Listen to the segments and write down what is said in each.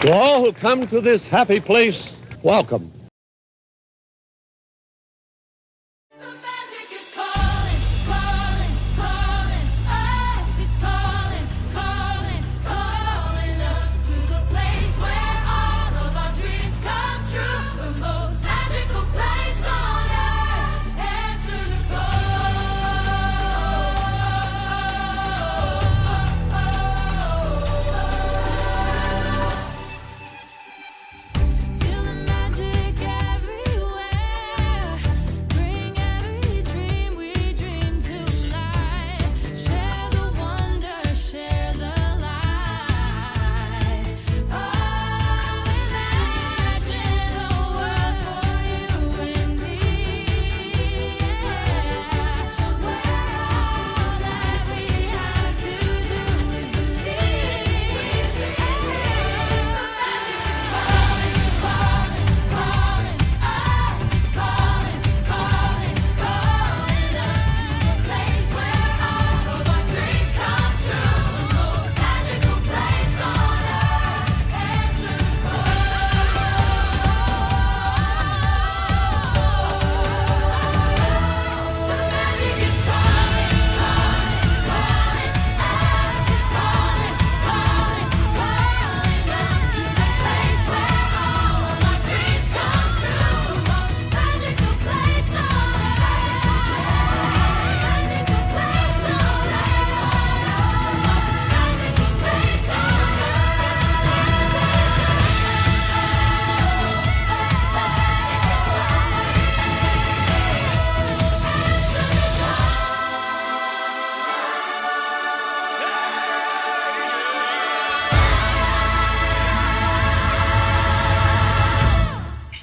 To all who come to this happy place, welcome.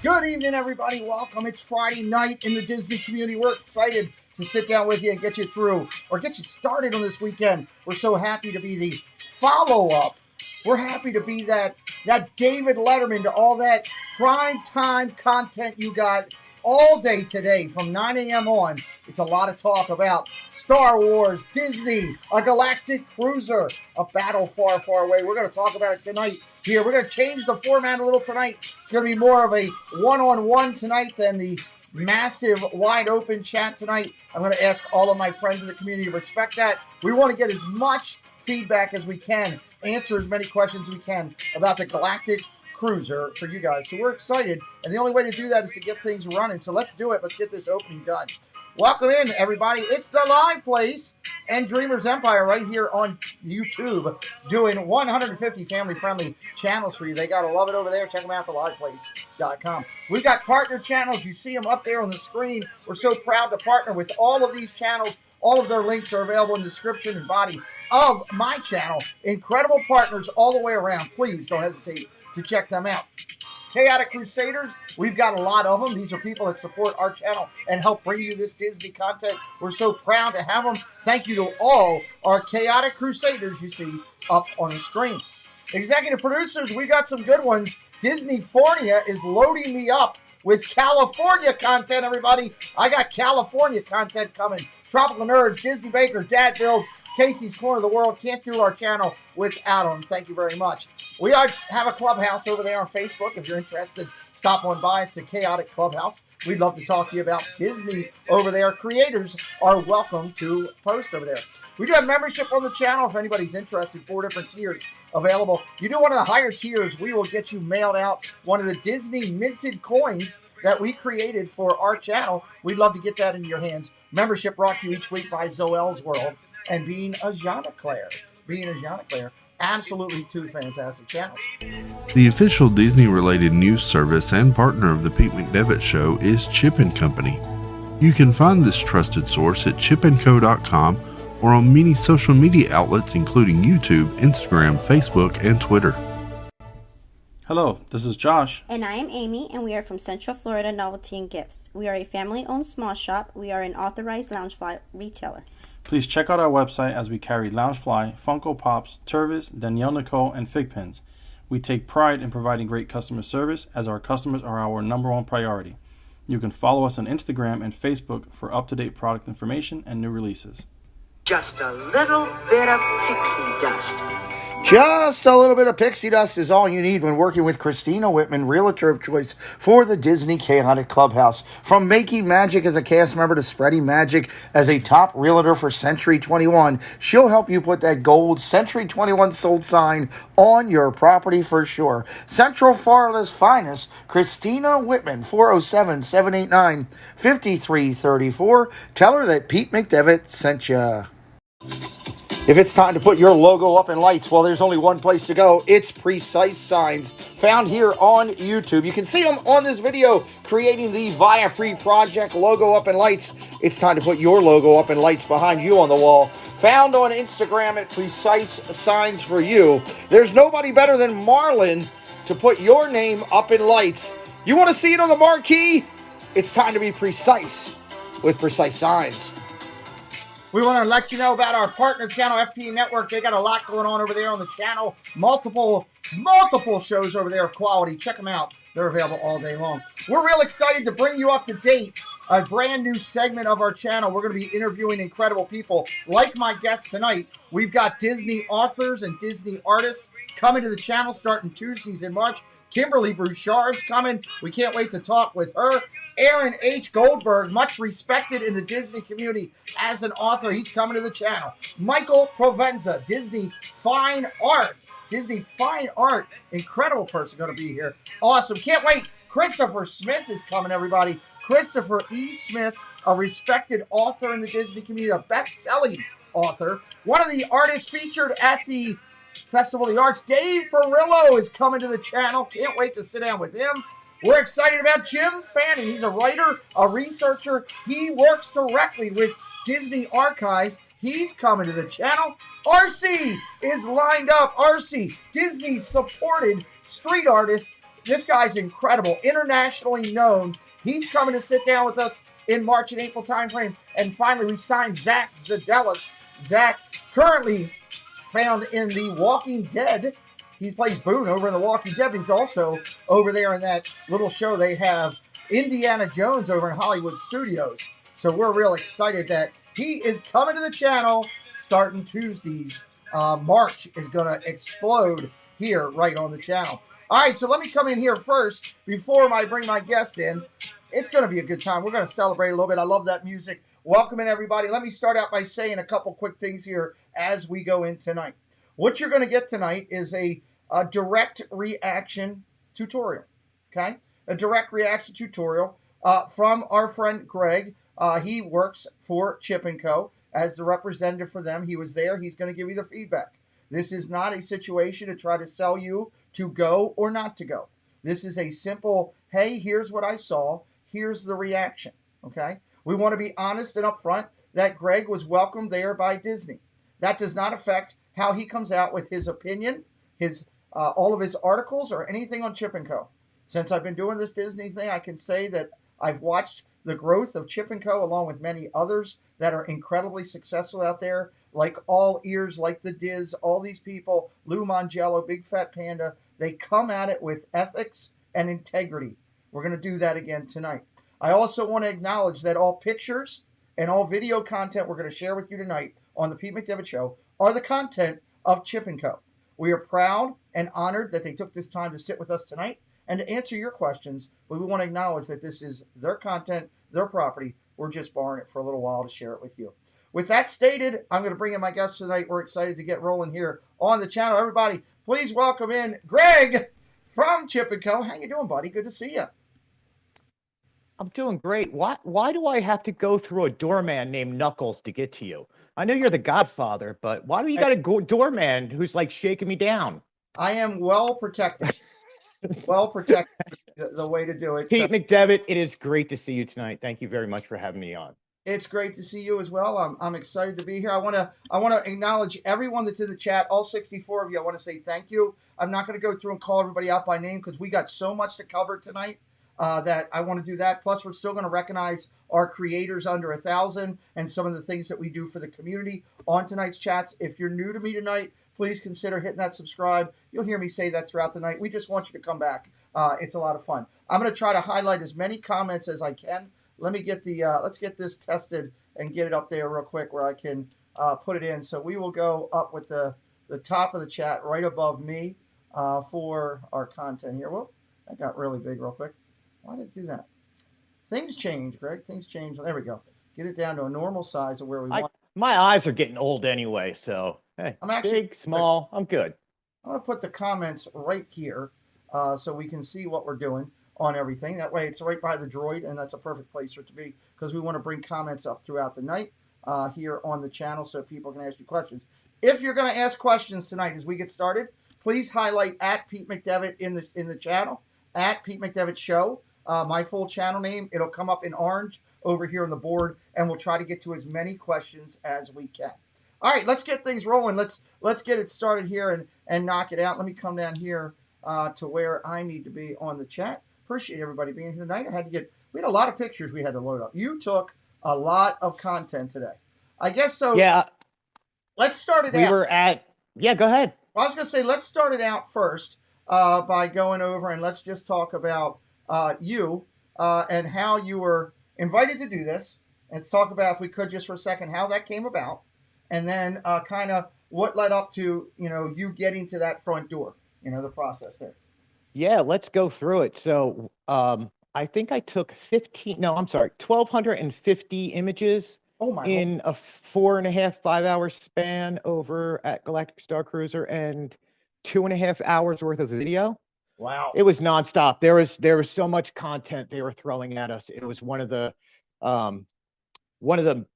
Good evening, everybody. Welcome. It's Friday night in the Disney community. We're excited to sit down with you and get you through or get you started on this weekend. We're so happy to be the follow-up. We're happy to be that David Letterman to all that prime time content you got all day today from 9 a.m. on. It's a lot of talk about Star Wars, Disney, a Galactic Cruiser, a battle far, far away. We're going to talk about it tonight here. We're going to change the format a little tonight. It's going to be more of a one-on-one tonight than the massive, wide-open chat tonight. I'm going to ask all of my friends in the community to respect that. We want to get as much feedback as we can, answer as many questions as we can about the Galactic Cruiser for you guys. So we're excited, and the only way to do that is to get things running. So let's do it. Let's get this opening done. Welcome in, everybody. It's the live place and Dreamers Empire right here on YouTube, doing 150 family-friendly channels for you. They got to love it over there. Check them out, theliveplace.com. We've got partner channels. You see them up there on the screen. We're so proud to partner with all of these channels. All of their links are available in the description and body of my channel. Incredible partners all the way around. Please don't hesitate to check them out. Chaotic Crusaders, we've got a lot of them. These are people that support our channel and help bring you this Disney content. We're so proud to have them. Thank you to all our Chaotic Crusaders you see up on the screen. Executive producers, we got some good ones. Disneyfornia is loading me up with California content, everybody. I got California content coming. Tropical Nerds, Disney Baker, Dad Bills, Casey's Corner of the World. Can't do our channel without them. Thank you very much. We have a clubhouse over there on Facebook. If you're interested, stop on by. It's a Chaotic Clubhouse. We'd love to talk to you about Disney over there. Creators are welcome to post over there. We do have membership on the channel if anybody's interested. 4 different tiers available. You do one of the higher tiers, we will get you mailed out one of the Disney minted coins that we created for our channel. We'd love to get that into your hands. Membership brought to you each week by Zoel's World and Being a Chanticleer. Absolutely 2 fantastic channels. The official Disney-related news service and partner of the Pete McDevitt Show is Chip & Company. You can find this trusted source at chipandco.com or on many social media outlets including YouTube, Instagram, Facebook, and Twitter. Hello, this is Josh. And I am Amy, and we are from Central Florida Novelty and Gifts. We are a family-owned small shop. We are an authorized Loungefly retailer. Please check out our website as we carry Loungefly, Funko Pops, Tervis, Danielle Nicole, and Fig Pins. We take pride in providing great customer service as our customers are our #1 priority. You can follow us on Instagram and Facebook for up-to-date product information and new releases. Just a little bit of pixie dust. Just a little bit of pixie dust is all you need when working with Christina Whitman, realtor of choice for the Disney Chaotic Clubhouse. From making magic as a cast member to spreading magic as a top realtor for Century 21, she'll help you put that gold Century 21 sold sign on your property for sure. Central Florida's finest, Christina Whitman, 407-789-5334. Tell her that Pete McDevitt sent you. If it's time to put your logo up in lights, well, there's only one place to go. It's Precise Signs, found here on YouTube. You can see them on this video, creating the Viapre Project logo up in lights. It's time to put your logo up in lights behind you on the wall. Found on Instagram at Precise Signs for you. There's nobody better than Marlon to put your name up in lights. You want to see it on the marquee? It's time to be precise with Precise Signs. We want to let you know about our partner channel, FP Network. They got a lot going on over there on the channel. Multiple shows over there of quality. Check them out. They're available all day long. We're real excited to bring you up to date. A brand new segment of our channel. We're going to be interviewing incredible people like my guest tonight. We've got Disney authors and Disney artists coming to the channel starting Tuesdays in March. Kimberly Bouchard's coming. We can't wait to talk with her. Aaron H. Goldberg, much respected in the Disney community as an author. He's coming to the channel. Michael Provenza, Disney Fine Art. Disney Fine Art. Incredible person going to be here. Awesome. Can't wait. Christopher Smith is coming, everybody. Christopher E. Smith, a respected author in the Disney community, a best-selling author. One of the artists featured at the Festival of the Arts, Dave Barillo, is coming to the channel. Can't wait to sit down with him. We're excited about Jim Fanning. He's a writer, a researcher. He works directly with Disney Archives. He's coming to the channel. RC is lined up. RC, Disney supported street artist. This guy's incredible, internationally known. He's coming to sit down with us in March and April timeframe. And finally, we signed Zach Zadelis. Zach, currently found in The Walking Dead. He plays Boone over in The Walking Dead. He's also over there in that little show they have, Indiana Jones, over in Hollywood Studios. So we're real excited that he is coming to the channel starting Tuesdays. March is going to explode here right on the channel. All right, so let me come in here first before I bring my guest in. It's going to be a good time. We're going to celebrate a little bit. I love that music. Welcome in, everybody. Let me start out by saying a couple quick things here as we go in tonight. What you're going to get tonight is a direct reaction tutorial, okay? A direct reaction tutorial from our friend Greg. He works for Chip & Co. as the representative for them. He was there. He's going to give you the feedback. This is not a situation to try to sell you to go or not to go. This is a simple, hey, here's what I saw. Here's the reaction, okay? We want to be honest and upfront that Greg was welcomed there by Disney. That does not affect how he comes out with his opinion, his all of his articles, or anything on Chip & Co. Since I've been doing this Disney thing, I can say that I've watched the growth of Chip & Co. along with many others that are incredibly successful out there, like All Ears, like the Diz, all these people, Lou Mangello, Big Fat Panda. They come at it with ethics and integrity. We're going to do that again tonight. I also want to acknowledge that all pictures and all video content we're going to share with you tonight on the Pete McDevitt Show are the content of Chip & Co. We are proud and honored that they took this time to sit with us tonight and to answer your questions, but we want to acknowledge that this is their content, their property. We're just borrowing it for a little while to share it with you. With that stated, I'm going to bring in my guest tonight. We're excited to get rolling here on the channel. Everybody, please welcome in Greg from Chip & Co. How you doing, buddy? Good to see you. I'm doing great. Why do I have to go through a doorman named Knuckles to get to you? I know you're the Godfather, but why do you got a doorman who's like shaking me down? I am well protected. Well protected, the way to do it. Pete McDevitt, it is great to see you tonight. Thank you very much for having me on. It's great to see you as well. I'm excited to be here. I want to acknowledge everyone that's in the chat, all 64 of you. I want to say thank you. I'm not going to go through and call everybody out by name because we got so much to cover tonight. That I want to do that. Plus, we're still going to recognize our creators under 1,000 and some of the things that we do for the community on tonight's chats. If you're new to me tonight, please consider hitting that subscribe. You'll hear me say that throughout the night. We just want you to come back. It's a lot of fun. I'm going to try to highlight as many comments as I can. Let me get the let's get this tested and get it up there real quick where I can put it in. So we will go up with the the top of the chat right above me for our content here. Whoop, that got really big real quick. Why did it do that? Things change, Greg. Things change. There we go. Get it down to a normal size of where we want. My eyes are getting old anyway, so hey, I'm actually big, small, I'm good. I'm going to put the comments right here so we can see what we're doing on everything. That way it's right by the droid, and that's a perfect place for it to be because we want to bring comments up throughout the night here on the channel so people can ask you questions. If you're going to ask questions tonight as we get started, please highlight at Pete McDevitt in the channel, at Pete McDevitt Show. My full channel name, it'll come up in orange over here on the board, and we'll try to get to as many questions as we can. All right, let's get things rolling. Let's get it started here and knock it out. Let me come down here to where I need to be on the chat. Appreciate everybody being here tonight. We had a lot of pictures we had to load up. You took a lot of content today. I guess so. Yeah. Let's start it out. We were at, yeah, go ahead. I was going to say, let's start it out first by going over and let's just talk about you and how you were invited to do this. Let's talk about, if we could just for a second, how that came about. And then kind of what led up to, you getting to that front door, the process there. Yeah, let's go through it. So I think I took 1,250 images in a 4.5, 5 hour span over at Galactic Starcruiser and 2.5 hours worth of video. Wow. It was nonstop. There was so much content they were throwing at us. It was one of the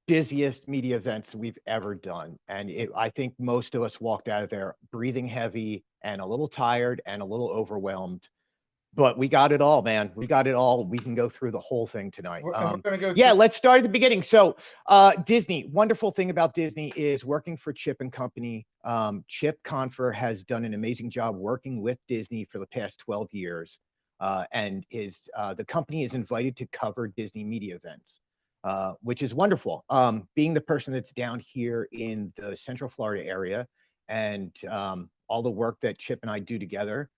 busiest media events we've ever done. And I think most of us walked out of there breathing heavy and a little tired and a little overwhelmed. But we got it all, man. We got it all. We can go through the whole thing tonight. We're gonna go let's start at the beginning. So Disney, wonderful thing about Disney is working for Chip and Company. Chip Confer has done an amazing job working with Disney for the past 12 years. And the company is invited to cover Disney media events. Which is wonderful. Being the person that's down here in the Central Florida area and all the work that Chip and I do together,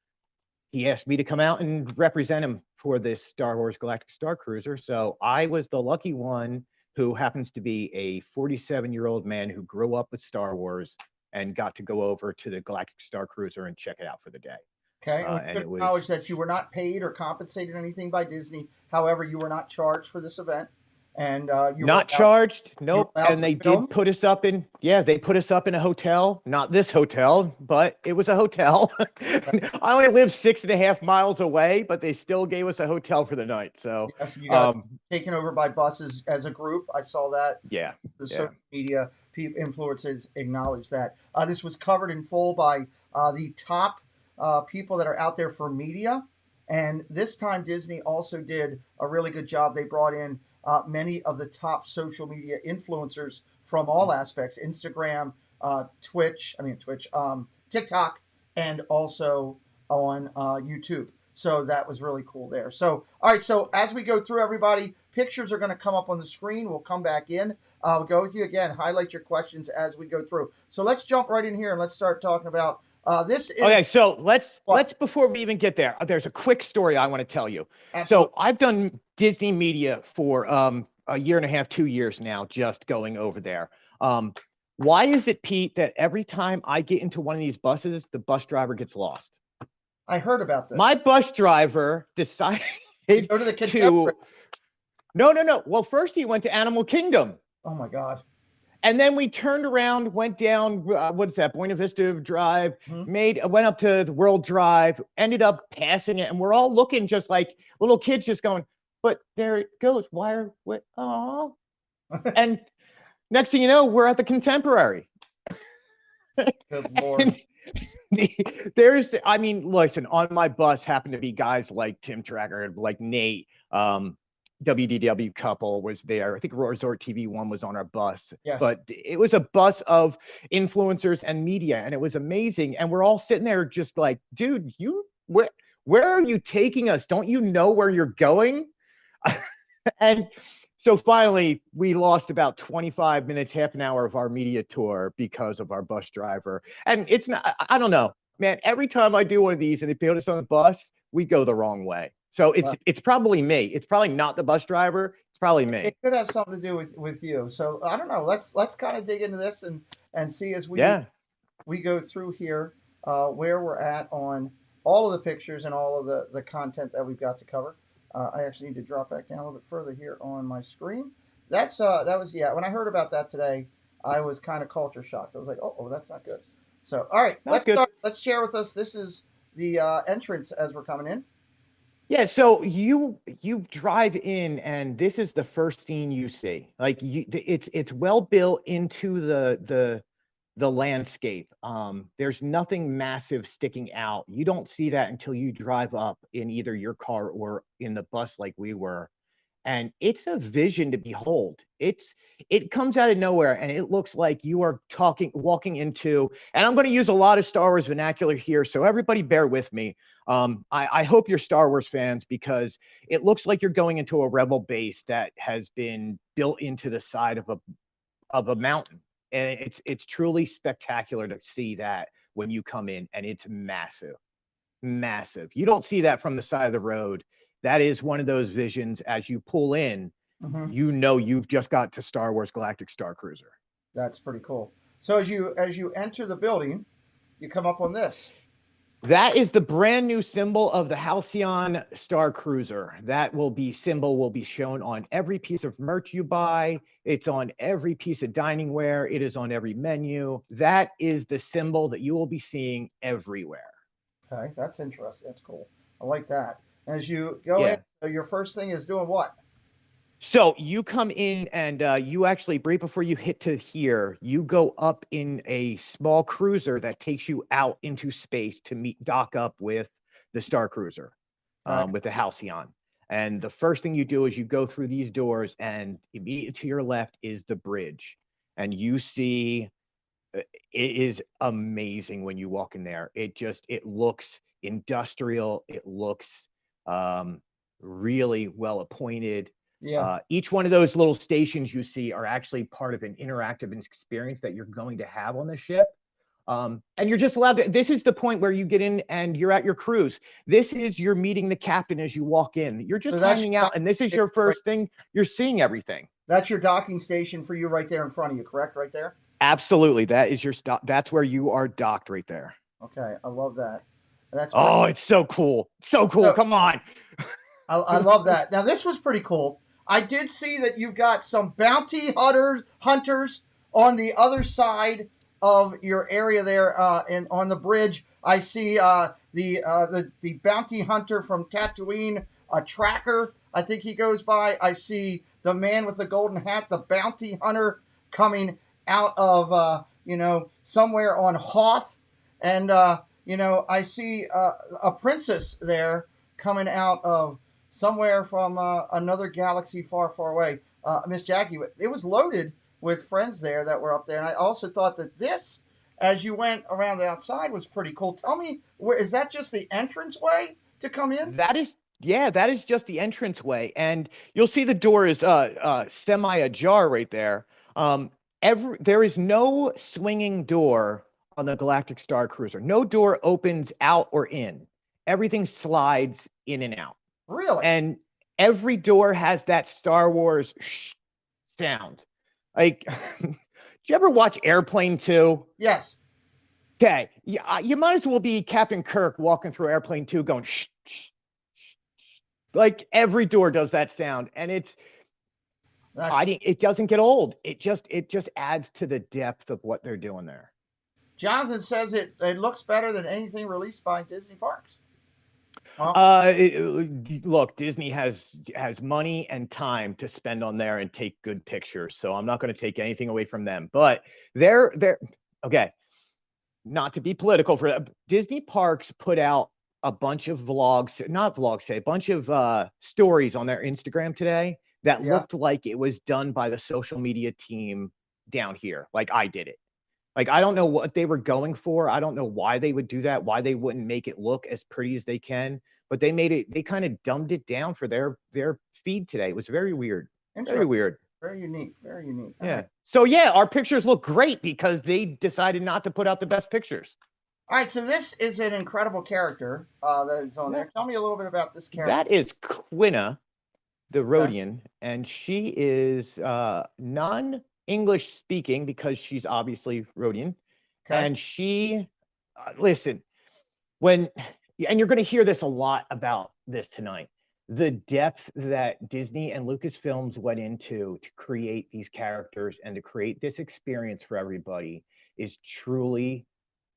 he asked me to come out and represent him for this Star Wars Galactic Starcruiser. So I was the lucky one who happens to be a 47-year-old man who grew up with Star Wars and got to go over to the Galactic Starcruiser and check it out for the day. Okay, and it was acknowledge that you were not paid or compensated anything by Disney. However, you were not charged for this event. And you not charged, nope. And they did put us up in, they put us up in a hotel, not this hotel, but it was a hotel. I only live 6.5 miles away, but they still gave us a hotel for the night. So yes, you got taken over by buses as a group. I saw that. Yeah. The social media influencers acknowledge that. This was covered in full by the top people that are out there for media. And this time Disney also did a really good job. They brought in many of the top social media influencers from all aspects, Instagram, TikTok, and also on YouTube. So that was really cool there. So, all right. So as we go through, everybody, pictures are going to come up on the screen. We'll come back in. I'll go with you again, highlight your questions as we go through. So let's jump right in here and let's start talking about this. Okay. So let's before we even get there, there's a quick story I want to tell you. Absolutely. So I've done Disney media for a year and a half, 2 years now, just going over there. Why is it, Pete, that every time I get into one of these buses, the bus driver gets lost? I heard about this. My bus driver decided to go to the Contemporary. No. Well, first he went to Animal Kingdom. Oh my God. And then we turned around, went down, what's that, Buena Vista Drive, went up to the World Drive, ended up passing it. And we're all looking just like little kids just going, but there it goes. Oh. And next thing you know, we're at the Contemporary. Good Lord. Listen, on my bus happened to be guys like Tim Tracker, like Nate, WDW couple was there. I think Resort TV 1 was on our bus. Yes. But it was a bus of influencers and media, and it was amazing. And we're all sitting there just like, dude, where are you taking us? Don't you know where you're going? And so finally, we lost about 25 minutes, half an hour of our media tour because of our bus driver. And it's not, I don't know, man, every time I do one of these and they put us on the bus, we go the wrong way. So it's probably me. It's probably not the bus driver. It's probably me. It could have something to do with you. So I don't know. Let's kind of dig into this and see as we we go through here where we're at on all of the pictures and all of the content that we've got to cover. I actually need to drop back down a little bit further here on my screen. That was, yeah, when I heard about that today, I was kind of culture shocked. I was like, oh, that's not good. So, all right, Not good. Let's share with us. This is the entrance as we're coming in. Yeah, so you drive in, and this is the first scene you see. Like it's well built into the landscape. There's nothing massive sticking out. You don't see that until you drive up in either your car or in the bus like we were. And it's a vision to behold. It comes out of nowhere, and it looks like you are walking into, and I'm going to use a lot of Star Wars vernacular here, so everybody bear with me. I hope you're Star Wars fans, because it looks like you're going into a rebel base that has been built into the side of a mountain. And it's truly spectacular to see that when you come in, and it's massive. You don't see that from the side of the road. That is one of those visions. As you pull in, you know you've just got to Star Wars Galactic Starcruiser. That's pretty cool. So as you enter the building, you come up on this. That is the brand new symbol of the Halcyon Starcruiser. That symbol will be shown on every piece of merch you buy. It's on every piece of dining ware. It is on every menu. That is the symbol that you will be seeing everywhere. Okay, that's interesting. That's cool. I like that. As you go in, your first thing is doing what? So you come in, and you actually, right before you hit to here, you go up in a small cruiser that takes you out into space to dock up with the Starcruiser, with the Halcyon. And the first thing you do is you go through these doors, and immediately to your left is the bridge. And you see, it is amazing when you walk in there. It looks industrial. It looks really well appointed. Yeah. Each one of those little stations you see are actually part of an interactive experience that you're going to have on the ship. And you're just allowed to, this is the point where you get in and you're at your cruise. You're meeting the captain as you walk in. You're just hanging out, and this is your first thing. You're seeing everything. That's your docking station for you right there in front of you, correct? Right there? Absolutely. That is that's where you are docked right there. Okay. I love that. It's so cool. So cool. Come on. I love that. Now, this was pretty cool. I did see that you've got some bounty hunters on the other side of your area there, and on the bridge. I see the bounty hunter from Tatooine, a tracker, I think he goes by. I see the man with the golden hat, the bounty hunter, coming out of somewhere on Hoth, and I see a princess there coming out of somewhere from another galaxy far, far away. Miss Jackie, it was loaded with friends there that were up there. And I also thought that this, as you went around the outside, was pretty cool. Tell me, is that just the entranceway to come in? That is just the entranceway. And you'll see the door is semi-ajar right there. There is no swinging door on the Galactic Starcruiser. No door opens out or in. Everything slides in and out. Really? And every door has that Star Wars sound. Like, did you ever watch Airplane 2? Yes. Okay. You might as well be Captain Kirk walking through Airplane 2 going shh, shh, shh. Like, every door does that sound. And it doesn't get old. It just adds to the depth of what they're doing there. Jonathan says it looks better than anything released by Disney Parks. Look, Disney has money and time to spend on there and take good pictures, so I'm not going to take anything away from them. But they're okay. Not to be political, Disney Parks put out a bunch of a bunch of stories on their Instagram today that looked like it was done by the social media team down here, like I did it. Like, I don't know what they were going for. I don't know why they would do that, why they wouldn't make it look as pretty as they can. But they kind of dumbed it down for their feed today. It was very weird. Very weird. Very unique. Very unique. Yeah. So, yeah, our pictures look great because they decided not to put out the best pictures. All right. So this is an incredible character that is on there. Tell me a little bit about this character. That is Quinna, the Rhodian. And she is non-English speaking because she's obviously Rhodian, Okay. And she, listen, when, and you're going to hear this a lot about this tonight, the depth that Disney and Lucasfilms went into to create these characters and to create this experience for everybody is truly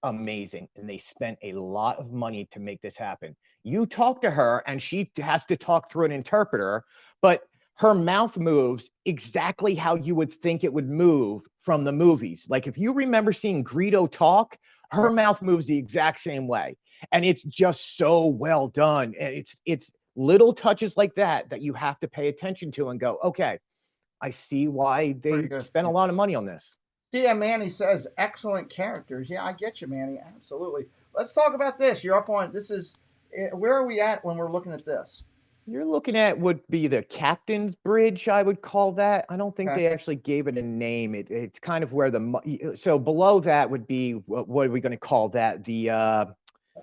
amazing. And they spent a lot of money to make this happen. You talk to her and she has to talk through an interpreter, but her mouth moves exactly how you would think it would move from the movies. Like if you remember seeing Greedo talk, her mouth moves the exact same way. And it's just so well done. And it's little touches like that that you have to pay attention to and go, okay, I see why Pretty they good. spent a lot of money on this. Yeah, Manny says excellent characters. Yeah, I get you, Manny. Absolutely. Let's talk about this. You're up on this. Is where are we at when we're looking at this? You're looking at would be the captain's bridge, I would call that. I don't think Okay. they actually gave it a name. It's kind of where so below that would be what are we going to call that? The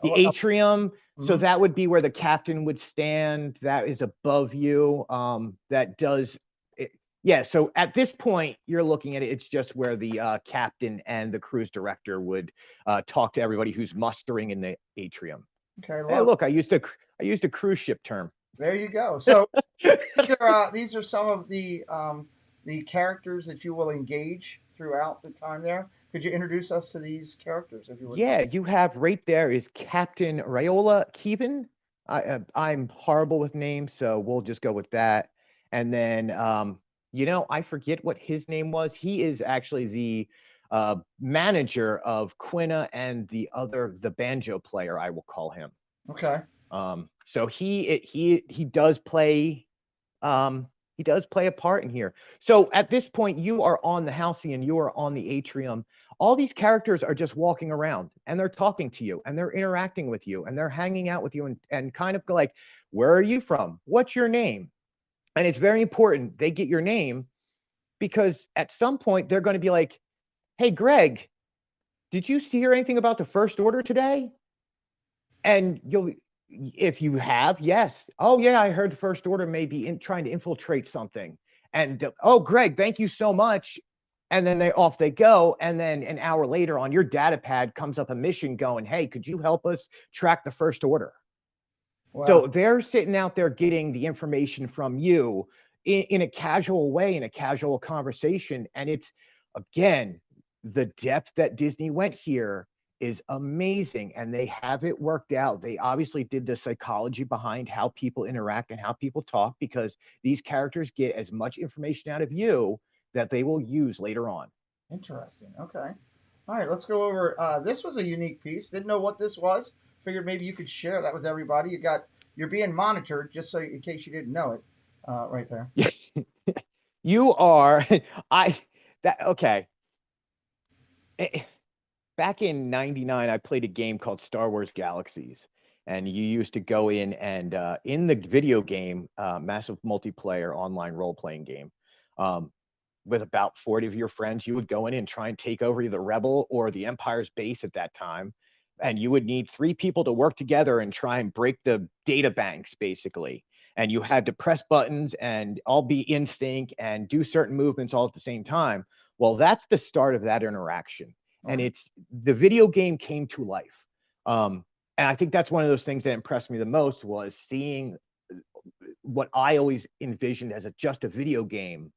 atrium. So that would be where the captain would stand. That is above you. That does it. Yeah. So at this point, you're looking at it. It's just where the captain and the cruise director would talk to everybody who's mustering in the atrium. Okay. Hey, look, I used a cruise ship term. There you go. So these are some of the characters that you will engage throughout the time there. Could you introduce us to these characters, if you would? Yeah, you have right there is Captain Rayola Keevan. I'm horrible with names, so we'll just go with that. And then, I forget what his name was. He is actually the manager of Quina and the banjo player, I will call him. Okay. So he does play a part in here. So at this point, you are on the Halcyon, you are on the atrium. All these characters are just walking around and they're talking to you and they're interacting with you and they're hanging out with you and kind of like, where are you from? What's your name? And it's very important they get your name because at some point they're going to be like, hey, Greg, did you hear anything about the First Order today? And if you have, yes. Oh, yeah, I heard the First Order may be trying to infiltrate something. And, oh, Greg, thank you so much. And then off they go. And then an hour later on your data pad comes up a mission going, hey, could you help us track the First Order? Wow. So they're sitting out there getting the information from you in a casual way, in a casual conversation. And it's, again, the depth that Disney went here is amazing, and they have it worked out. They obviously did the psychology behind how people interact and how people talk because these characters get as much information out of you that they will use later on. Interesting. Okay. All right, let's go over. This was a unique piece. Didn't know what this was. Figured maybe you could share that with everybody. You're being monitored, just so in case you didn't know it, right there. You are. Okay. Back in '99, I played a game called Star Wars Galaxies, and you used to go in and in the video game, massive multiplayer online role-playing game, with about 40 of your friends, you would go in and try and take over the Rebel or the Empire's base at that time, and you would need 3 people to work together and try and break the data banks, basically. And you had to press buttons and all be in sync and do certain movements all at the same time. Well, that's the start of that interaction. And it's the video game came to life. And I think that's one of those things that impressed me the most was seeing what I always envisioned as just a video game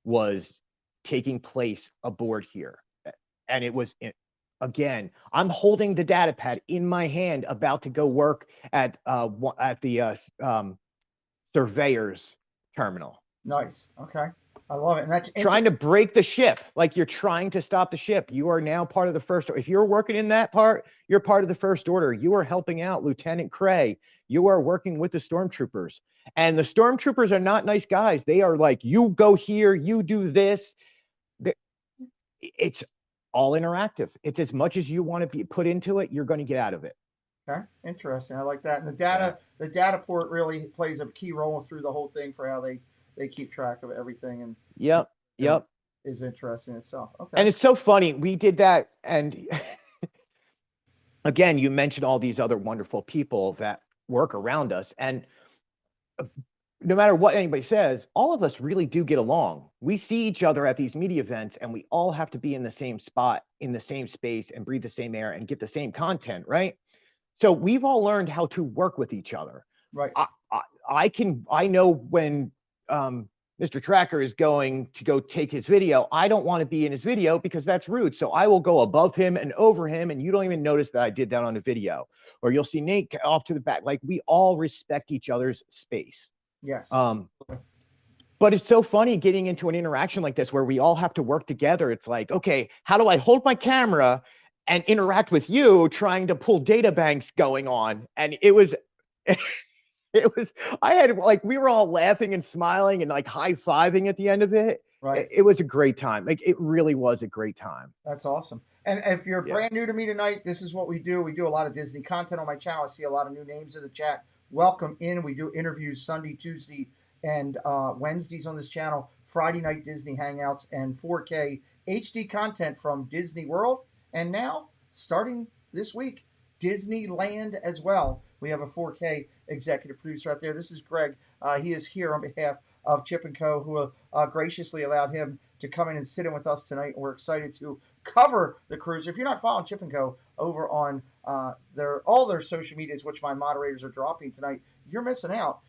was taking place aboard here. And it was, again, I'm holding the data pad in my hand about to go work at the surveyor's terminal. Nice. Okay. I love it. And that's trying to break the ship. Like you're trying to stop the ship. You are now part of the First Order. If you're working in that part, you're part of the First Order. You are helping out Lieutenant Cray. You are working with the stormtroopers. And the stormtroopers are not nice guys. They are like, you go here, you do this. It's all interactive. It's as much as you want to be put into it, you're going to get out of it. Okay, interesting. I like that. And the data port really plays a key role through the whole thing for how they keep track of everything. And yep is interesting itself. Okay. And it's so funny. We did that, and again, you mentioned all these other wonderful people that work around us, and no matter what anybody says, all of us really do get along. We see each other at these media events, and we all have to be in the same spot, in the same space, and breathe the same air and get the same content, right? So we've all learned how to work with each other. Right. I know when Mr. Tracker is going to go take his video, I don't want to be in his video because that's rude. So I will go above him and over him, and you don't even notice that I did that on the video. Or you'll see Nate off to the back. Like, we all respect each other's space. Yes. But it's so funny getting into an interaction like this where we all have to work together. It's like, okay, how do I hold my camera and interact with you trying to pull data banks going on? And it was I had, like, we were all laughing and smiling and like high-fiving at the end of it. Right. It was a great time. Like, it really was a great time. That's awesome. And if you're brand new to me tonight, this is what we do. We do a lot of Disney content on my channel. I see a lot of new names in the chat. Welcome in. We do interviews Sunday, Tuesday, and Wednesdays on this channel. Friday night Disney Hangouts and 4K HD content from Disney World. And now, starting this week, Disneyland as well. We have a 4K executive producer out there. This is Greg. He is here on behalf of Chip & Co., who graciously allowed him to come in and sit in with us tonight. We're excited to cover the cruiser. If you're not following Chip & Co. over on all their social medias, which my moderators are dropping tonight, you're missing out.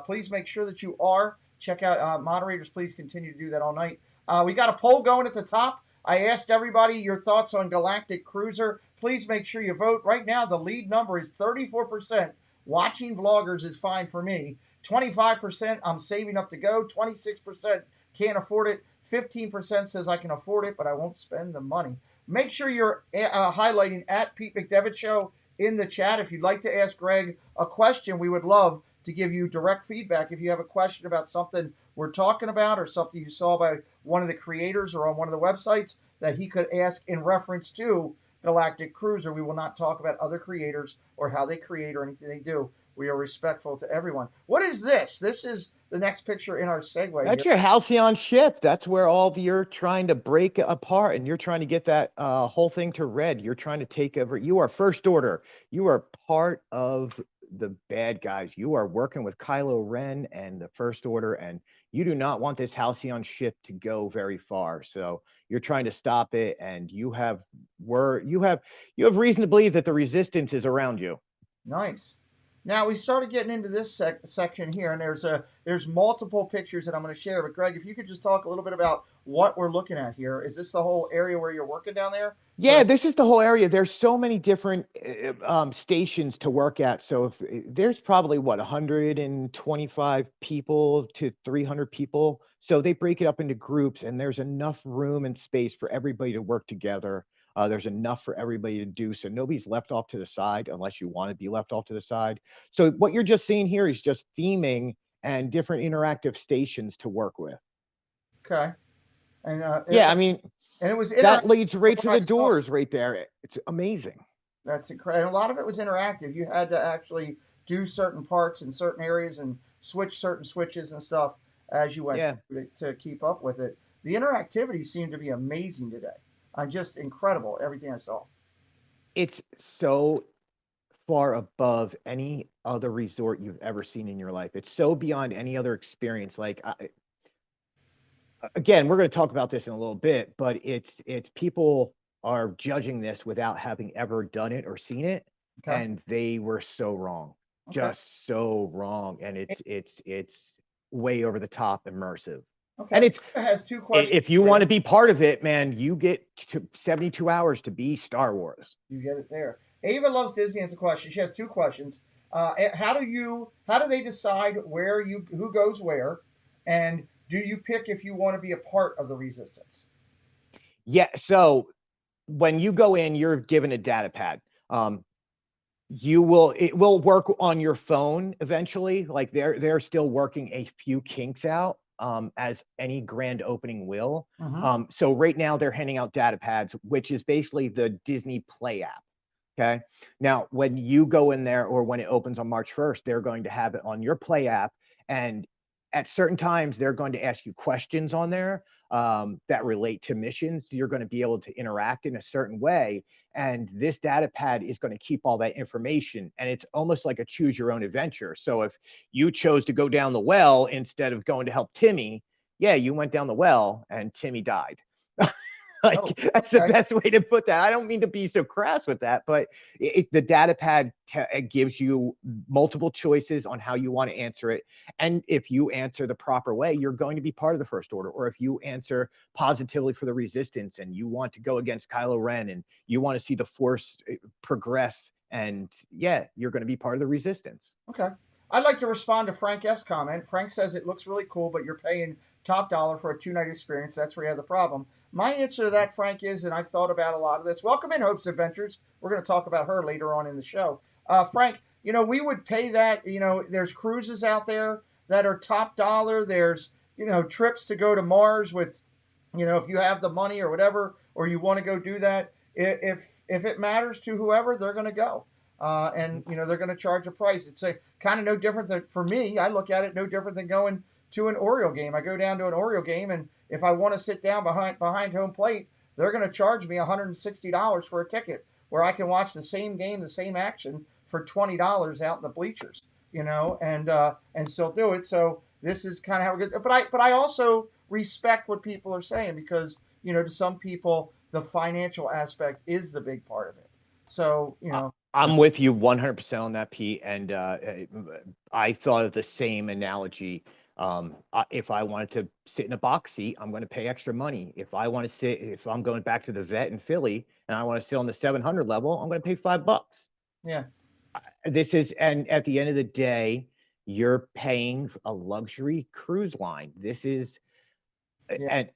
Please make sure that you are. Check out moderators. Please continue to do that all night. We got a poll going at the top. I asked everybody your thoughts on Galactic Cruiser. Please make sure you vote. Right now, the lead number is 34%. Watching vloggers is fine for me. 25%, I'm saving up to go. 26% can't afford it. 15% says I can afford it, but I won't spend the money. Make sure you're highlighting at Pete McDevitt Show in the chat. If you'd like to ask Greg a question, we would love to give you direct feedback. If you have a question about something we're talking about or something you saw by one of the creators or on one of the websites that he could ask in reference to Galactic Cruiser, we will not talk about other creators or how they create or anything they do. We are respectful to everyone. What is this? This is the next picture in our segue. That's your Halcyon ship. That's where all of you're trying to break apart, and you're trying to get that whole thing to red. You're trying to take over. You are First Order. You are part of the bad guys. You are working with Kylo Ren and the First Order, and you do not want this Halcyon ship to go very far. So you're trying to stop it, and you have reason to believe that the Resistance is around you. Nice. Now we started getting into this section here, and there's multiple pictures that I'm going to share. But Greg, if you could just talk a little bit about what we're looking at here. Is this the whole area where you're working down there? Yeah, this is the whole area. There's so many different stations to work at. So there's probably 125 people to 300 people. So they break it up into groups, and there's enough room and space for everybody to work together. There's enough for everybody to do, so nobody's left off to the side unless you want to be left off to the side. So what you're just seeing here is just theming and different interactive stations to work with. Okay. And yeah, I mean, and it was that leads right to the doors right there. It's amazing. That's incredible. And a lot of it was interactive. You had to actually do certain parts in certain areas and switch certain switches and stuff as you went through to keep up with it. The interactivity seemed to be amazing today. Just incredible, everything I saw. It's so far above any other resort you've ever seen in your life. It's so beyond any other experience. Like, again, we're going to talk about this in a little bit, but it's people are judging this without having ever done it or seen it, and they were so wrong, just so wrong. And it's way over the top immersive. Okay. And it has two questions. If you want to be part of it, man, you get 72 hours to be Star Wars. You get it there. Ava loves Disney has a question. She has two questions. How do they decide who goes where, and do you pick if you want to be a part of the Resistance? Yeah. So when you go in, you're given a data pad. It will work on your phone eventually. Like they're still working a few kinks out. As any grand opening will. So right now they're handing out data pads, which is basically the Disney Play app. Okay. Now, when you go in there, or when it opens on March 1st, they're going to have it on your Play app. And at certain times, they're going to ask you questions on there. that relate to missions. You're going to be able to interact in a certain way. And this data pad is going to keep all that information. And it's almost like a choose your own adventure. So if you chose to go down the well instead of going to help Timmy, yeah, you went down the well and Timmy died. That's the best way to put that. I don't mean to be so crass with that, but the data pad gives you multiple choices on how you want to answer it. And if you answer the proper way, you're going to be part of the First Order. Or if you answer positively for the Resistance and you want to go against Kylo Ren and you want to see the Force progress, and yeah, you're going to be part of the Resistance. Okay. I'd like to respond to Frank F's comment. Frank says it looks really cool, but you're paying top dollar for a 2-night experience. That's where you have the problem. My answer to that, Frank, is, and I've thought about a lot of this. Welcome in, Hope's Adventures. We're going to talk about her later on in the show. Frank, we would pay that. There's cruises out there that are top dollar. There's, trips to go to Mars with, if you have the money or whatever, or you want to go do that. If it matters to whoever, they're going to go. And they're going to charge a price. It's kind of no different than, for me, I look at it no different than going to an Oriole game. I go down to an Oriole game, and if I want to sit down behind home plate, they're going to charge me $160 for a ticket, where I can watch the same game, the same action for $20 out in the bleachers, and still do it. So this is kind of how we get. But I also respect what people are saying, because to some people the financial aspect is the big part of it. So I'm with you 100% on that, Pete. And I thought of the same analogy. If I wanted to sit in a box seat, I'm going to pay extra money. If I'm going back to the vet in Philly and I want to sit on the 700 level, I'm going to pay $5. Yeah. And at the end of the day, you're paying a luxury cruise line. This is, and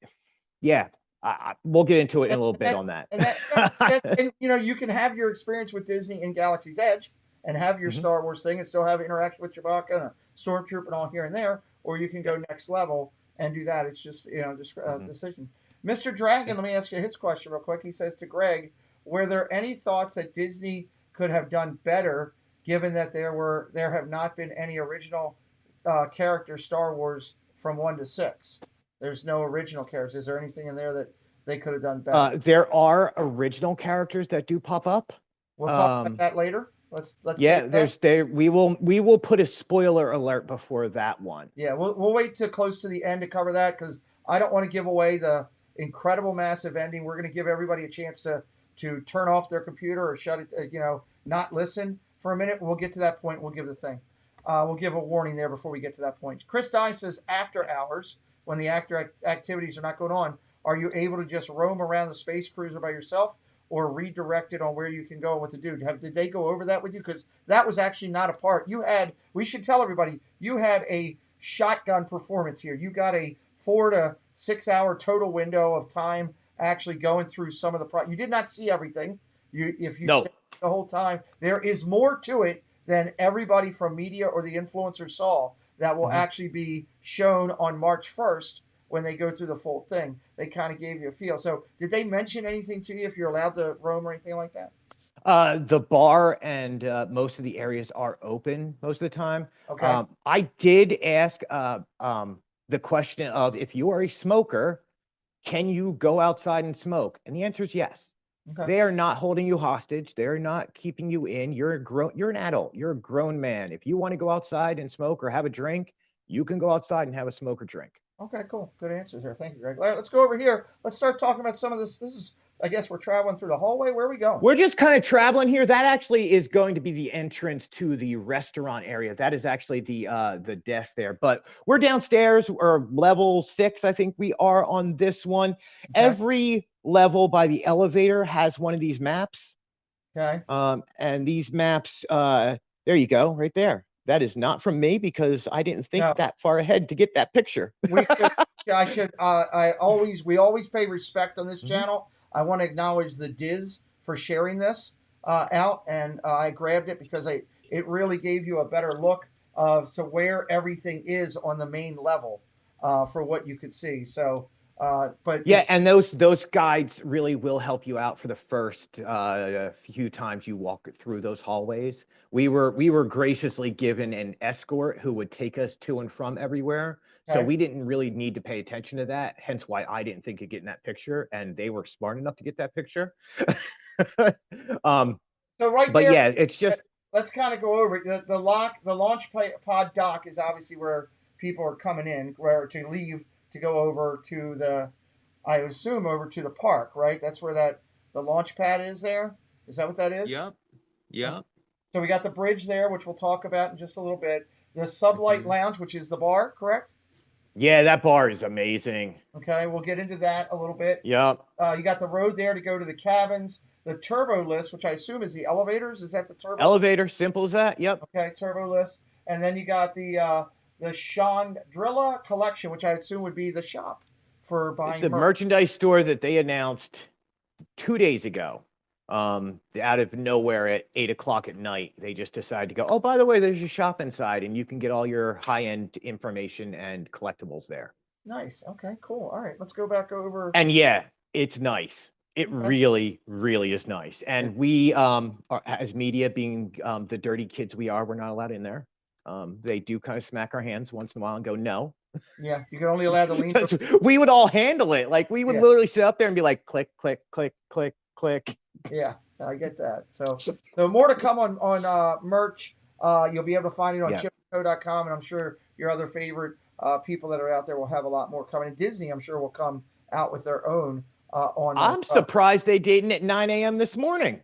yeah. We'll get into it in a little bit on that. And you can have your experience with Disney in Galaxy's Edge and have your Star Wars thing and still have interaction with Chewbacca and a Stormtrooper and all here and there, or you can go next level and do that. It's just decision. Mr. Dragon, let me ask you his question real quick. He says to Greg, were there any thoughts that Disney could have done better, given that there have not been any original character Star Wars from 1 to 6? There's no original characters. Is there anything in there that they could have done better? There are original characters that do pop up. We'll talk about that later. Let's we will put a spoiler alert before that one. Yeah, we'll wait till close to the end to cover that, because I don't want to give away the incredible massive ending. We're going to give everybody a chance to turn off their computer or shut it, not listen for a minute. We'll get to that point. We'll give the thing. We'll give a warning there before we get to that point. Chris Dye says, after hours, when the activities are not going on, are you able to just roam around the space cruiser by yourself, or redirect it on where you can go and what to do? Did they go over that with you? Because that was actually not a part. We should tell everybody, you had a shotgun performance here. You got a 4 to 6 hour total window of time actually going through some of the you did not see everything. If you stayed the whole time, there is more to it than everybody from media or the influencer saw, that will actually be shown on March 1st when they go through the full thing. They kind of gave you a feel. So did they mention anything to you, if you're allowed to roam or anything like that? The bar and most of the areas are open most of the time. Okay. I did ask the question of, if you are a smoker, can you go outside and smoke? And the answer is yes. Okay. They are not holding you hostage. They're not keeping you in. You're an adult. You're a grown man. If you want to go outside and smoke or have a drink, you can go outside and have a smoke or drink. Okay, cool. Good answers there. Thank you, Greg. All right, let's go over here. Let's start talking about some of this. This is, I guess we're traveling through the hallway. Where are we going? We're just kind of traveling here. That actually is going to be the entrance to the restaurant area. That is actually the desk there. But we're downstairs, or level 6, I think we are on this one. Okay. Every level by the elevator has one of these maps. Okay. And these maps, there you go, right there. That is not from me, because I didn't think that far ahead to get that picture. We always pay respect on this channel. I want to acknowledge the Diz for sharing this out, and I grabbed it because it really gave you a better look to where everything is on the main level for what you could see. So But Yeah, it's and those guides really will help you out for the first few times you walk through those hallways. We were graciously given an escort who would take us to and from everywhere, so okay. we didn't really need to pay attention to that. Hence why I didn't think of getting that picture, and they were smart enough to get that picture. um, So right but there, yeah, it's just let's kind of go over it. The launch pod dock is obviously where people are coming in, where to leave to go over to the, I assume over to the park, right? That's where the launch pad is there. Is that what that is? yep, yep. So we got the bridge there, which we'll talk about in just a little bit. The Sublight Mhm. Lounge, which is the bar, correct? Yeah, that bar is amazing. Okay, we'll get into that a little bit. Yep. You got the road there to go to the cabins. The turbo list, which I assume is the elevators. Is that the turbo? Elevator, simple as that. Yep. Okay, turbo list. And then you got the Chandrilla collection, which I assume would be the shop for It's buying the merch. merchandise store that they announced 2 days ago. Out of nowhere at 8 o'clock at night, they just decided to go, oh, by the way, there's a shop inside and you can get all your high-end information and collectibles there. Nice. Okay, cool. All right, let's go back over. And yeah, it's nice. It Okay. really, really is nice. And we, as media being the dirty kids we are, we're not allowed in there. They do kind of smack our hands once in a while and go, no. Yeah, you can only allow the lean. We would all handle it. Like we would Yeah. literally sit up there and be like, click, click, click, click, click. Yeah, I get that. So more to come on merch. You'll be able to find it on Yeah. chipco.com, and I'm sure your other favorite people that are out there will have a lot more coming. And Disney, I'm sure, will come out with their own on. I'm surprised they didn't at 9 a.m. this morning.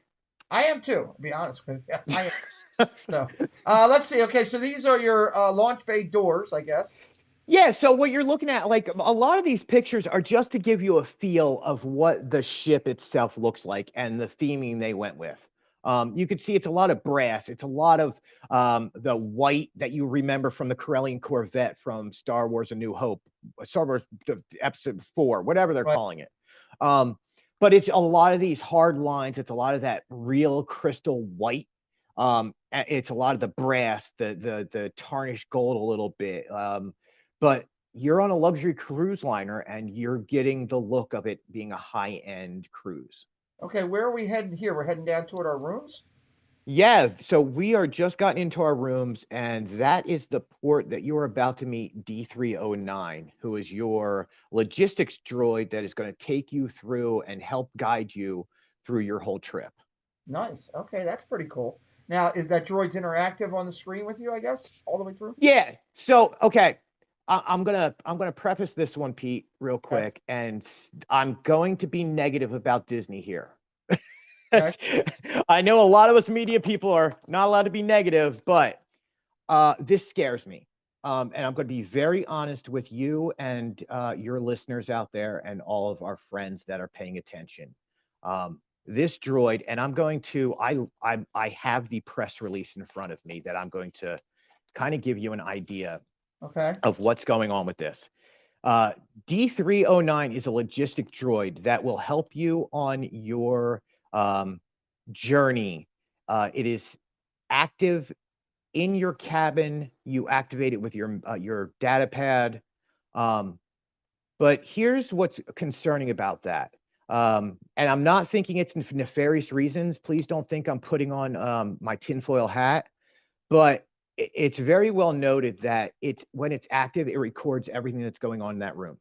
I am too. To be honest with you, I am. So let's see. Okay, so these are your launch bay doors, I guess. Yeah, so what you're looking at, like a lot of these pictures are just to give you a feel of what the ship itself looks like and the theming they went with. You can see it's a lot of brass. It's a lot of the white that you remember from the Corellian Corvette from Star Wars: A New Hope, Star Wars Episode 4, whatever they're Right. calling it. But it's a lot of these hard lines. It's a lot of that real crystal white. It's a lot of the brass, the tarnished gold a little bit. But you're on a luxury cruise liner and you're getting the look of it being a high-end cruise. Okay, where are we heading here? We're heading down toward our rooms. Yeah, so we are just gotten into our rooms, and that is the port that you're about to meet D309, who is your logistics droid that is going to take you through and help guide you through your whole trip. Nice. Okay, that's pretty cool. Now, is that droid's interactive on the screen with you? I guess all the way through. Yeah. So, okay. I'm gonna preface this one, Pete, real Okay. quick, and I'm going to be negative about Disney here. Okay. I know a lot of us media people are not allowed to be negative, but this scares me. And I'm going to be very honest with you and your listeners out there and all of our friends that are paying attention. This droid, and I'm going to, I have the press release in front of me that I'm going to kind of give you an idea Okay. of what's going on with this. D309 is a logistic droid that will help you on your journey. It is active in your cabin. You activate it with your data pad. But here's what's concerning about that. And I'm not thinking it's nefarious reasons. Please don't think I'm putting on my tinfoil hat. But it's very well noted that when it's active, it records everything that's going on in that room.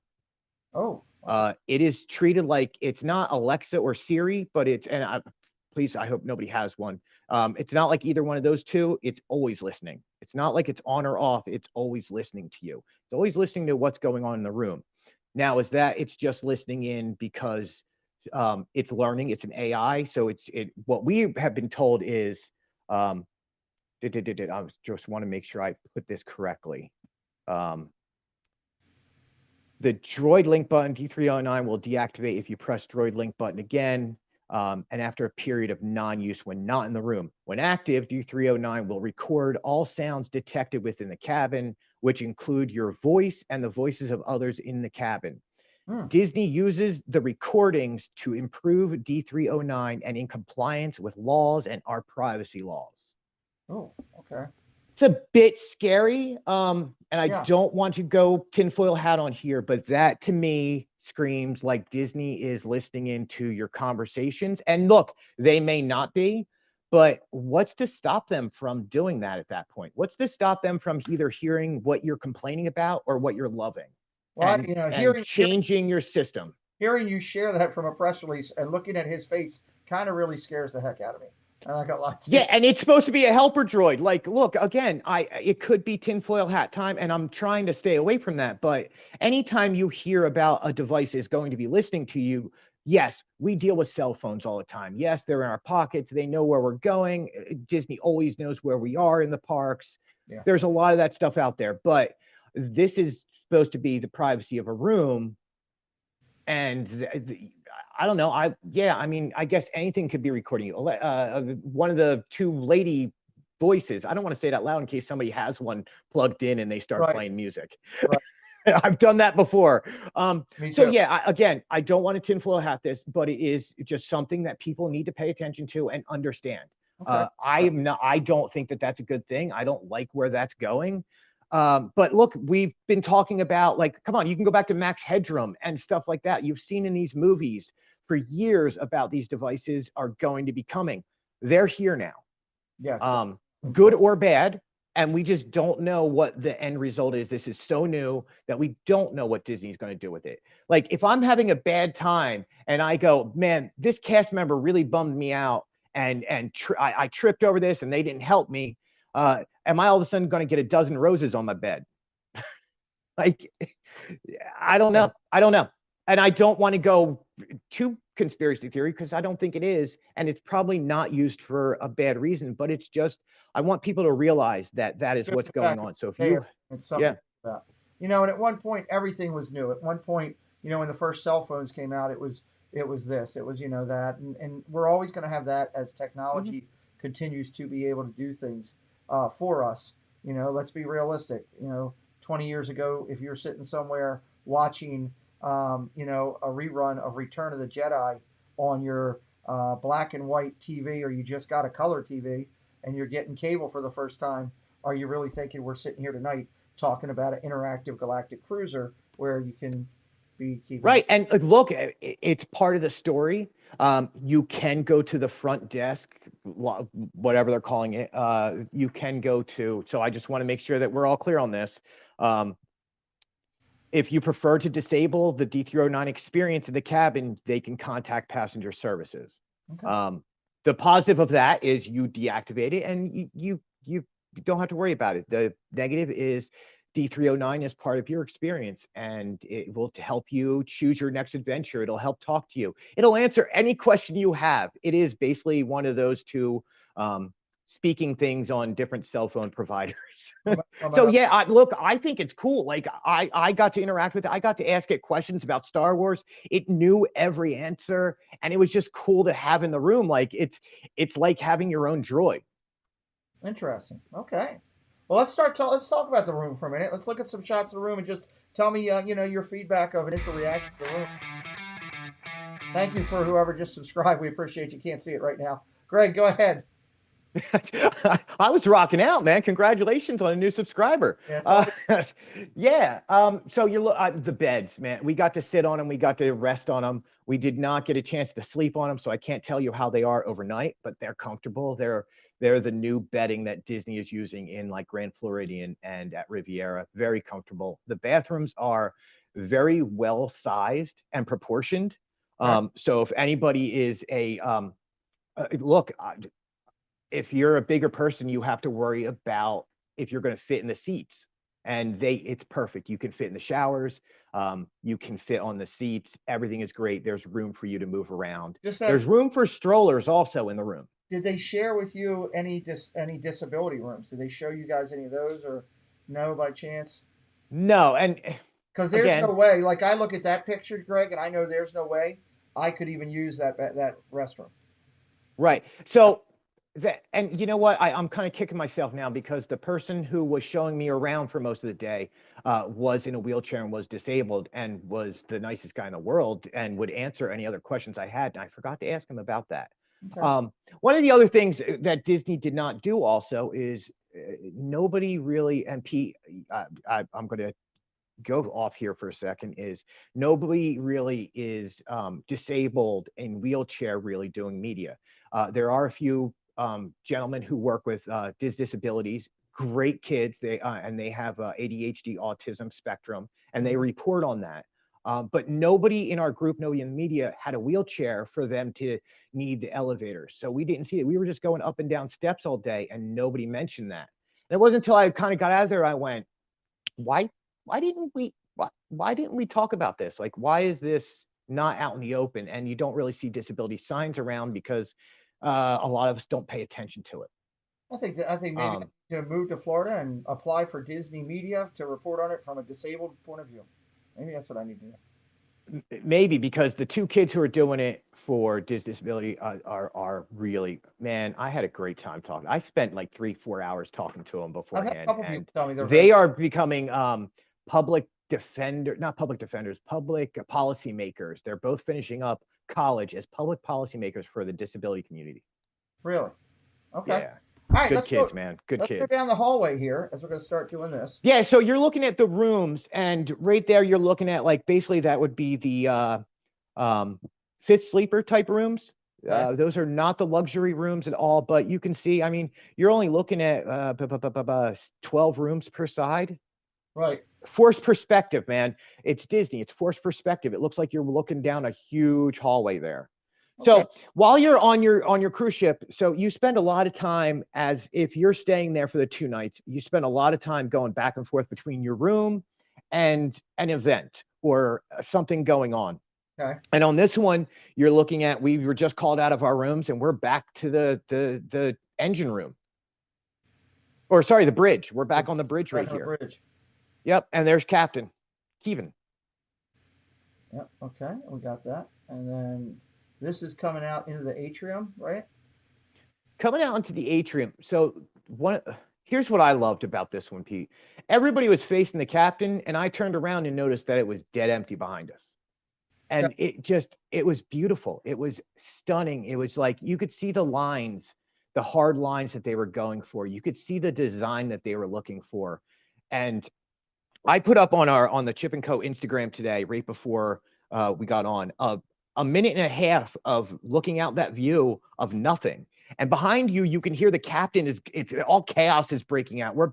Oh. It is treated like it's not Alexa or Siri, but please, I hope nobody has one. It's not like either one of those two. It's always listening. It's not like it's on or off. It's always listening to you. It's always listening to what's going on in the room. Now, is that it's just listening in because it's learning? It's an AI. So what we have been told is, I just want to make sure I put this correctly. The droid link button D309 will deactivate if you press droid link button again, and after a period of non-use when not in the room. When active, D309 will record all sounds detected within the cabin, which include your voice and the voices of others in the cabin. Disney uses the recordings to improve D309 and in compliance with laws and our privacy laws. Oh, okay. It's a bit scary, and I Yeah. don't want to go tinfoil hat on here, but that to me screams like Disney is listening into your conversations. And look, they may not be, but what's to stop them from doing that at that point? What's to stop them from either hearing what you're complaining about or what you're loving, Well, and hearing changing your system? hearing you share that from a press release and looking at his face kind of really scares the heck out of me. And I got lots. Yeah, and it's supposed to be a helper droid. Like, look, again, it could be tinfoil hat time, and I'm trying to stay away from that. But anytime you hear about a device is going to be listening to you, yes, we deal with cell phones all the time. Yes, they're in our pockets. They know where we're going. Disney always knows where we are in the parks. Yeah. There's a lot of that stuff out there, but this is supposed to be the privacy of a room. And I don't know. I mean, I guess anything could be recording you. One of the two lady voices. I don't want to say it out loud in case somebody has one plugged in and they start playing music. Right. I've done that before. Me So too. yeah, again, I don't want to tinfoil hat this, but it is just something that people need to pay attention to and understand. Okay. I don't think that that's a good thing. I don't like where that's going. But look, we've been talking about, like, come on, you can go back to Max Headroom and stuff like that. You've seen in these movies for years about these devices are going to be coming. They're here now. Yes. Good or bad. And we just don't know what the end result is. This is so new that we don't know what Disney's going to do with it. Like, if I'm having a bad time and I go, man, this cast member really bummed me out, and I tripped over this and they didn't help me, am I all of a sudden going to get a dozen roses on my bed? Like, I don't know. And I don't want to go to conspiracy theory because I don't think it is. And it's probably not used for a bad reason, but it's just, I want people to realize that that is what's going on. So if you, it's something about, and at one point, everything was new. At one point, when the first cell phones came out, it was this, it was, that, and we're always going to have that as technology continues to be able to do things for us. Let's be realistic. 20 years ago, if you're sitting somewhere watching, a rerun of Return of the Jedi on your black and white TV, or you just got a color TV and you're getting cable for the first time, are you really thinking we're sitting here tonight talking about an interactive galactic cruiser where you can be keeping... Right. And look, it's part of the story. You can go to the front desk, whatever they're calling it. You can go to, so I just want to make sure that we're all clear on this. If you prefer to disable the D309 experience in the cabin, they can contact passenger services. Okay. The positive of that is you deactivate it and you don't have to worry about it. The negative is D309 is part of your experience, and it will help you choose your next adventure. It'll help talk to you. It'll answer any question you have. It is basically one of those two speaking things on different cell phone providers. So yeah, look, I think it's cool. Like, I got to interact with it. I got to ask it questions about Star Wars. It knew every answer, and it was just cool to have in the room. Like, it's like having your own droid. Interesting. Okay. Well, let's talk about the room for a minute. Let's look at some shots of the room and just tell me, your feedback of initial reaction to the room. Thank you for whoever just subscribed. We appreciate you. Can't see it right now. Greg, go ahead. I was rocking out, man. Congratulations on a new subscriber. Yeah. So you look at the beds, man. We got to sit on them. We got to rest on them. We did not get a chance to sleep on them, so I can't tell you how they are overnight, but they're comfortable. They're the new bedding that Disney is using in, like, Grand Floridian and at Riviera. Very comfortable. The bathrooms are very well sized and proportioned. So if anybody is look, if you're a bigger person, you have to worry about if you're going to fit in the seats, and it's perfect. You can fit in the showers. You can fit on the seats. Everything is great. There's room for you to move around. There's room for strollers also in the room. Did they share with you any disability rooms? Did they show you guys any of those, or no, by chance? No, and because there's no way. Like, I look at that picture, Greg, and I know there's no way I could even use that restroom. Right. So and you know what? I'm kind of kicking myself now because the person who was showing me around for most of the day was in a wheelchair and was disabled and was the nicest guy in the world and would answer any other questions I had. And I forgot to ask him about that. Okay. One of the other things that Disney did not do also is nobody really, and Pete, I'm going to go off here for a second is nobody really is disabled in wheelchair really doing media. There are a few gentlemen who work with disabilities, great kids. They have ADHD, autism spectrum, and they report on that. But nobody in our group, nobody in the media had a wheelchair for them to need the elevator. So we didn't see it. We were just going up and down steps all day, and nobody mentioned that. And it wasn't until I kind of got out of there, I went, why didn't we talk about this? Like, why is this not out in the open? And you don't really see disability signs around because a lot of us don't pay attention to it. I think maybe to move to Florida and apply for Disney Media to report on it from a disabled point of view. Maybe that's what I need to do. Maybe because the two kids who are doing it for disability are really, man, I had a great time talking. I spent like 3-4 hours talking to them beforehand. I've had a couple people tell me they are becoming public policy makers. They're both finishing up college as public policy makers for the disability community. Really? Okay. Yeah. All right, Good kids, man. Good kids. Let's go down the hallway here as we're going to start doing this. Yeah, so you're looking at the rooms, and right there you're looking at, like, basically that would be the fifth sleeper type rooms. Okay. Those are not the luxury rooms at all, but you can see, I mean, you're only looking at 12 rooms per side. Right. Forced perspective, man. It's Disney. It's forced perspective. It looks like you're looking down a huge hallway there. Okay. So while you're on your cruise ship, so you spend a lot of time, as if you're staying there for the 2 nights, you spend a lot of time going back and forth between your room and an event or something going on. Okay. And on this one, you're looking at, we were just called out of our rooms and we're back to the engine room. Or sorry, the bridge. We're back on the bridge right here. Bridge. Yep. And there's Captain Kevin. Yep. Okay. We got that. And then this is coming out into the atrium, right? Coming out into the atrium. So here's what I loved about this one, Pete. Everybody was facing the captain, and I turned around and noticed that it was dead empty behind us. And it was beautiful. It was stunning. It was like you could see the lines, the hard lines that they were going for. You could see the design that they were looking for. And I put up on the Chip & Co. Instagram today, right before we got on, a minute and a half of looking out that view of nothing. And behind you, you can hear the captain it's all chaos is breaking out. We're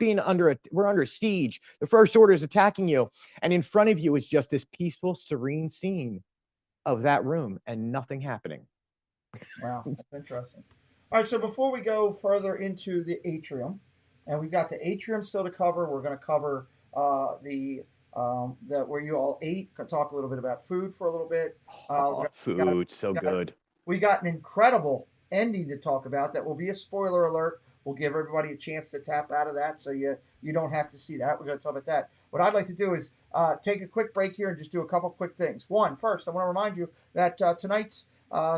under siege. The First Order is attacking you. And in front of you is just this peaceful, serene scene of that room and nothing happening. Wow, that's interesting. All right, so before we go further into the atrium, and we've got the atrium still to cover, we're going to cover where you all ate. Talk a little bit about food for a little bit. Food, so good. We got an incredible ending to talk about that will be a spoiler alert. We'll give everybody a chance to tap out of that, so you don't have to see that. We're going to talk about that. What I'd like to do is take a quick break here and just do a couple quick things. First, I want to remind you that tonight's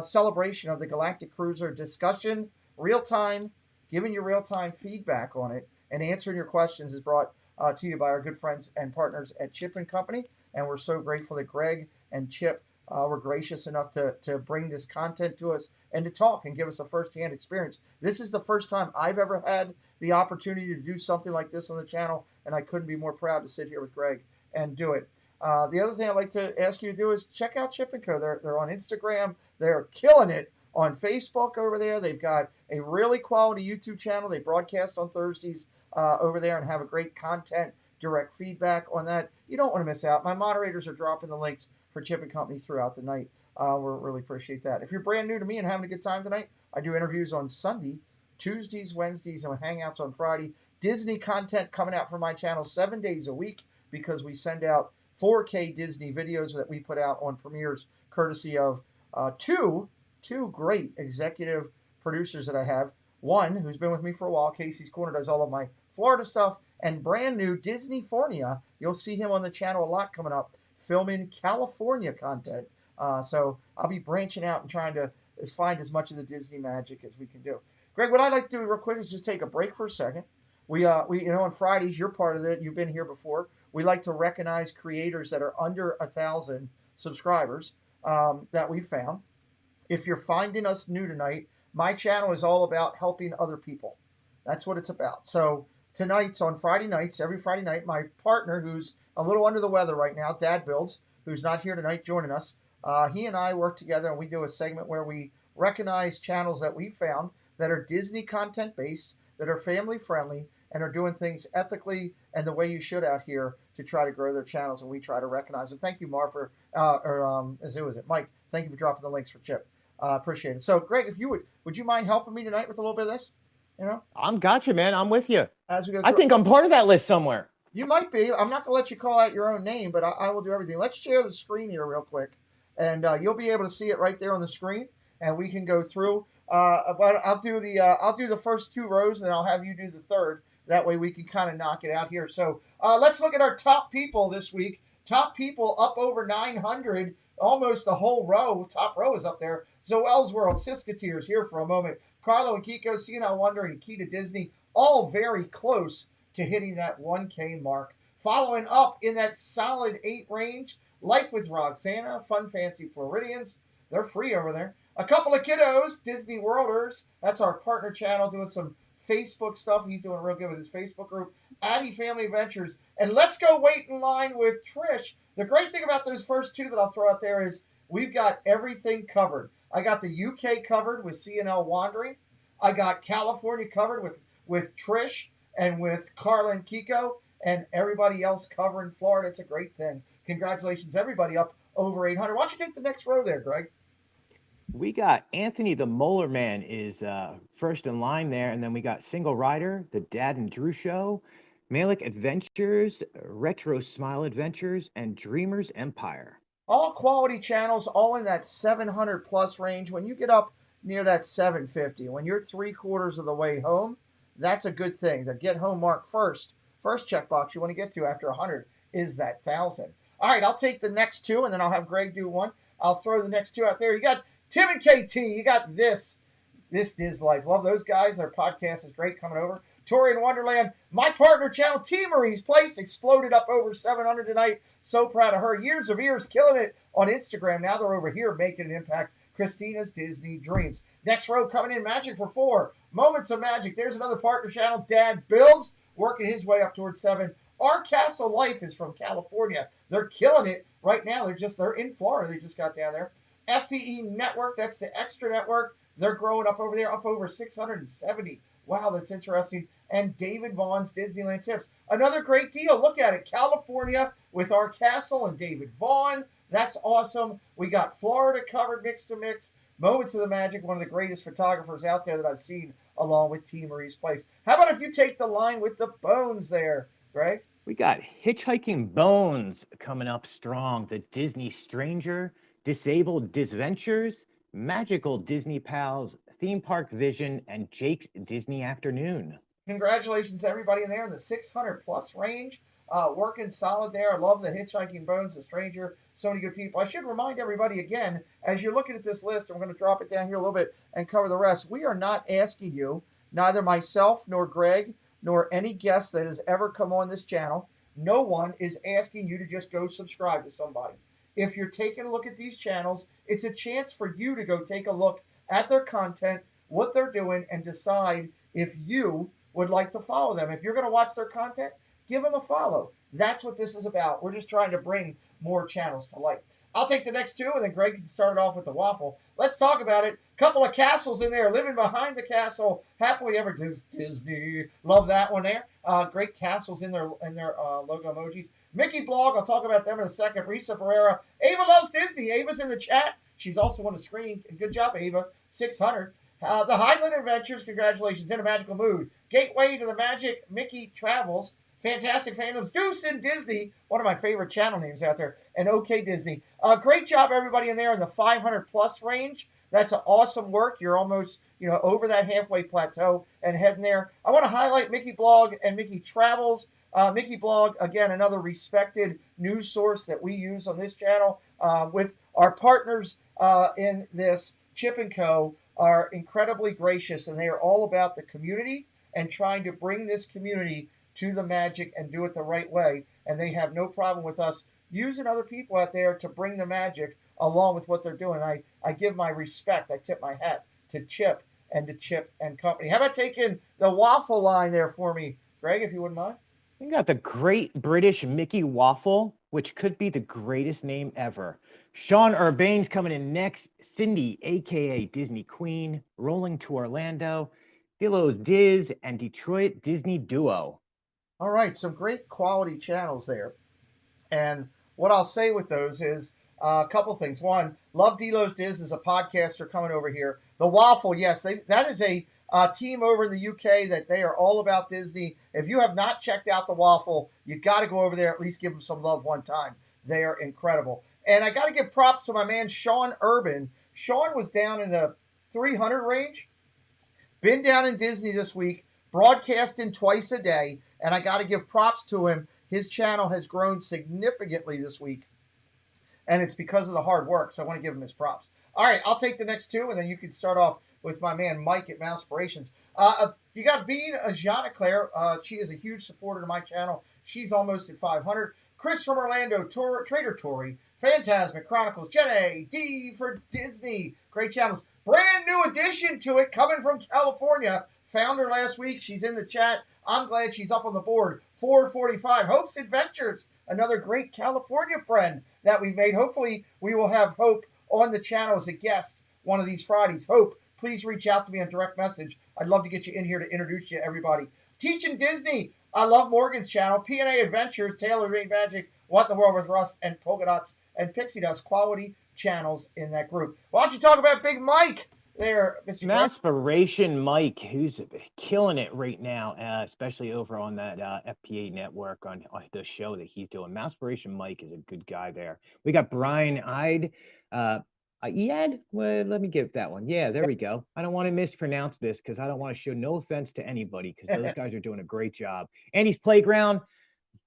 celebration of the Galactic Cruiser discussion, real time, giving you real time feedback on it and answering your questions is brought to you by our good friends and partners at Chip & Company. And we're so grateful that Greg and Chip were gracious enough to bring this content to us and to talk and give us a firsthand experience. This is the first time I've ever had the opportunity to do something like this on the channel, and I couldn't be more proud to sit here with Greg and do it. The other thing I'd like to ask you to do is check out Chip & Co. They're on Instagram. They're killing it on Facebook over there. They've got a really quality YouTube channel. They broadcast on Thursdays over there and have a great content, direct feedback on that. You don't want to miss out. My moderators are dropping the links for Chip & Company throughout the night. We really appreciate that. If you're brand new to me and having a good time tonight, I do interviews on Sunday, Tuesdays, Wednesdays, and hangouts on Friday. Disney content coming out from my channel 7 days a week because we send out 4K Disney videos that we put out on premieres courtesy of two great executive producers that I have. One who's been with me for a while, Casey's Corner, does all of my Florida stuff, and brand new Disneyfornia. You'll see him on the channel a lot coming up, filming California content. So I'll be branching out and trying to find as much of the Disney magic as we can do. Greg, what I'd like to do real quick is just take a break for a second. We on Fridays, you're part of it. You've been here before. We like to recognize creators that are under 1,000 subscribers that we found. If you're finding us new tonight, my channel is all about helping other people. That's what it's about. So tonight's on Friday nights, every Friday night, my partner, who's a little under the weather right now, Dad Builds, who's not here tonight joining us, he and I work together and we do a segment where we recognize channels that we found that are Disney content based, that are family friendly, and are doing things ethically and the way you should out here to try to grow their channels, and we try to recognize them. Thank you, Mar, for, Mike, thank you for dropping the links for Chip. Appreciate it. So, Greg, if you would you mind helping me tonight with a little bit of this? You know, I'm gotcha, man. I'm with you. as we go I through. think I'm part of that list somewhere. You might be. I'm not going to let you call out your own name, but I will do everything. Let's share the screen here real quick, and you'll be able to see it right there on the screen, and we can go through. But I'll do the first 2 rows, and then I'll have you do the third. That way we can kind of knock it out here. So let's look at our top people this week. Top people up over 900, almost a whole row. Top row is up there. Zoel's World, Siskateers, here for a moment. Carlo and Kiko, CNL Wonder, and Key to Disney, all very close to hitting that 1K mark. Following up in that solid 8 range, Life with Roxana, Fun Fancy Floridians. They're free over there. A couple of kiddos, Disney Worlders. That's our partner channel doing some Facebook stuff. He's doing real good with his Facebook group. Addie Family Adventures. And let's go wait in line with Trish. The great thing about those first 2 that I'll throw out there is we've got everything covered. I got the UK covered with CNL Wandering. I got California covered with Trish and with Carla and Kiko, and everybody else covering Florida. It's a great thing. Congratulations, everybody up over 800. Why don't you take the next row there, Greg? We got Anthony the Molar Man is first in line there, and then we got Single Rider, the Dad and Drew Show, Malik Adventures, Retro Smile Adventures, and Dreamers Empire. All quality channels, all in that 700 plus range. When you get up near that 750, when you're 3/4 of the way home, that's a good thing. The get home mark first checkbox you want to get to after 100 is that 1,000. All right, I'll take the next 2, and then I'll have Greg do one. I'll throw the next 2 out there. You got Tim and KT. You got this Diz Life. Love those guys. Their podcast is great coming over. Tori in Wonderland. My partner channel, T. Marie's Place, exploded up over 700 tonight. So proud of her. Years of years killing it on Instagram. Now they're over here making an impact. Christina's Disney Dreams. Next row coming in, Magic for 4. Moments of Magic. There's another partner channel, Dad Builds, working his way up towards 7. Our Castle Life is from California. They're killing it right now. They're in Florida. They just got down there. FPE Network, that's the extra network. They're growing up over there, up over 670. Wow, that's interesting. And David Vaughn's Disneyland Tips. Another great deal. Look at it. California with our castle and David Vaughn. That's awesome. We got Florida covered mix to mix. Moments of the Magic, one of the greatest photographers out there that I've seen, along with T. Marie's Place. How about if you take the line with the bones there, Greg? We got Hitchhiking Bones coming up strong. The Disney Stranger, Disabled Disventures, Magical Disney Pals, Theme Park Vision, and Jake's Disney Afternoon. Congratulations to everybody in there in the 600 plus range. Working solid there. I love the Hitchhiking Bones, the Stranger. So many good people. I should remind everybody again, as you're looking at this list, and we're going to drop it down here a little bit and cover the rest. We are not asking you, neither myself nor Greg, nor any guest that has ever come on this channel, no one is asking you to just go subscribe to somebody. If you're taking a look at these channels, it's a chance for you to go take a look at their content, what they're doing, and decide if you would like to follow them. If you're going to watch their content, give them a follow. That's what this is about. We're just trying to bring more channels to light. I'll take the next 2, and then Greg can start it off with the waffle. Let's talk about it. Couple of castles in there, living behind the castle, happily ever Disney. Love that one there. Great castles in their logo emojis. Mickey Blog, I'll talk about them in a second. Risa Pereira. Ava loves Disney. Ava's in the chat. She's also on the screen. Good job, Ava. 600. The Highland Adventures, congratulations. In a Magical Mood. Gateway to the Magic, Mickey Travels. Fantastic Fandoms. Deuce and Disney, one of my favorite channel names out there. And OK Disney. Great job, everybody in there in the 500 plus range. That's an awesome work. You're almost, over that halfway plateau and heading there. I want to highlight Mickey Blog and Mickey Travels. Mickey Blog, again, another respected news source that we use on this channel. With our partners in this, Chip & Co. are incredibly gracious, and they are all about the community and trying to bring this community to the magic and do it the right way. And they have no problem with us using other people out there to bring the magic along with what they're doing. I give my respect. I tip my hat to Chip and Company. How about taking the waffle line there for me, Greg, if you wouldn't mind. We got the Great British Mickey Waffle, which could be the greatest name ever. Sean Urbane's coming in next. Cindy, aka Disney Queen, rolling to Orlando. Philo's Diz and Detroit Disney Duo. All right, some great quality channels there. And what I'll say with those is a couple things. One, Love Delo's Diz is a podcaster coming over here. The Waffle, yes, that is a team over in the UK that they are all about Disney. If you have not checked out The Waffle, you got to go over there, at least give them some love one time. They are incredible. And I got to give props to my man, Sean Urban. Sean was down in the 300 range, been down in Disney this week, broadcasting twice a day, and I got to give props to him. His channel has grown significantly this week, and it's because of the hard work, so I want to give him his props. All right, I'll take the next two, and then you can start off with my man Mike at Mousepirations. You got Bean Jeanne Claire. She is a huge supporter to my channel. She's almost at 500. Chris from Orlando, Trader Tory, Phantasmic Chronicles, Jenna D for Disney. Great channels. Brand new addition to it, coming from California. Found her last week. She's in the chat. I'm glad she's up on the board. 445. Hope's Adventures. Another great California friend that we've made. Hopefully, we will have Hope on the channel as a guest one of these Fridays. Hope, please reach out to me on direct message. I'd love to get you in here to introduce you to everybody. Teaching Disney. I love Morgan's channel. P&A Adventures, Taylor Ring Magic, What in the World with Russ, and Polka Dots, and Pixie Dust. Quality channels in that group. Why don't you talk about Big Mike there, Mr. Mousepiration Mike, who's killing it right now, especially over on that FPA network on the show that he's doing. Mousepiration Mike is a good guy there. We got Brian Ide. Iad? Well, let me get that one. Yeah, there we go. I don't want to mispronounce this because I don't want to show no offense to anybody because those guys are doing a great job. Andy's Playground,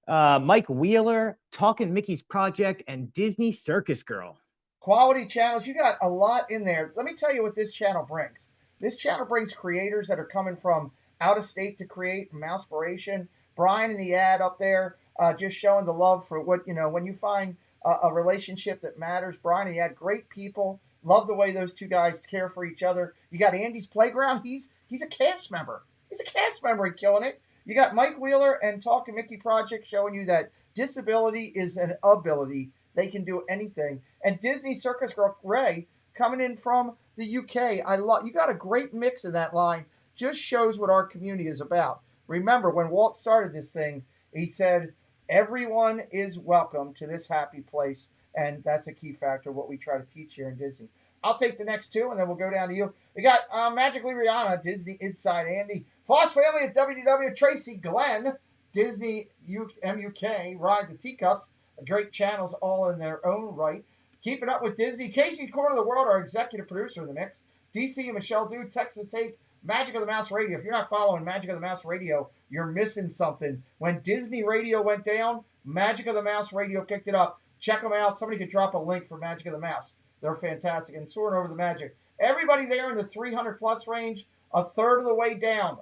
Mike Wheeler, Talking Mickey's Project, and Disney Circus Girl. Quality channels. You got a lot in there. Let me tell you what this channel brings. This channel brings creators that are coming from out of state to create Mousepiration. Brian and Iad up there just showing the love for what, when you find a relationship that matters. Brian and Iad, great people. Love the way those two guys care for each other. You got Andy's Playground. He's a cast member. He's a cast member and killing it. You got Mike Wheeler and Talking Mickey Project showing you that disability is an ability. They can do anything. And Disney Circus Girl Ray coming in from the UK. You got a great mix in that line. Just shows what our community is about. Remember, when Walt started this thing, he said, everyone is welcome to this happy place. And that's a key factor of what we try to teach here in Disney. I'll take the next two, and then we'll go down to you. We got Magically Rihanna, Disney Inside Andy. Foss Family at WDW, Tracy Glenn, Disney MUK, Ride the Teacups. Great channels all in their own right. Keeping Up with Disney. Casey's Corner of the World, our executive producer in the mix. DC and Michelle Dude, Texas Take, Magic of the Mouse Radio. If you're not following Magic of the Mouse Radio, you're missing something. When Disney Radio went down, Magic of the Mouse Radio picked it up. Check them out. Somebody could drop a link for Magic of the Mouse. They're fantastic. And soaring over the magic. Everybody there in the 300-plus range, a third of the way down.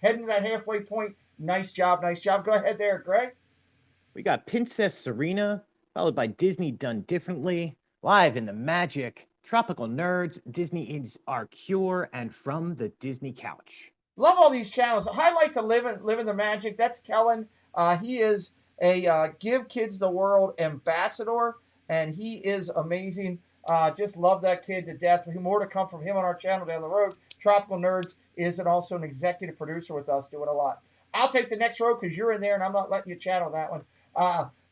Heading to that halfway point. Nice job. Go ahead there, Greg. We got Princess Serena, followed by Disney Done Differently, Live in the Magic, Tropical Nerds, Disney is Our Cure, and From the Disney Couch. Love all these channels. Highlight to Live in the Magic. That's Kellen. He is a Give Kids the World ambassador, and he is amazing. Just love that kid to death. More to come from him on our channel down the road. Tropical Nerds is also an executive producer with us, doing a lot. I'll take the next row because you're in there, and I'm not letting you channel that one.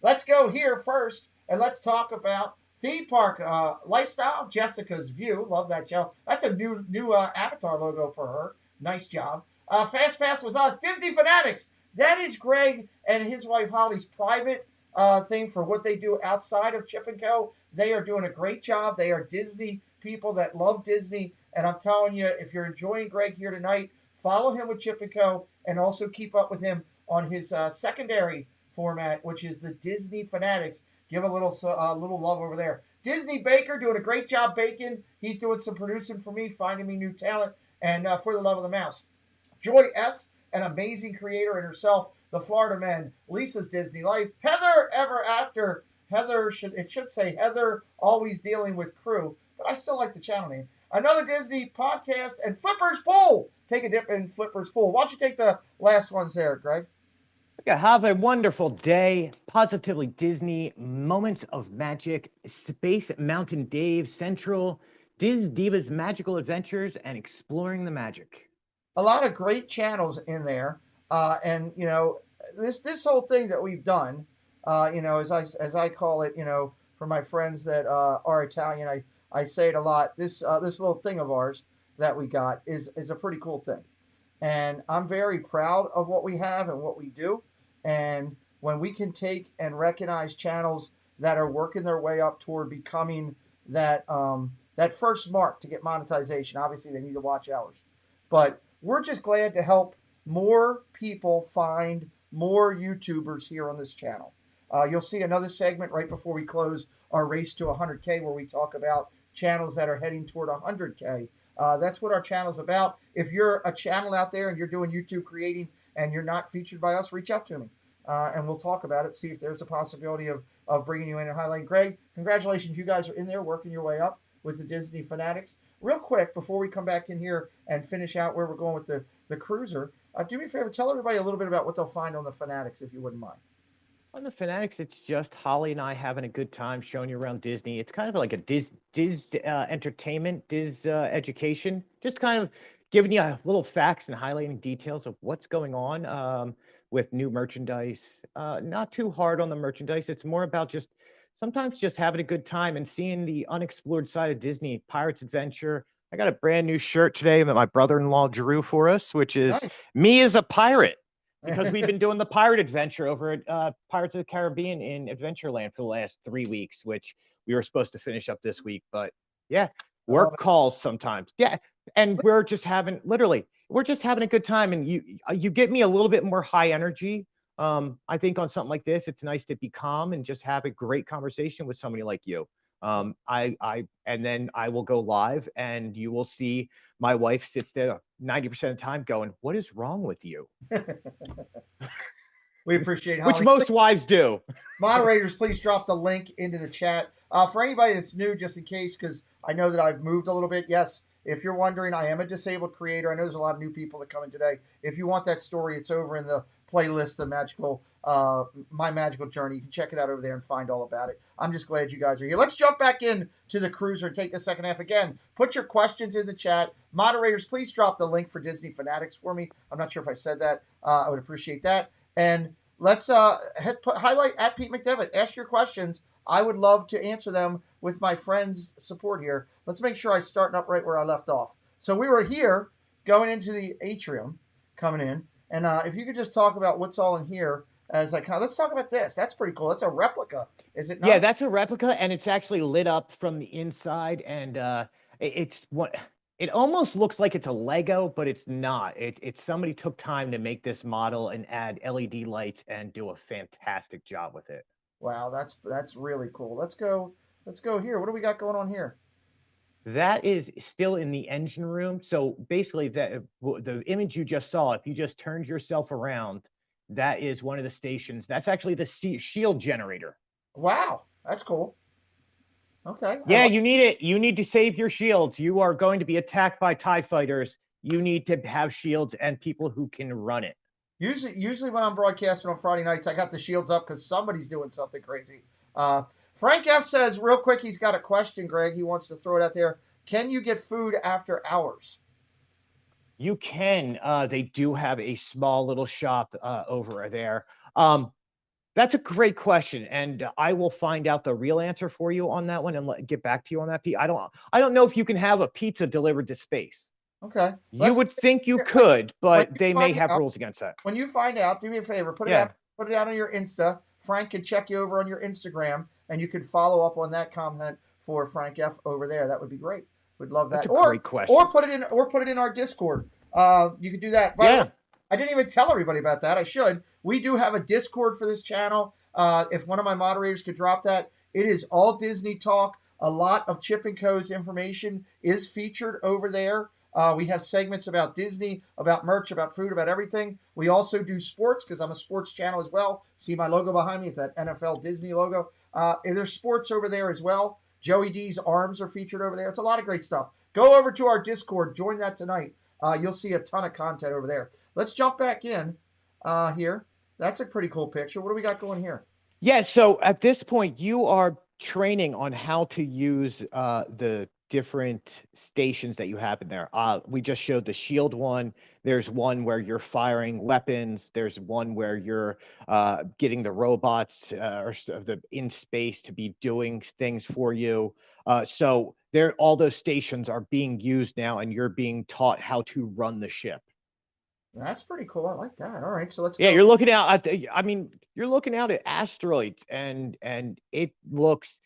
Let's go here first, and let's talk about theme park lifestyle. Jessica's View, love that channel. That's a new avatar logo for her. Nice job. Fast Pass was us. Disney Fanatics. That is Greg and his wife Holly's private thing for what they do outside of Chip and Co. They are doing a great job. They are Disney people that love Disney, and I'm telling you, if you're enjoying Greg here tonight, follow him with Chip and Co. and also keep up with him on his secondary format, which is the Disney Fanatics. Give a little love over there. Disney Baker doing a great job baking. He's doing some producing for me, finding me new talent, and For the Love of the Mouse. Joy S., an amazing creator in herself. The Florida Men, Lisa's Disney Life. Heather Ever After. It should say Heather Always Dealing with Crew, but I still like the channel name. another Disney podcast, and Flipper's Pool. Take a dip in Flipper's Pool. Why don't you take the last ones there, Greg? Yeah, have a wonderful day. Positively Disney, Moments of Magic, Space Mountain Dave, Central, Divas Magical Adventures, and Exploring the Magic. A lot of great channels in there, and you know this whole thing that we've done, you know, as I call it, you know, for my friends that are Italian, I say it a lot. This little thing of ours that we got is a pretty cool thing, and I'm very proud of what we have and what we do. And when we can take and recognize channels that are working their way up toward becoming that first mark to get monetization, obviously they need to watch hours, but we're just glad to help more people find more YouTubers here on this channel. You'll see another segment right before we close our race to 100K where we talk about channels that are heading toward 100K. That's what our channel's about. If you're a channel out there and you're doing YouTube creating and you're not featured by us, reach out to me. And we'll talk about it, see if there's a possibility of bringing you in and highlighting. Greg, congratulations. You guys are in there working your way up with the Disney Fanatics. Real quick, before we come back in here and finish out where we're going with the cruiser, do me a favor, tell everybody a little bit about what they'll find on the Fanatics, if you wouldn't mind. On the Fanatics, it's just Holly and I having a good time showing you around Disney. It's kind of like a Diz entertainment, education, just kind of giving you little facts and highlighting details of what's going on with new merchandise. Not too hard on the merchandise. It's more about just sometimes just having a good time and seeing the unexplored side of Disney, Pirates Adventure. I got a brand new shirt today that my brother-in-law drew for us, which is Nice. me as a pirate. Because we've been doing the pirate adventure over at Pirates of the Caribbean in Adventureland for the last 3 weeks, which we were supposed to finish up this week. But yeah, work calls sometimes. Yeah, and we're just having a good time, and you get me a little bit more high energy. I think on something like this, it's nice to be calm and just have a great conversation with somebody like you. And then I will go live, and you will see my wife sits there 90% of the time going, "What is wrong with you?" We appreciate Holly. Which most wives do. Moderators, please drop the link into the chat. For anybody that's new, just in case, because I know that I've moved a little bit. Yes, if you're wondering, I am a disabled creator. I know there's a lot of new people that come in today. If you want that story, it's over in the playlist, the magical, My Magical Journey. You can check it out over there and find all about it. I'm just glad you guys are here. Let's jump back in to the cruiser and take a second half again. Put your questions in the chat. Moderators, please drop the link for Disney Fanatics for me. I'm not sure if I said that. I would appreciate that. And let's highlight at Pete McDevitt. Ask your questions. I would love to answer them with my friends' support here. Let's make sure I start up right where I left off. So we were here going into the atrium, coming in. And if you could just talk about what's all in here as let's talk about this. That's pretty cool. That's a replica, is it not? Yeah, that's a replica, and it's actually lit up from the inside, and it almost looks like it's a Lego, but it's not. It's somebody took time to make this model and add LED lights and do a fantastic job with it. Wow, that's really cool. Let's go here. What do we got going on here? That is still in the engine room. So basically, the image you just saw, if you just turned yourself around, that is one of the stations. That's actually the shield generator. Wow, that's cool. Okay. Yeah, you need it. You need to save your shields. You are going to be attacked by TIE fighters. You need to have shields and people who can run it. Usually when I'm broadcasting on Friday nights, I got the shields up because somebody's doing something crazy. Frank F says real quick, he's got a question, Greg. He wants to throw it out there. Can you get food after hours? You can. They do have a small little shop over there. That's a great question, and I will find out the real answer for you on that one and get back to you on that. I don't know if you can have a pizza delivered to space. Okay. You would think you could, but they may have rules against that. When you find out, do me a favor, put it out on your Insta. Frank can check you over on your Instagram, and you can follow up on that comment for Frank F over there. That would be great. We'd love that. That's a great question. Or put it in our Discord. You could do that. But I didn't even tell everybody about that. I should. We do have a Discord for this channel. If one of my moderators could drop that, it is all Disney talk. A lot of Chip and Co's information is featured over there. We have segments about Disney, about merch, about food, about everything. We also do sports because I'm a sports channel as well. See my logo behind me? It's that NFL Disney logo. There's sports over there as well. Joey D's arms are featured over there. It's a lot of great stuff. Go over to our Discord. Join that tonight. You'll see a ton of content over there. Let's jump back in here. That's a pretty cool picture. What do we got going here? Yeah, so at this point, you are training on how to use the different stations that you have in there. We just showed the shield one. There's one where you're firing weapons. There's one where you're getting the robots in space to be doing things for you. So all those stations are being used now, and you're being taught how to run the ship. That's pretty cool. I like that. All right, so let's go. Yeah, you're looking out at you're looking out at asteroids, and it looks.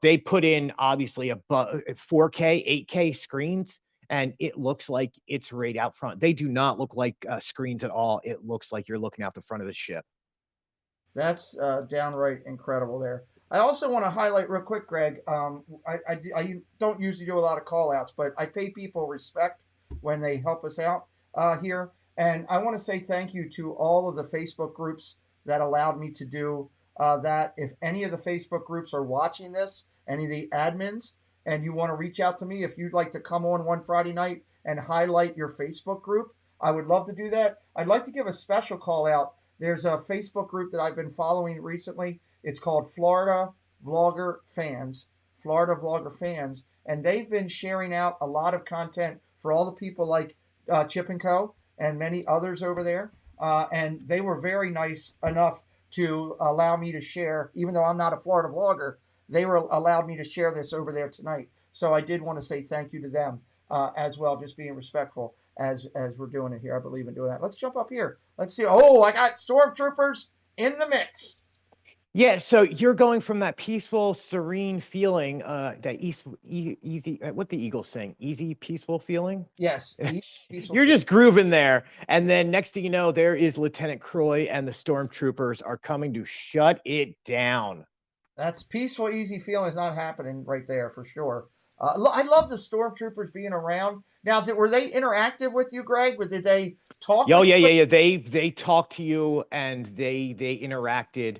They put in obviously a 4K, 8K screens, and it looks like it's right out front. They do not look like screens at all. It looks like you're looking out the front of the ship. That's downright incredible there. I also want to highlight real quick, Greg. I don't usually do a lot of call outs, but I pay people respect when they help us out here. And I want to say thank you to all of the Facebook groups that allowed me to do that. If any of the Facebook groups are watching this, any of the admins, and you want to reach out to me, if you'd like to come on one Friday night and highlight your Facebook group, I would love to do that. I'd like to give a special call out. There's a Facebook group that I've been following recently. It's called Florida Vlogger Fans, and they've been sharing out a lot of content for all the people like Chip and Co. and many others over there. And they were very nice enough to allow me to share, even though I'm not a Florida vlogger, they were allowed me to share this over there tonight. So I did want to say thank you to them as well, just being respectful as we're doing it here. I believe in doing that. Let's jump up here. Let's see. Oh, I got stormtroopers in the mix. Yeah, so you're going from that peaceful, serene feeling, that easy, what the Eagles sing, easy, peaceful feeling. Yes, peaceful. You're just grooving there, and then next thing you know, there is Lieutenant Croy, and the stormtroopers are coming to shut it down. That's peaceful, easy feeling is not happening right there for sure. I love the stormtroopers being around. Now, were they interactive with you, Greg? Did they talk? Oh, yeah. They talked to you, and they interacted.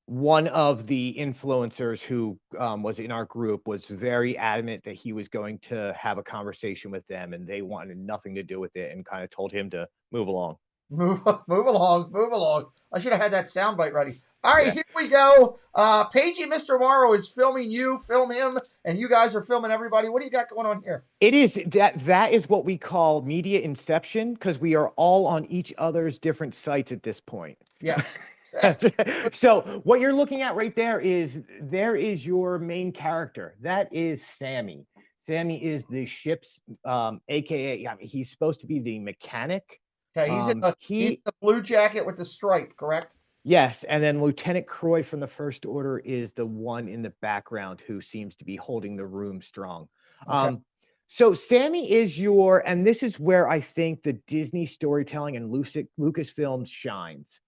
One of the influencers who was in our group was very adamant that he was going to have a conversation with them, and they wanted nothing to do with it, and kind of told him to move along. Move along. I should have had that soundbite ready. All right, Here we go. Pagey Mr. Morrow is filming you, film him, and you guys are filming everybody. What do you got going on here? It is that is what we call media inception, because we are all on each other's different sites at this point. Yes. So what you're looking at right there is your main character. That is Sammy. Sammy is the ship's aka he's supposed to be the mechanic. Okay, he's the blue jacket with the stripe, correct? Yes, and then Lieutenant Croy from the First Order is the one in the background who seems to be holding the room strong. Okay. So Sammy is and this is where I think the Disney storytelling and Lucasfilm shines.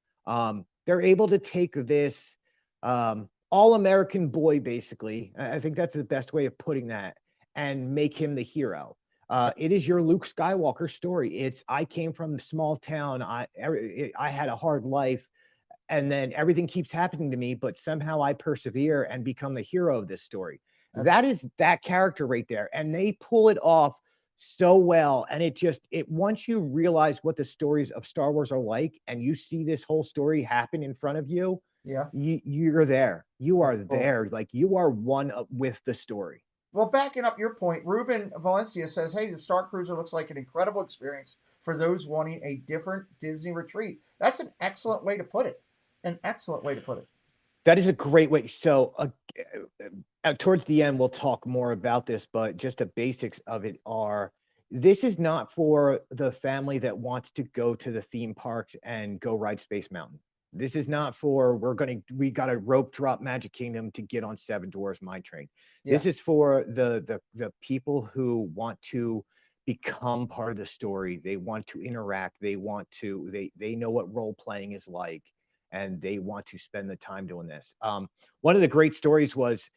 They're able to take this all-American boy, basically. I think that's the best way of putting that, and make him the hero. It is your Luke Skywalker story. I came from a small town. I had a hard life, and then everything keeps happening to me, but somehow I persevere and become the hero of this story. That is that character right there, and they pull it off so well. And once you realize what the stories of Star Wars are like, and you see this whole story happen in front of you, you're there. You are there, like you are one with the story. Well, backing up your point, Ruben Valencia says, hey, the Starcruiser looks like an incredible experience for those wanting a different Disney retreat. That's an excellent way to put it. That is a great way. So towards the end, we'll talk more about this, but just the basics of it are, this is not for the family that wants to go to the theme parks and go ride Space Mountain. This is not for, we got a rope drop Magic Kingdom to get on Seven Dwarfs Mine Train. Yeah. This is for the people who want to become part of the story. They want to interact. They know what role playing is like, and they want to spend the time doing this. One of the great stories was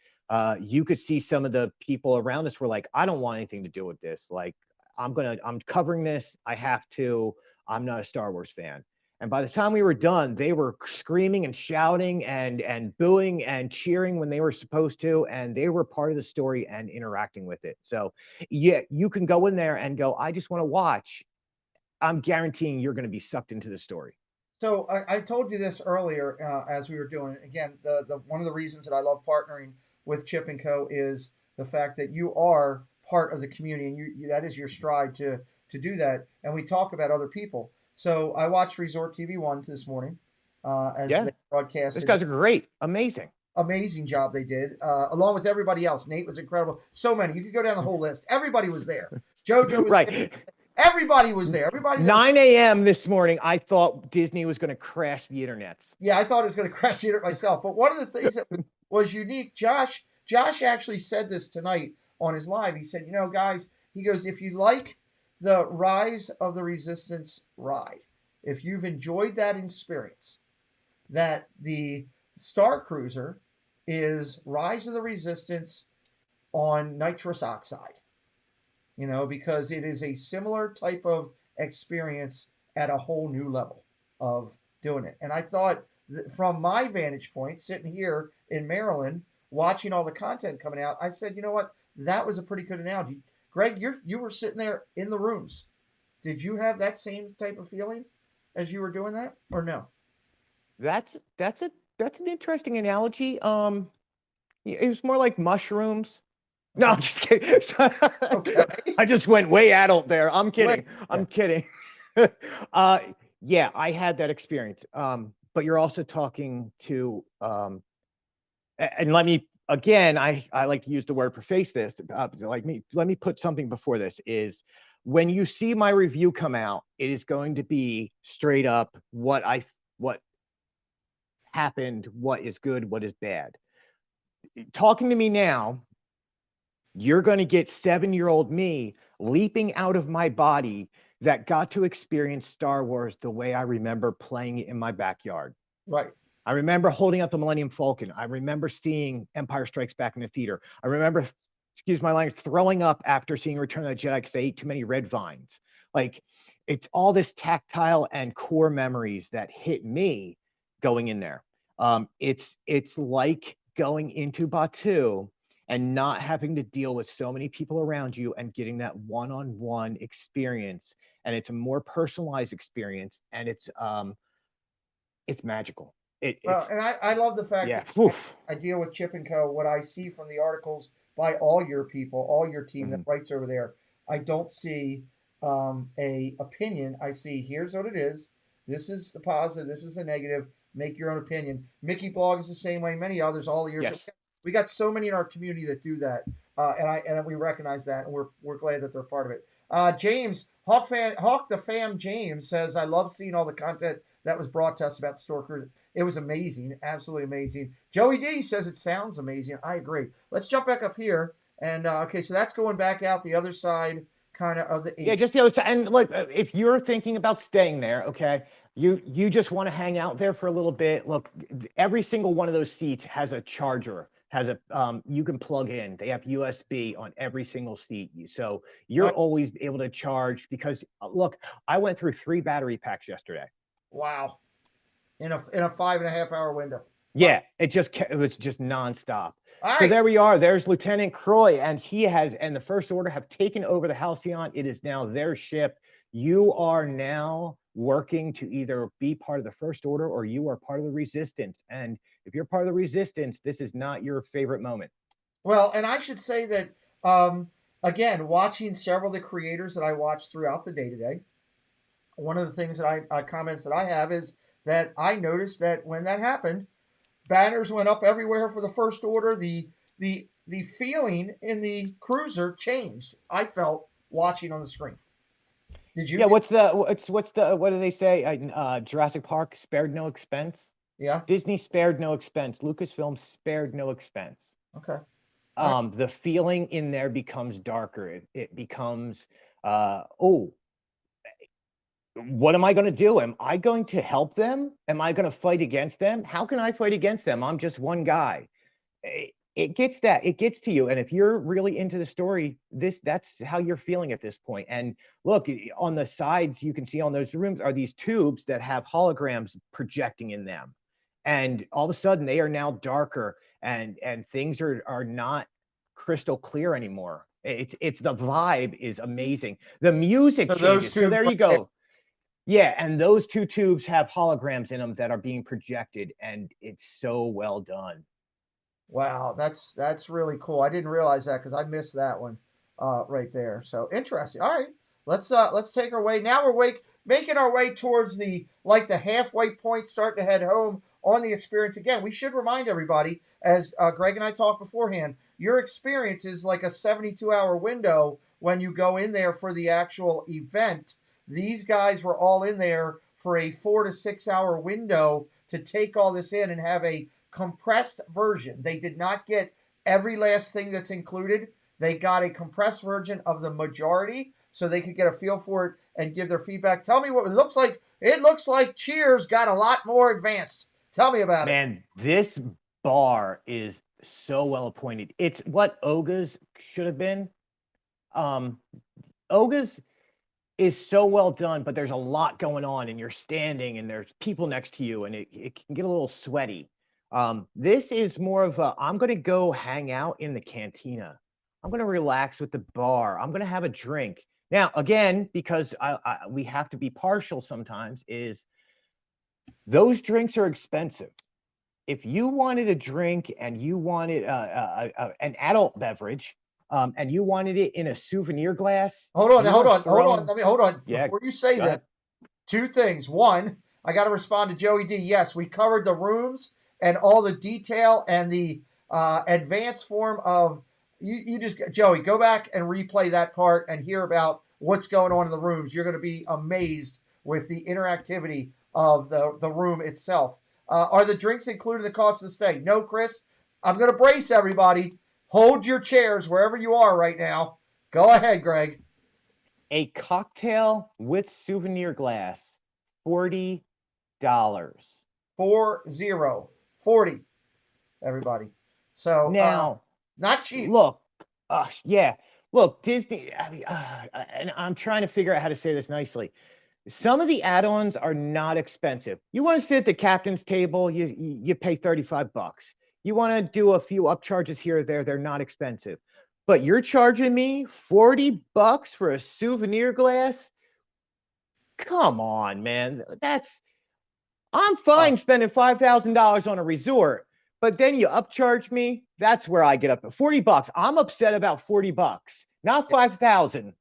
you could see some of the people around us were like, I don't want anything to do with this. Like, I'm covering this. I have to. I'm not a Star Wars fan. And by the time we were done, they were screaming and shouting and booing and cheering when they were supposed to, and they were part of the story and interacting with it. So yeah, you can go in there and go, I just want to watch. I'm guaranteeing you're going to be sucked into the story. So I told you this earlier as we were doing it. Again, the one of the reasons that I love partnering with Chip and Co. is the fact that you are part of the community, and that is your stride to do that. And we talk about other people. So I watched Resort TV One this morning as Yeah. they broadcasted. These guys are great, amazing. Amazing job they did, along with everybody else. Nate was incredible. So many. You could go down the whole list. Everybody was there. JoJo was Right. there. Everybody was there. Everybody. 9 a.m. this morning, I thought Disney was going to crash the internets. Yeah, I thought it was going to crash the internet myself. But one of the things that was unique, Josh actually said this tonight on his live. He said, guys, he goes, if you like the Rise of the Resistance ride, if you've enjoyed that experience, that the Starcruiser is Rise of the Resistance on nitrous oxide. Because it is a similar type of experience at a whole new level of doing it. And I thought, from my vantage point, sitting here in Maryland, watching all the content coming out, I said, you know what? That was a pretty good analogy. Greg, you were sitting there in the rooms. Did you have that same type of feeling as you were doing that, or no? That's an interesting analogy. It was more like mushrooms. No, I'm just kidding. Okay. I just went way adult there. I'm kidding. I'm kidding. Yeah, I had that experience. But you're also talking to, and let me, again, I like to use the word preface this, let me put something before this is, when you see my review come out, it is going to be straight up what happened, what is good, what is bad. Talking to me now, you're going to get 7-year-old me leaping out of my body that got to experience Star Wars the way I remember playing it in my backyard. Right. I remember holding up the Millennium Falcon. I remember seeing Empire Strikes Back in the theater. I remember, excuse my language, throwing up after seeing Return of the Jedi because I ate too many red vines. Like, it's all this tactile and core memories that hit me going in there. It's like going into Batuu and not having to deal with so many people around you and getting that one-on-one experience. And it's a more personalized experience, and it's magical. And I love the fact that I deal with Chip and Co. What I see from the articles by all your people, all your team that writes over there, I don't see a opinion. I see, here's what it is. This is the positive. This is the negative. Make your own opinion. Mickey Blog is the same way. Many others, all the years. Yes. We got so many in our community that do that, and we recognize that, and we're glad that they're part of it. James Hawk the Fam James says, I love seeing all the content that was brought to us about the Starcruiser. It was amazing, absolutely amazing. Joey D says it sounds amazing. I agree. Let's jump back up here, and okay, so that's going back out the other side, kind of the yeah, just the other side. And look, if you're thinking about staying there, okay, you just want to hang out there for a little bit. Look, every single one of those seats has a charger. Has a you can plug in. They have USB on every single seat, so you're always able to charge. Because look, I went through 3 battery packs yesterday. Wow, in a 5.5 hour window. Yeah, it was just nonstop. All so right. there we are. There's Lieutenant Croy, and the First Order have taken over the Halcyon. It is now their ship. You are now working to either be part of the First Order or you are part of the Resistance. And if you're part of the Resistance, this is not your favorite moment. Well, and I should say that, again, watching several of the creators that I watch throughout the day today, one of the things that comments that I have is that I noticed that when that happened, banners went up everywhere for the First Order. The feeling in the cruiser changed. I felt watching on the screen. Did you? Yeah. What do they say? Jurassic Park spared no expense. Yeah. Disney spared no expense. Lucasfilm spared no expense. Okay. The feeling in there becomes darker. It becomes, what am I going to do? Am I going to help them? Am I going to fight against them? How can I fight against them? I'm just one guy. it gets to you. And if you're really into the story, that's how you're feeling at this point. And look, on the sides, you can see on those rooms are these tubes that have holograms projecting in them. And all of a sudden they are now darker, and things are not crystal clear anymore. It's the vibe is amazing. The music changes. So there you go. Yeah, and those two tubes have holograms in them that are being projected, and it's so well done. Wow, that's really cool. I didn't realize that because I missed that one right there. So interesting. All right, let's take our way. Now we're making our way towards the halfway point, starting to head home on the experience. Again, we should remind everybody, as Greg and I talked beforehand, your experience is like a 72-hour window when you go in there for the actual event. These guys were all in there for a 4 to 6 hour window to take all this in and have a compressed version. They did not get every last thing that's included. They got a compressed version of the majority so they could get a feel for it and give their feedback. Tell me what it looks like. It looks like Cheers got a lot more advanced. Tell me about it. Man, this bar is so well appointed. It's what Oga's should have been. Oga's is so well done, but there's a lot going on, and you're standing and there's people next to you, and it can get a little sweaty. This is more of a, I'm going to go hang out in the cantina. I'm going to relax with the bar. I'm going to have a drink. Now, again, because we have to be partial sometimes, is those drinks are expensive. If you wanted a drink and you wanted an adult beverage, and you wanted it in a souvenir glass. Hold on. Hold on. Yeah, before you say that, two things. One, I got to respond to Joey D. Yes, we covered the rooms and all the detail and the advanced form of you just Joey, go back and replay that part and hear about what's going on in the rooms. You're going to be amazed with the interactivity of the room itself. Are the drinks included in the cost of the stay? No, Chris. I'm going to brace everybody. Hold your chairs wherever you are right now. Go ahead, Greg. A cocktail with souvenir glass, $40. 40, everybody. So now, not cheap. Look, yeah. Look, Disney. I mean, and I'm trying to figure out how to say this nicely. Some of the add-ons are not expensive. You want to sit at the captain's table, you pay $35. You want to do a few upcharges here or there, they're not expensive. But you're charging me $40 for a souvenir glass? Come on, man. I'm fine spending $5,000 on a resort, but then you upcharge me. That's where I get up at $40. I'm upset about $40, not 5,000.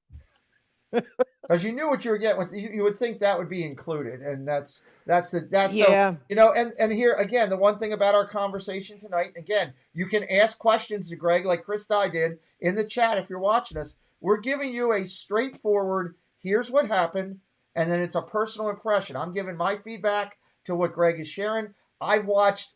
Because you knew what you were getting. You would think that would be included, and that's yeah. So, and here again, the one thing about our conversation tonight, again, you can ask questions to Greg like Chris Dye did in the chat if you're watching us. We're giving you a straightforward, here's what happened, and then it's a personal impression. I'm giving my feedback to what Greg is sharing. I watched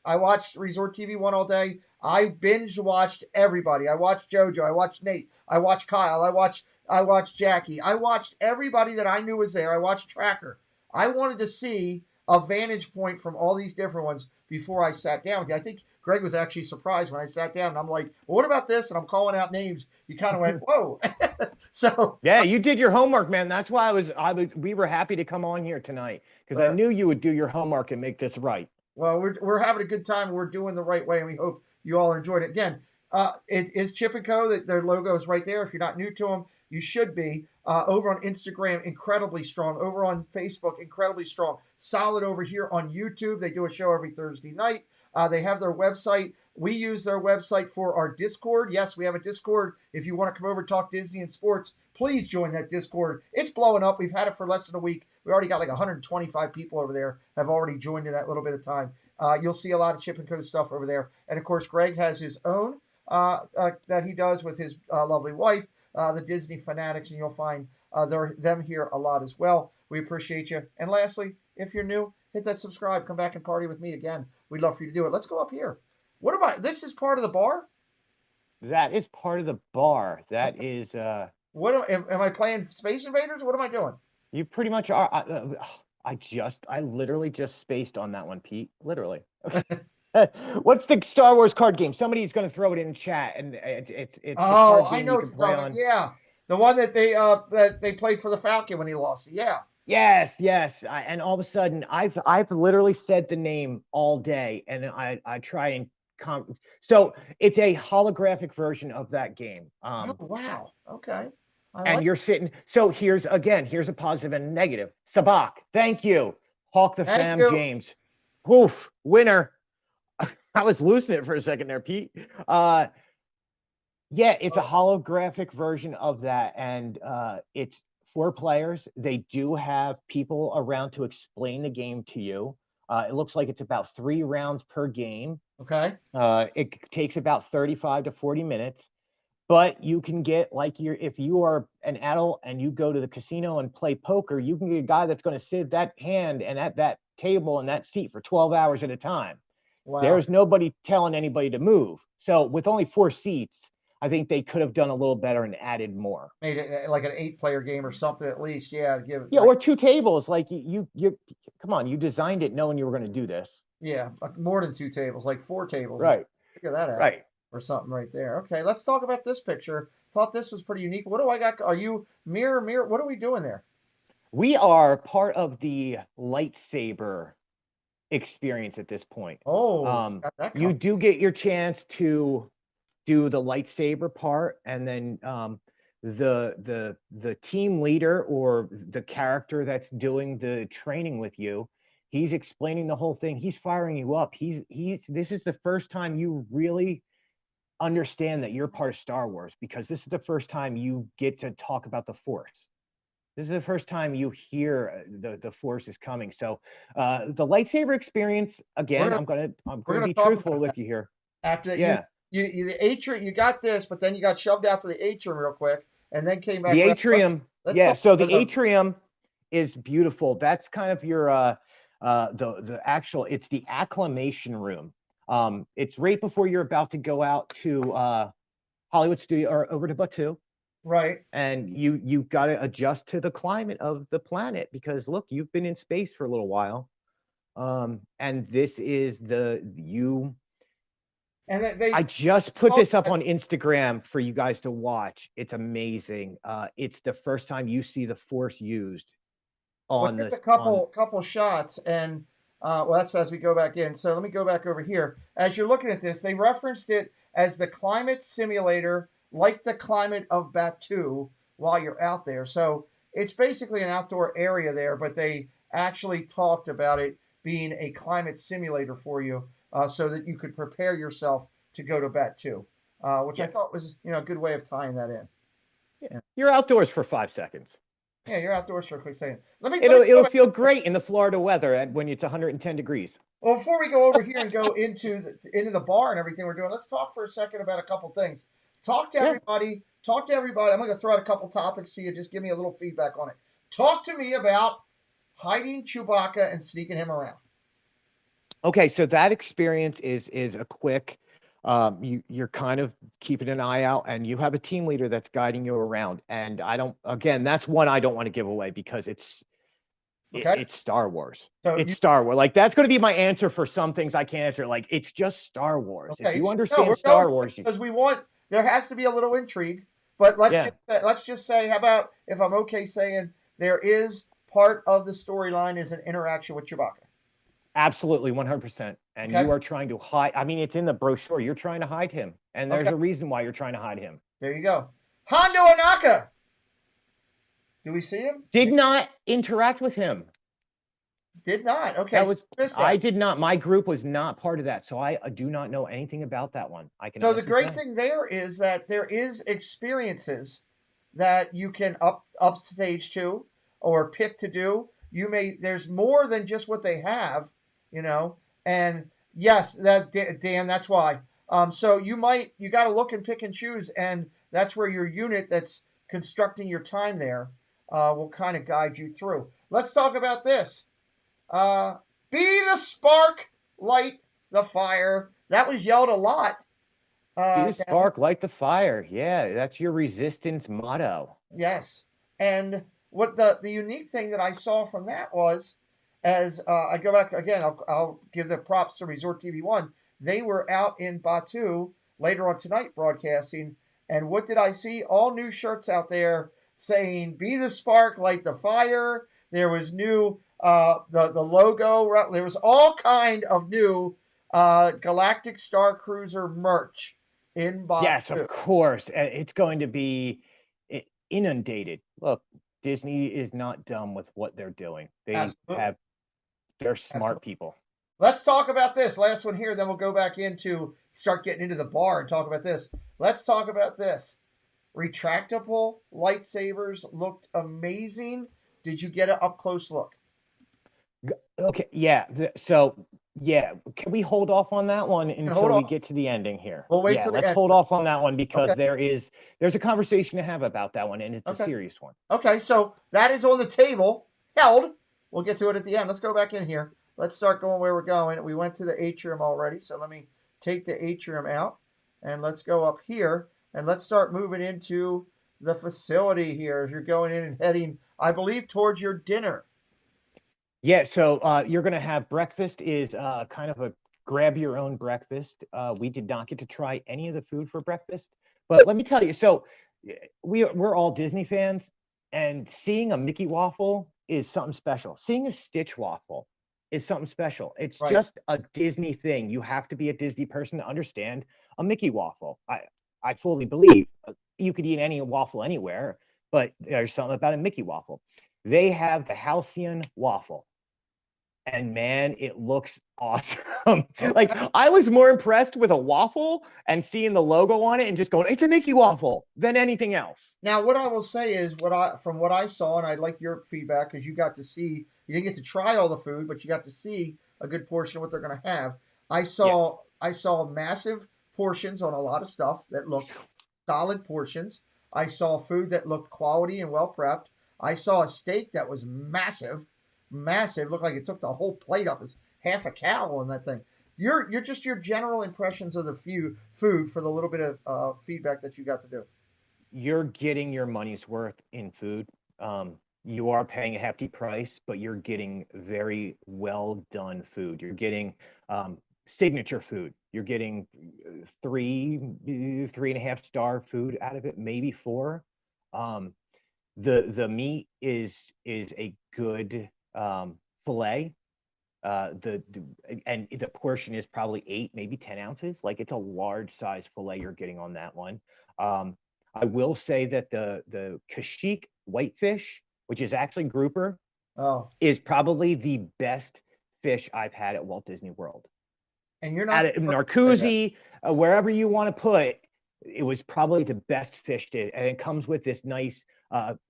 Resort TV 1 all day. I binge watched everybody. I watched JoJo. I watched Nate. I watched Kyle. I watched Jackie. I watched everybody that I knew was there. I watched Tracker. I wanted to see a vantage point from all these different ones before I sat down with you. I think Greg was actually surprised when I sat down and I'm like, well, what about this? And I'm calling out names. You kind of went, whoa. So yeah, you did your homework, man. That's why we were happy to come on here tonight, because I knew you would do your homework and make this right. Well, we're having a good time. We're doing the right way, and we hope you all enjoyed it. Again, it is Chip & Co. Their logo is right there. If you're not new to them, you should be. Over on Instagram, incredibly strong. Over on Facebook, incredibly strong. Solid over here on YouTube. They do a show every Thursday night. They have their website. We use their website for our Discord. Yes, we have a Discord. If you want to come over and talk Disney and sports, please join that Discord. It's blowing up. We've had it for less than a week. We already got like 125 people over there have already joined in that little bit of time. You'll see a lot of Chip & Co. stuff over there. And, of course, Greg has his own that he does with his lovely wife, the Disney Fanatics, and you'll find them here a lot as well. We appreciate you. And lastly, if you're new, hit that subscribe. Come back and party with me again. We'd love for you to do it. Let's go up here. What about this? Is part of the bar? That is part of the bar. That is. What am I playing Space Invaders? What am I doing? You pretty much are. I literally just spaced on that one, Pete. Literally. What's the Star Wars card game? Somebody's going to throw it in chat, and it's the Oh, card I game know you what can you're play talking about. on. Yeah, the one that they played for the Falcon when he lost. Yeah. Yes, yes. And all of a sudden, I've literally said the name all day, and I try and so it's a holographic version of that game. Oh, wow. Okay. I And like. you're sitting. So here's a positive and a negative. Sabak, thank you. Hawk the Thank Fam you. James. Woof, winner. I was losing it for a second there, Pete. Yeah, it's a holographic version of that, and it's 4 players. They do have people around to explain the game to you. It looks like it's about 3 rounds per game. Okay. It takes about 35 to 40 minutes, but you can get like if you are an adult and you go to the casino and play poker, you can get a guy that's going to sit that hand and at that table and that seat for 12 hours at a time. Wow. There's nobody telling anybody to move. So with only 4 seats, I think they could have done a little better and added more. Made it like an 8-player game or something at least. Yeah, to give. Yeah, or 2 tables. Like you come on, you designed it knowing you were going to do this. Yeah, like more than 2 tables, like 4 tables. Right. Figure that out. Right. Or something right there. Okay, let's talk about this picture. Thought this was pretty unique. What do I got? Are you mirror? What are we doing there? We are part of the lightsaber experience at this point. Oh, got that You coming. do get your chance to do the lightsaber part, and then the team leader or the character that's doing the training with you, he's explaining the whole thing. He's firing you up. This is the first time you really understand that you're part of Star Wars, because this is the first time you get to talk about the Force. This is the first time you hear the Force is coming. So the lightsaber experience, again, I'm gonna be talk truthful about with that you here. after that. Yeah. You the atrium. You got this, but then you got shoved out to the atrium real quick, and then came back. The atrium. Let's Yeah. talk So about the atrium is beautiful. That's kind of your the actual. It's the acclimation room. It's right before you're about to go out to Hollywood Studio or over to Batu. right. And you've got to adjust to the climate of the planet, because look, you've been in space for a little while. And this is And I just put this up on Instagram for you guys to watch. It's amazing. It's the first time you see the Force used on here's the a couple shots, and well, that's as we go back in. So let me go back over here. As you're looking at this, they referenced it as the climate simulator, like the climate of Batu, while you're out there. So it's basically an outdoor area there, but they actually talked about it being a climate simulator for you, so that you could prepare yourself to go to Batu, which I thought was a good way of tying that in. Yeah. You're outdoors for 5 seconds. Yeah, you're outdoors for a quick second. It'll feel great in the Florida weather when it's 110 degrees. Well, before we go over here and go into the bar and everything we're doing, let's talk for a second about a couple things. Talk to everybody. Talk to everybody. I'm going to throw out a couple topics to you. Just give me a little feedback on it. Talk to me about hiding Chewbacca and sneaking him around. Okay, so that experience is a quick. You're kind of keeping an eye out, and you have a team leader that's guiding you around. And that's one I don't want to give away, because it's Star Wars. So it's Star Wars. Like, that's going to be my answer for some things I can't answer. Like, it's just Star Wars. Okay. If you understand Star Wars, because there has to be a little intrigue. But let's just say, how about, if I'm okay saying, there is part of the storyline is an interaction with Chewbacca. Absolutely, 100%. And you are trying to hide. I mean, it's in the brochure. You're trying to hide him, and there's a reason why you're trying to hide him. There you go. Hondo Ohnaka. Do we see him? Did not interact with him. Did not. Okay. I did not. My group was not part of that, so I do not know anything about that one. So the great thing there is that there is experiences that you can upstage to or pick to do. There's more than just what they have, and yes, Dan, that's why. So you got to look and pick and choose, and that's where your unit that's constructing your time there will kind of guide you through. Let's talk about this. Be the spark, light the fire. That was yelled a lot. Be the spark, light the fire. Yeah, that's your resistance motto. Yes. And what the unique thing that I saw from that was, as I go back again, I'll give the props to Resort TV One. They were out in Batu later on tonight broadcasting, and what did I see? All new shirts out there saying "Be the spark, light the fire." There was new the logo. There was all kind of new Galactic Starcruiser merch in Yes, Batu. of course. It's going to be inundated. Look, Disney is not dumb with what they're doing. They're smart Absolutely. people. Let's talk about this last one here. Then we'll go back start getting into the bar and talk about this. Let's talk about this. Retractable lightsabers looked amazing. Did you get an up close look? Okay, yeah. Yeah, can we hold off on that one until we get to the ending here? We'll wait Yeah, till the let's end. hold off on that one because Okay. there's a conversation to have about that one, and it's a serious one. Okay, so that is on the table, held. We'll get to it at the end. Let's go back in here. Let's start going where we're going. We went to the atrium already, so let me take the atrium out, and let's go up here, and let's start moving into the facility here as you're going in and heading, I believe, towards your dinner. Yeah, so you're going to have breakfast is kind of a grab your own breakfast. We did not get to try any of the food for breakfast, but let me tell you, so we're all Disney fans, and seeing a Mickey waffle is something special. Seeing a Stitch waffle is something special. It's just a Disney thing. You have to be a Disney person to understand a Mickey waffle. I fully believe you could eat any waffle anywhere, but there's something about a Mickey waffle. They have the Halcyon waffle. And man, it looks awesome. Like, I was more impressed with a waffle and seeing the logo on it and just going, it's a Mickey waffle, than anything else. Now, what I will say is from what I saw, and I'd like your feedback because you didn't get to try all the food, but you got to see a good portion of what they're going to have. I saw massive portions on a lot of stuff that looked solid portions. I saw food that looked quality and well prepped. I saw a steak that was massive. Looked like it took the whole plate up. It's half a cow on that thing. Your general impressions of the food for the little bit of feedback that you got to do. You're getting your money's worth in food. You are paying a hefty price, but you're getting very well done food. You're getting signature food. You're getting 3.5 star food out of it, maybe 4. The meat is a good fillet. And the portion is probably 8, maybe 10 ounces. Like, it's a large size fillet you're getting on that one. I will say that the Kashyyyk whitefish, which is actually grouper, is probably the best fish I've had at Walt Disney World. And you're not at Narcoozy, wherever you want to put, it was probably the best fish. And it comes with this nice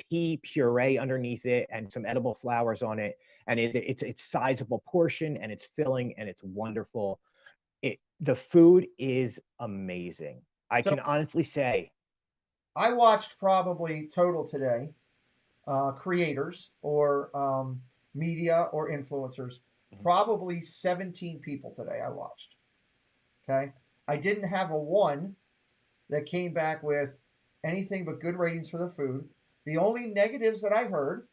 pea puree underneath it and some edible flowers on it, and it's sizable portion, and it's filling, and it's wonderful. The food is amazing. I can honestly say I watched probably total today creators or media or influencers, probably 17 people today I watched. Okay, I didn't have a one that came back with anything but good ratings for the food. The only negatives that I heard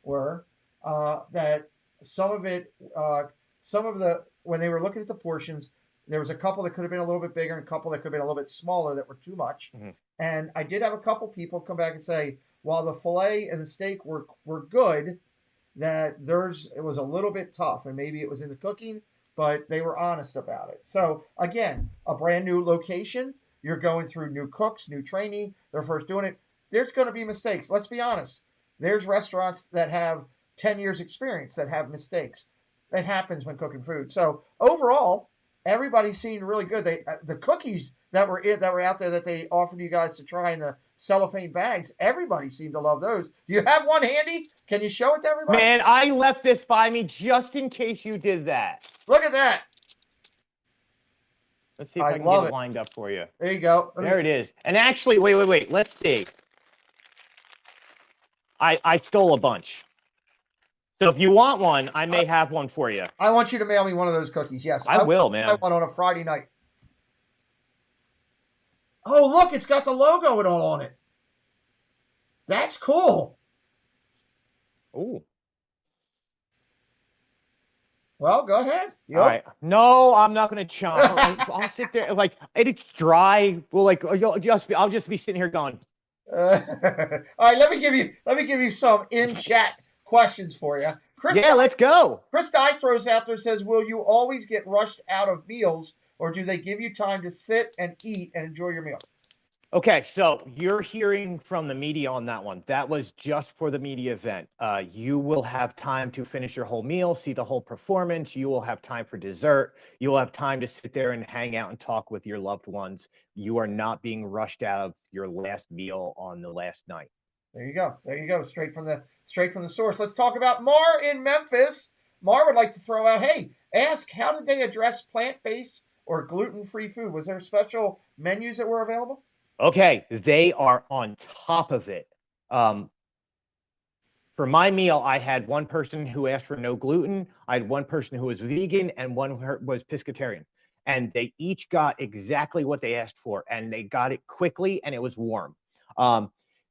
were that some of when they were looking at the portions, there was a couple that could have been a little bit bigger and a couple that could have been a little bit smaller that were too much. Mm-hmm. And I did have a couple people come back and say, while the filet and the steak were good, that it was a little bit tough, and maybe it was in the cooking, but they were honest about it. So again, a brand new location. You're going through new cooks, new training. They're first doing it. There's going to be mistakes. Let's be honest. There's restaurants that have 10 years experience that have mistakes. That happens when cooking food. So overall, everybody seemed really good. The cookies that were out there that they offered you guys to try in the cellophane bags, everybody seemed to love those. Do you have one handy? Can you show it to everybody? Man, I left this by me just in case you did that. Look at that. Let's see if I can get it lined up for you. There you go. There it is. And actually, wait. Let's see. I stole a bunch. So if you want one, I may have one for you. I want you to mail me one of those cookies. Yes, I will, man. I want on a Friday night. Oh, look, it's got the logo and all on it. That's cool. Ooh. Well, go ahead. All right. No, I'm not gonna chomp. I'll sit there like it's dry. Well, like I'll just be sitting here going. All right, let me give you some in chat questions for you. Chris, Yeah, let's go. Chris Dye throws out there, says, "Will you always get rushed out of meals, or do they give you time to sit and eat and enjoy your meal?" Okay, so you're hearing from the media on that one. That was just for the media event. You will have time to finish your whole meal, see the whole performance. You will have time for dessert. You will have time to sit there and hang out and talk with your loved ones. You are not being rushed out of your last meal on the last night. There you go. There you go. Straight from the source. Let's talk about Mar in Memphis. Mar would like to throw out, hey, ask how did they address plant-based or gluten-free food? Was there special menus that were available? Okay, they are on top of it. For my meal, I had one person who asked for no gluten. I had one person who was vegan and one who was pescatarian. And they each got exactly what they asked for, and they got it quickly, and it was warm.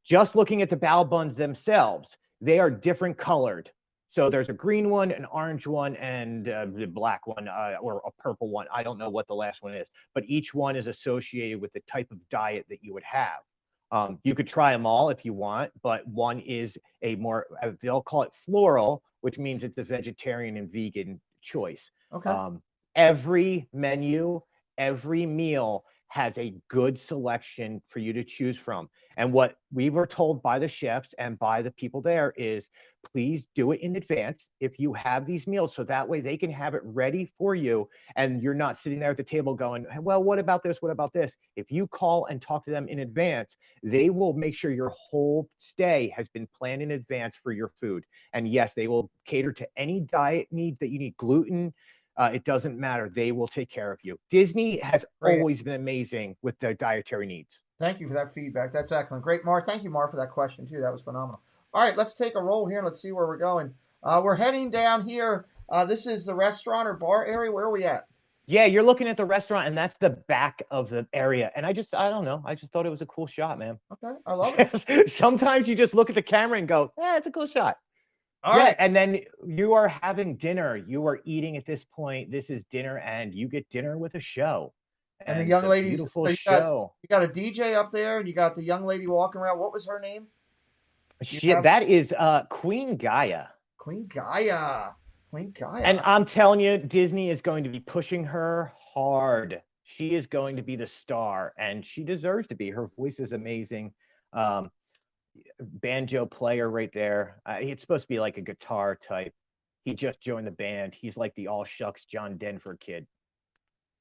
Just looking at the bao buns themselves, they are different colored. So there's a green one, an orange one, and the black one, or a purple one. I don't know what the last one is, but each one is associated with the type of diet that you would have. You could try them all if you want, but one is a more, they'll call it floral, which means it's a vegetarian and vegan choice. Okay. Every menu, every meal has a good selection for you to choose from. And what we were told by the chefs and by the people there is, please do it in advance if you have these meals, so that way they can have it ready for you and you're not sitting there at the table going, well, what about this? What about this? If you call and talk to them in advance, they will make sure your whole stay has been planned in advance for your food. And yes, they will cater to any diet need that you need. Gluten, it doesn't matter. They will take care of you. Disney has always been amazing with their dietary needs. Thank you for that feedback. That's excellent. Great, Mar. Thank you, Mar, for that question, too. That was phenomenal. All right, let's take a roll here and let's see where we're going. We're heading down here. This is the restaurant or bar area. Where are we at? Yeah, you're looking at the restaurant, and that's the back of the area. And I don't know. I just thought it was a cool shot, man. Okay, I love it. Sometimes you just look at the camera and go, yeah, it's a cool shot. All right. And then you are having dinner. You are eating at this point. This is dinner, and you get dinner with a show. And the young ladies, beautiful show. You got a DJ up there, and you got the young lady walking around. What was her name? That is Queen Gaia. Queen Gaia. Queen Gaia. And I'm telling you, Disney is going to be pushing her hard. She is going to be the star, and she deserves to be. Her voice is amazing. Banjo player right there. It's supposed to be like a guitar type. He just joined the band. He's like the all shucks John Denver kid.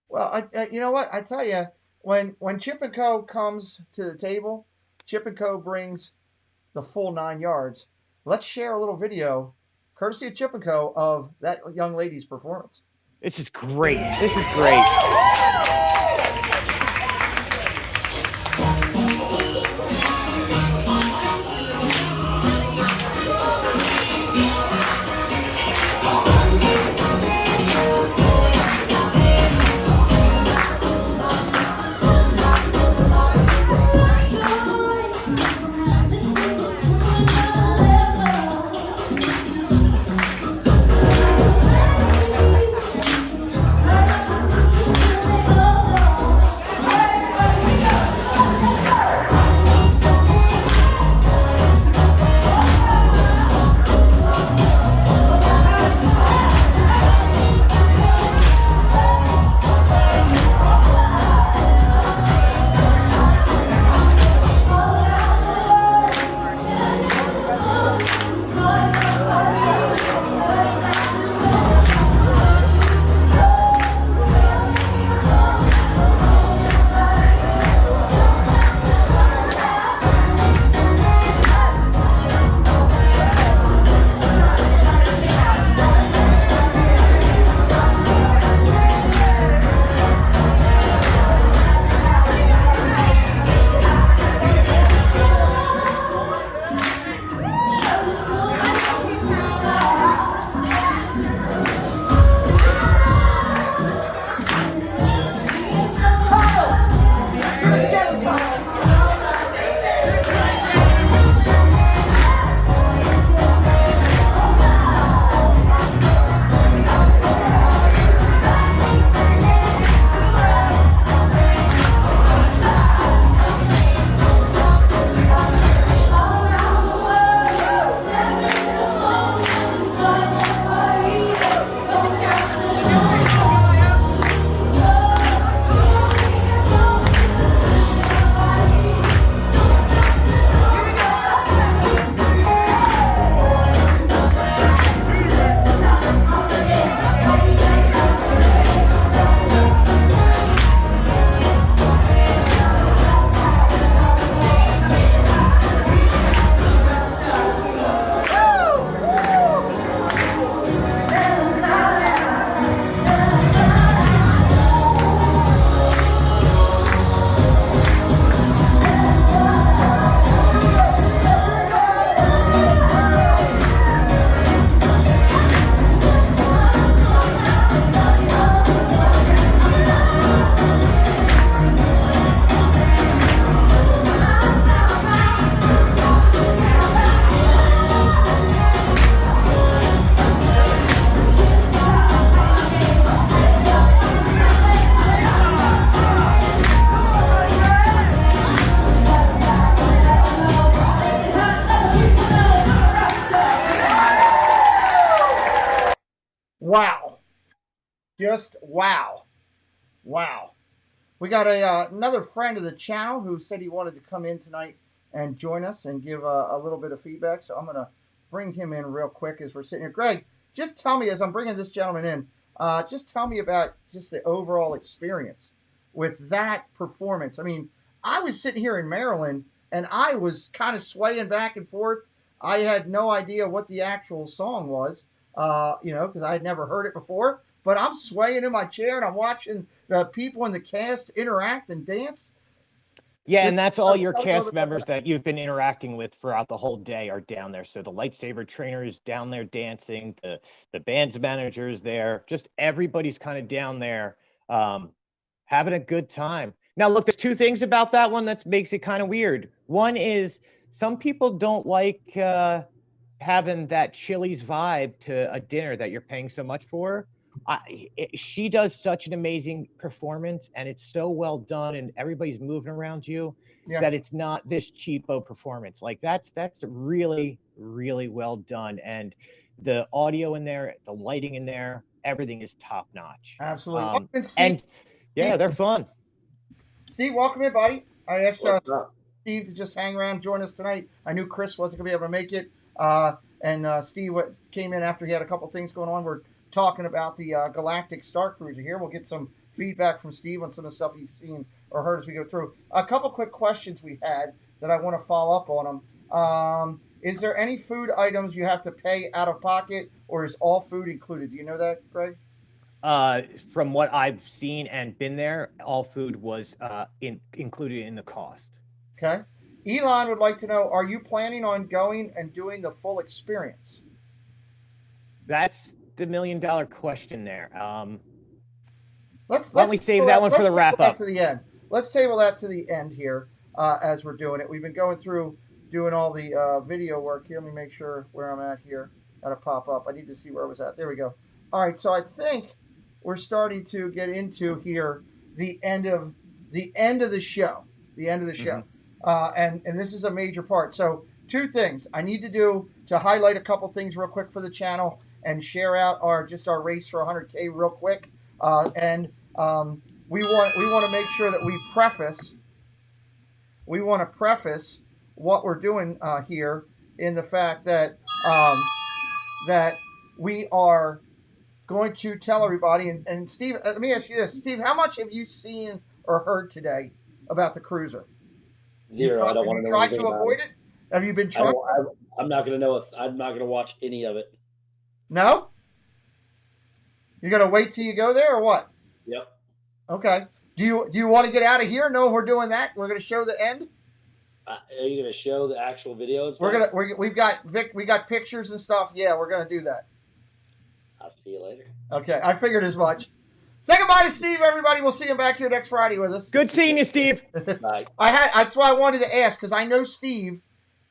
Well, you know what? I tell you, when Chip and Co. comes to the table, Chip and Co. brings the full 9 yards. Let's share a little video, courtesy of Chip and Co., of that young lady's performance. This is great. This is great. Oh Just wow. Wow. We got another friend of the channel who said he wanted to come in tonight and join us and give a little bit of feedback. So I'm going to bring him in real quick as we're sitting here. Greg, just tell me, as I'm bringing this gentleman in, just tell me about just the overall experience with that performance. I mean, I was sitting here in Maryland and I was kind of swaying back and forth. I had no idea what the actual song was, because I had never heard it before. But I'm swaying in my chair and I'm watching the people in the cast interact and dance. Yeah, and that's all your cast members that you've been interacting with throughout the whole day are down there. So the lightsaber trainers down there dancing, the band's managers there, just everybody's kind of down there having a good time. Now, look, there's two things about that one that makes it kind of weird. One is some people don't like having that Chili's vibe to a dinner that you're paying so much for. She does such an amazing performance, and it's so well done, and everybody's moving around you that it's not this cheapo performance. Like that's really, really well done, and the audio in there, the lighting in there, everything is top notch. Absolutely. And yeah, they're fun. Steve, welcome in, buddy. I asked Steve to just hang around, join us tonight. I knew Chris wasn't going to be able to make it, and Steve came in after he had a couple things going on. We're talking about the Galactic Starcruiser here. We'll get some feedback from Steve on some of the stuff he's seen or heard as we go through. A couple quick questions we had that I want to follow up on them. Is there any food items you have to pay out of pocket, or is all food included? Do you know that, Greg? From what I've seen and been there, all food was included in the cost. Okay. Elon would like to know, are you planning on going and doing the full experience? That's the $1 million question there. Let's save that one for the wrap up. To the end. Let's table that to the end here as we're doing it. We've been going through doing all the video work here. Let me make sure where I'm at here. Got to pop up. I need to see where I was at. There we go. All right. So I think we're starting to get into here the end of the show. The end of the show. And this is a major part. So two things I need to do to highlight a couple things real quick for the channel and share out our race for 100K real quick. And we want to make sure that we preface what we're doing here in the fact that that we are going to tell everybody. And Steve, let me ask you this, Steve, how much have you seen or heard today about the cruiser? Zero. I don't want to know. Tried to avoid it? Have you been trying? I'm not going to know. I'm not going to watch any of it. No? You're going to wait till you go there or what? Yep. Okay. Do you want to get out of here? No, we're doing that. We're going to show the end. Are you going to show the actual video and stuff? We got pictures and stuff. Yeah, we're going to do that. I'll see you later. Okay, I figured as much. Say goodbye to Steve, everybody. We'll see him back here next Friday with us. Good seeing you, Steve. Bye. That's why I wanted to ask, because I know Steve.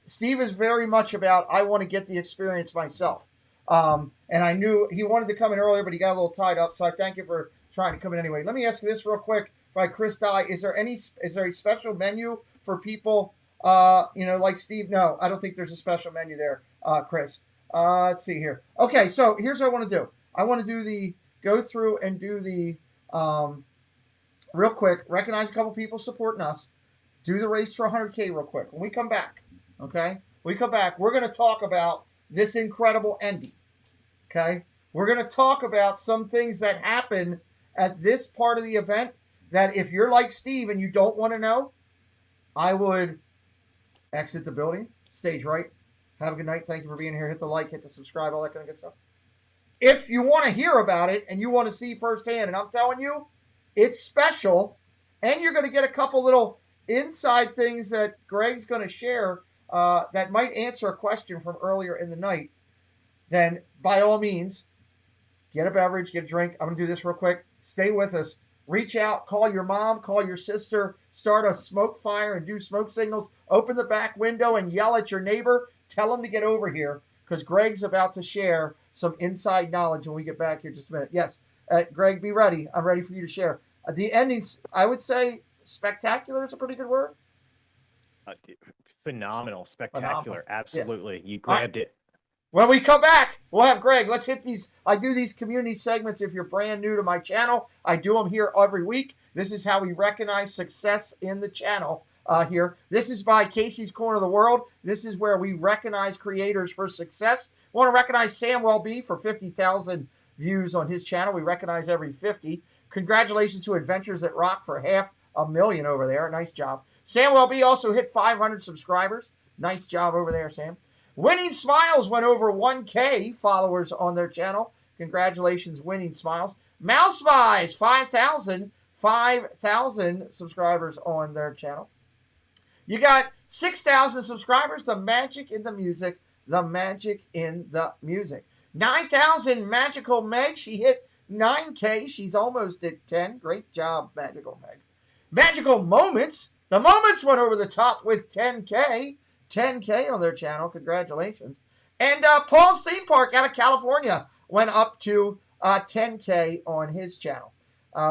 Steve is very much about, I want to get the experience myself. And I knew he wanted to come in earlier, but he got a little tied up. So I thank you for trying to come in anyway. Let me ask you this real quick by Chris Dye. Is there a special menu for people, like Steve? No, I don't think there's a special menu there, Chris. Let's see here. Okay, so here's what I want to do. I want to go through and do the, real quick, recognize a couple people supporting us, do the race for 100K real quick. When we come back, okay, we're going to talk about this incredible ending, okay? We're going to talk about some things that happen at this part of the event that if you're like Steve and you don't want to know, I would exit the building, stage right. Have a good night. Thank you for being here. Hit the like, hit the subscribe, all that kind of good stuff. If you want to hear about it and you want to see firsthand, and I'm telling you, it's special, and you're going to get a couple little inside things that Greg's going to share that might answer a question from earlier in the night, then by all means, get a beverage, get a drink. I'm going to do this real quick. Stay with us. Reach out, call your mom, call your sister, start a smoke fire and do smoke signals. Open the back window and yell at your neighbor. Tell them to get over here because Greg's about to share some inside knowledge when we get back here in just a minute. Yes, Greg, be ready. I'm ready for you to share. The endings, I would say spectacular is a pretty good word. Phenomenal, spectacular, absolutely. Yeah. You grabbed it. When we come back, we'll have Greg. Let's hit these. I do these community segments. If you're brand new to my channel, I do them here every week. This is how we recognize success in the channel here. This is by Casey's Corner of the World. This is where we recognize creators for success. I want to recognize Sam Welby for 50,000 views on his channel. We recognize every 50. Congratulations to Adventures that Rock for 500,000 over there. Nice job. Sam Welby also hit 500 subscribers. Nice job over there, Sam. Winning Smiles went over 1K followers on their channel. Congratulations, Winning Smiles. Mouse Buys, 5,000 subscribers on their channel. You got 6,000 subscribers. The magic in the music. The magic in the music. 9,000 Magical Meg. She hit 9K. She's almost at 10. Great job, Magical Meg. Magical Moments. The Moments went over the top with 10K. 10K on their channel. Congratulations. And Paul's Theme Park out of California went up to 10K on his channel,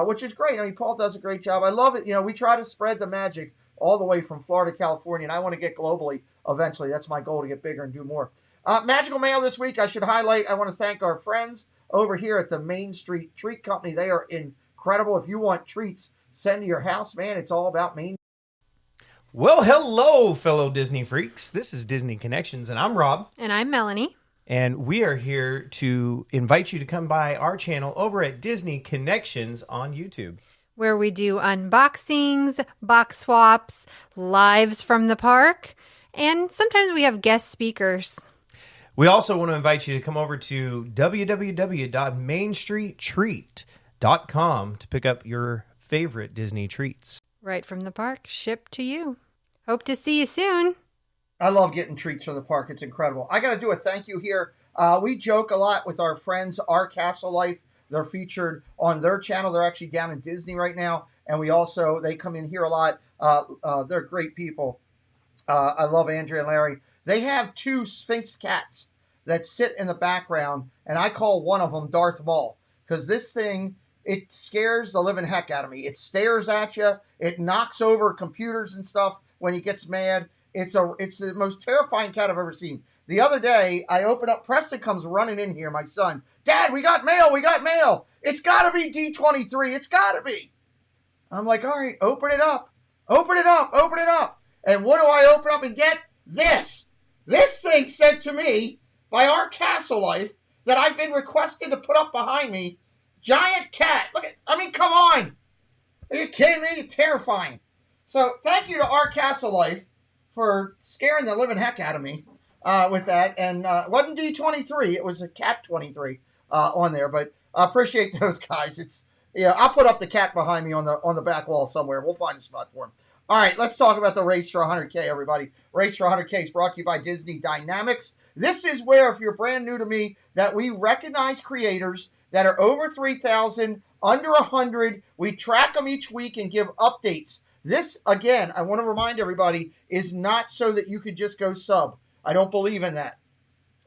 which is great. I mean, Paul does a great job. I love it. You know, we try to spread the magic all the way from Florida to California, and I want to get globally eventually. That's my goal, to get bigger and do more. Magical Mail this week, I should highlight, I want to thank our friends over here at the Main Street Treat Company. They are incredible. If you want treats sent to your house, man, it's all about Main. Well, hello, fellow Disney freaks. This is Disney Connections, and I'm Rob. And I'm Melanie. And we are here to invite you to come by our channel over at Disney Connections on YouTube, where we do unboxings, box swaps, lives from the park, and sometimes we have guest speakers. We also want to invite you to come over to www.mainstreettreat.com to pick up your favorite Disney treats. Right from the park, shipped to you. Hope to see you soon. I love getting treats from the park. It's incredible. I got to do a thank you here. We joke a lot with our friends, Our Castle Life. They're featured on their channel. They're actually down in Disney right now. And they come in here a lot. They're great people. I love Andrea and Larry. They have 2 Sphinx cats that sit in the background. And I call one of them Darth Maul. Because this thing, it scares the living heck out of me. It stares at you. It knocks over computers and stuff when he gets mad. It's the most terrifying cat I've ever seen. The other day, I open up, Preston comes running in here, my son. Dad, we got mail, we got mail. It's got to be D23. It's got to be. I'm like, all right, open it up. Open it up, open it up. And what do I open up and get? This. This thing sent to me by Our Castle Life that I've been requested to put up behind me. Giant cat. Look at, I mean, come on. Are you kidding me? It's terrifying. So thank you to Our Castle Life for scaring the living heck out of me with that. And it wasn't D23. It was a Cat 23 on there. But I appreciate those guys. It's, I'll put up the cat behind me on the back wall somewhere. We'll find a spot for him. All right, let's talk about the Race for 100K, everybody. Race for 100K is brought to you by Disney Dynamics. This is where, if you're brand new to me, that we recognize creators that are over 3,000, under 100. We track them each week and give updates. This, again, I want to remind everybody, is not so that you could just go sub. I don't believe in that.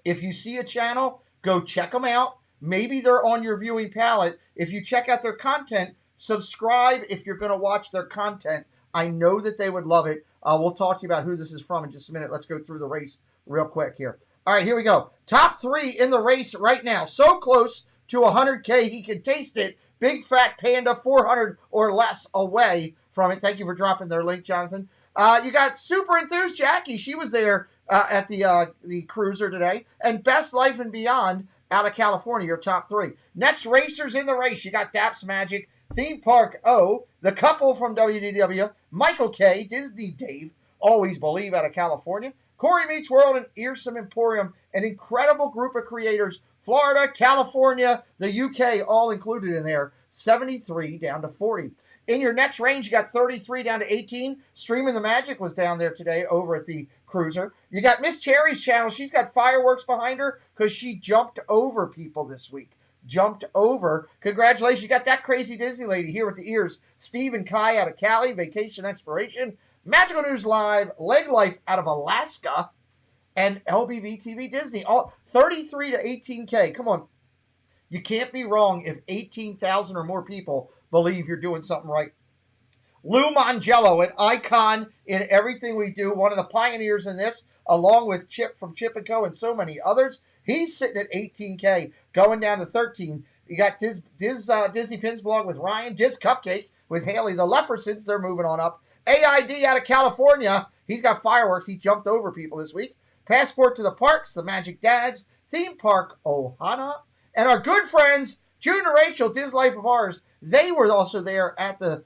If you see a channel, go check them out. Maybe they're on your viewing palette. If you check out their content, subscribe if you're going to watch their content. I know that they would love it. We'll talk to you about who this is from in just a minute. Let's go through the race real quick here. All right, here we go. Top 3 in the race right now. So close to 100K, he can taste it. Big Fat Panda, 400 or less away from it. Thank you for dropping their link, Jonathan. You got Super Enthused Jackie. She was there at the cruiser today. And Best Life and Beyond out of California, your top 3. Next racers in the race. You got Daps Magic, Theme Park O, the couple from WDW, Michael K, Disney Dave, Always Believe out of California, Corey Meets World, and Earsome Emporium, an incredible group of creators. Florida, California, the UK, all included in there. 73 down to 40. In your next range, you got 33 down to 18. Streaming the Magic was down there today over at the cruiser. You got Miss Cherry's channel. She's got fireworks behind her because she jumped over people this week. Jumped over. Congratulations. You got that crazy Disney lady here with the ears. Steve and Kai out of Cali, Vacation Exploration. Magical News Live, Leg Life out of Alaska, and LBV TV Disney. All 33 to 18K. Come on. You can't be wrong if 18,000 or more people believe you're doing something right. Lou Mongello, an icon in everything we do, one of the pioneers in this, along with Chip from Chip & Co. and so many others. He's sitting at 18K, going down to 13. You got Disney Pins blog with Ryan, Diz Cupcake with Haley, the Leffersons, they're moving on up. AID out of California, he's got fireworks. He jumped over people this week. Passport to the Parks, the Magic Dads, Theme Park Ohana, and our good friends June and Rachel, Diz Life of Ours. They were also there at the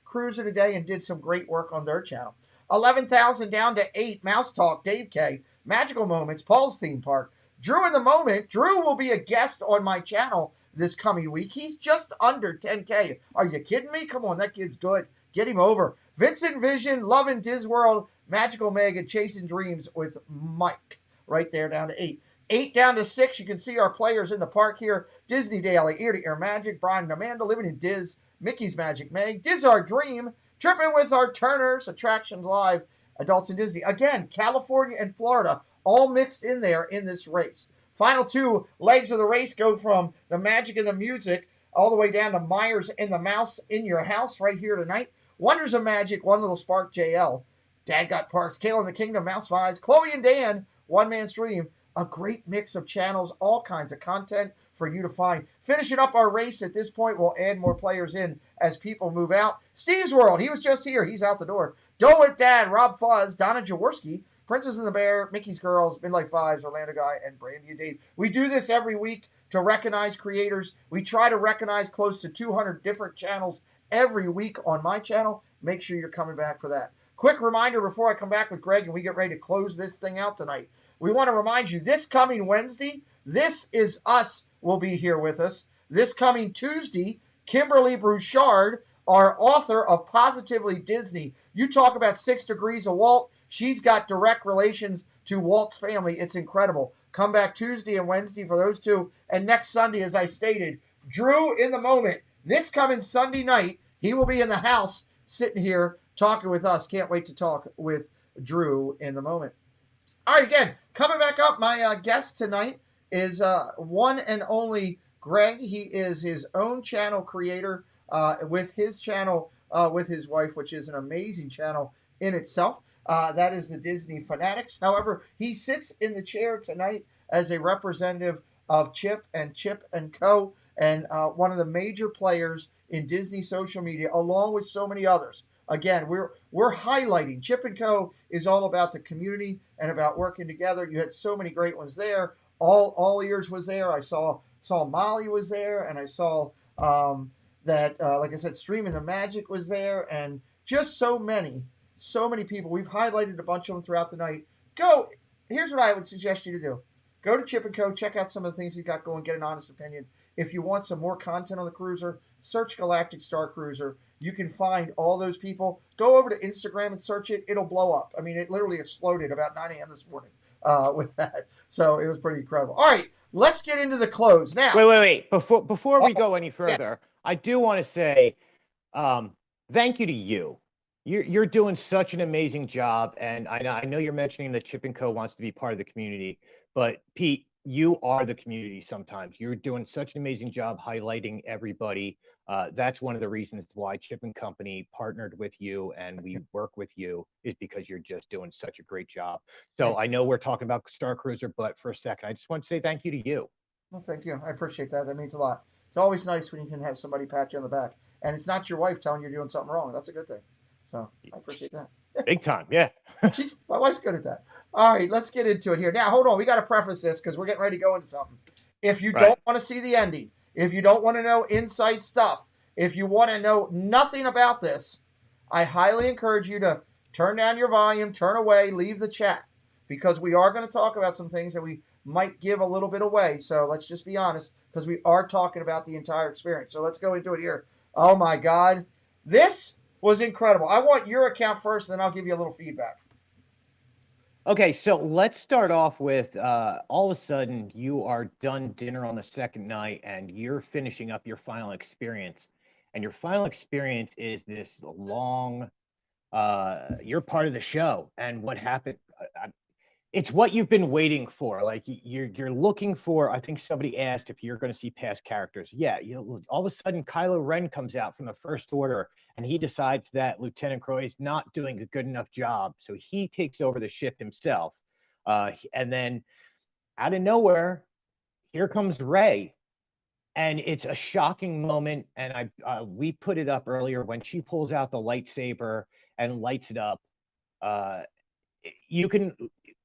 cruiser today and did some great work on their channel. 11,000 down to 8. Mouse Talk, Dave K, Magical Moments, Paul's Theme Park. Drew in the Moment. Drew will be a guest on my channel this coming week. He's just under 10K. Are you kidding me? Come on, that kid's good. Get him over. Vincent Vision, Lovin' Diz World, Magical Mega, Chasing Dreams with Mike. Right there down to 8. 8 down to 6. You can see our players in the park here. Disney Daily, Ear to Ear Magic, Brian and Amanda, Living in Diz, Mickey's Magic Meg, Diz Our Dream, Tripping with Our Turners, Attractions Live, Adults in Disney. Again, California and Florida all mixed in there in this race. Final 2 legs of the race go from the Magic and the Music all the way down to Myers and the Mouse in Your House right here tonight. Wonders of Magic, One Little Spark, JL. Dad Got Parks, Kale in the Kingdom, Mouse Vibes, Chloe and Dan, One Man Stream. A great mix of channels, all kinds of content for you to find. Finishing up our race at this point, we'll add more players in as people move out. Steve's World, he was just here. He's out the door. Dole with Dad, Rob Fuzz, Donna Jaworski, Princess and the Bear, Mickey's Girls, Midlife Fives, Orlando Guy, and Brandy and Dave. We do this every week to recognize creators. We try to recognize close to 200 different channels every week on my channel. Make sure you're coming back for that. Quick reminder before I come back with Greg and we get ready to close this thing out tonight. We want to remind you, this coming Wednesday, This Is Us will be here with us. This coming Tuesday, Kimberly Brouchard, our author of Positively Disney. You talk about 6 Degrees of Walt. She's got direct relations to Walt's family. It's incredible. Come back Tuesday and Wednesday for those two. And next Sunday, as I stated, Drew in the Moment. This coming Sunday night, he will be in the house sitting here talking with us. Can't wait to talk with Drew in the Moment. All right, again, coming back up, my guest tonight is one and only Greg. He is his own channel creator with his channel with his wife, which is an amazing channel in itself. That is the Disney Fanatics. However, he sits in the chair tonight as a representative of Chip and Co. and one of the major players in Disney social media, along with so many others. Again, we're highlighting. Chip & Co. is all about the community and about working together. You had so many great ones there. All Ears was there. I saw Molly was there, and I saw that, like I said, Streaming the Magic was there, and just so many people. We've highlighted a bunch of them throughout the night. Here's what I would suggest you to do. Go to Chip & Co., check out some of the things he's got going, get an honest opinion. If you want some more content on the cruiser, search Galactic Starcruiser. You can find all those people. Go over to Instagram and search it. It'll blow up. I mean, it literally exploded about 9 a.m. this morning with that. So it was pretty incredible. All right, let's get into the close. Now, Wait. Before we go any further, I do want to say thank you to you. You're doing such an amazing job, and I know you're mentioning that Chip & Co. wants to be part of the community, but Pete, you are the community sometimes. You're doing such an amazing job highlighting everybody. That's one of the reasons why Chip & Company partnered with you and we work with you, is because you're just doing such a great job. So I know we're talking about Starcruiser, but for a second, I just want to say thank you to you. Well, thank you. I appreciate that. That means a lot. It's always nice when you can have somebody pat you on the back. And it's not your wife telling you you're doing something wrong. That's a good thing. So I appreciate that. Big time, yeah. My wife's good at that. All right, let's get into it here. Now, hold on. We got to preface this because we're getting ready to go into something. If you don't want to see the ending, if you don't want to know inside stuff, if you want to know nothing about this, I highly encourage you to turn down your volume, turn away, leave the chat, because we are going to talk about some things that we might give a little bit away. So let's just be honest, because we are talking about the entire experience. So let's go into it here. Oh, my God. This was incredible. I want your account first, and then I'll give you a little feedback. Okay, so let's start off with all of a sudden you are done dinner on the second night and you're finishing up your final experience. And your final experience is this long, you're part of the show. And what happened, it's what you've been waiting for. Like you're looking for. I think somebody asked if you're going to see past characters. Yeah, all of a sudden Kylo Ren comes out from the First Order, and he decides that Lieutenant Croy is not doing a good enough job, so he takes over the ship himself. And then out of nowhere, here comes Rey, and it's a shocking moment. And we put it up earlier when she pulls out the lightsaber and lights it up. You can,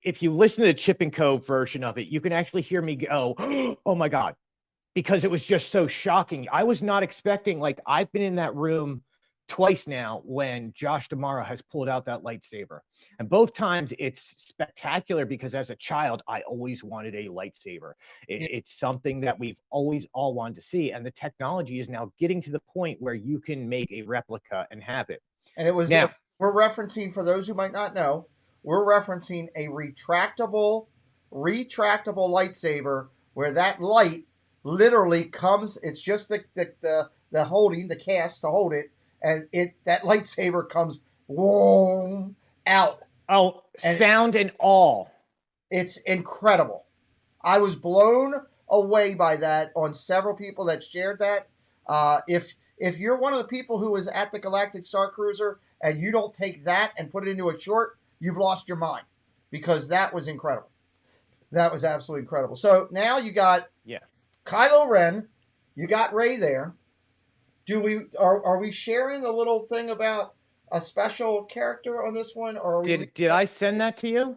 if you listen to the Chip and Co version of it, you can actually hear me go, "Oh my God," because it was just so shocking. I was not expecting, like, I've been in that room twice now when Josh D'Amaro has pulled out that lightsaber. And both times it's spectacular because as a child, I always wanted a lightsaber. It's something that we've always all wanted to see. And the technology is now getting to the point where you can make a replica and have it. And it was, now, we're referencing, for those who might not know, we're referencing a retractable lightsaber where that light literally comes. It's just the holding, the cast to hold it, and that lightsaber comes whoom, out. Oh, and sound and all. It's incredible. I was blown away by that on several people that shared that. If you're one of the people who was at the Galactic Starcruiser and you don't take that and put it into a short, you've lost your mind, because that was incredible. That was absolutely incredible. So now you got Kylo Ren, you got Rey there. Are we sharing a little thing about a special character on this one, or did I send that to you?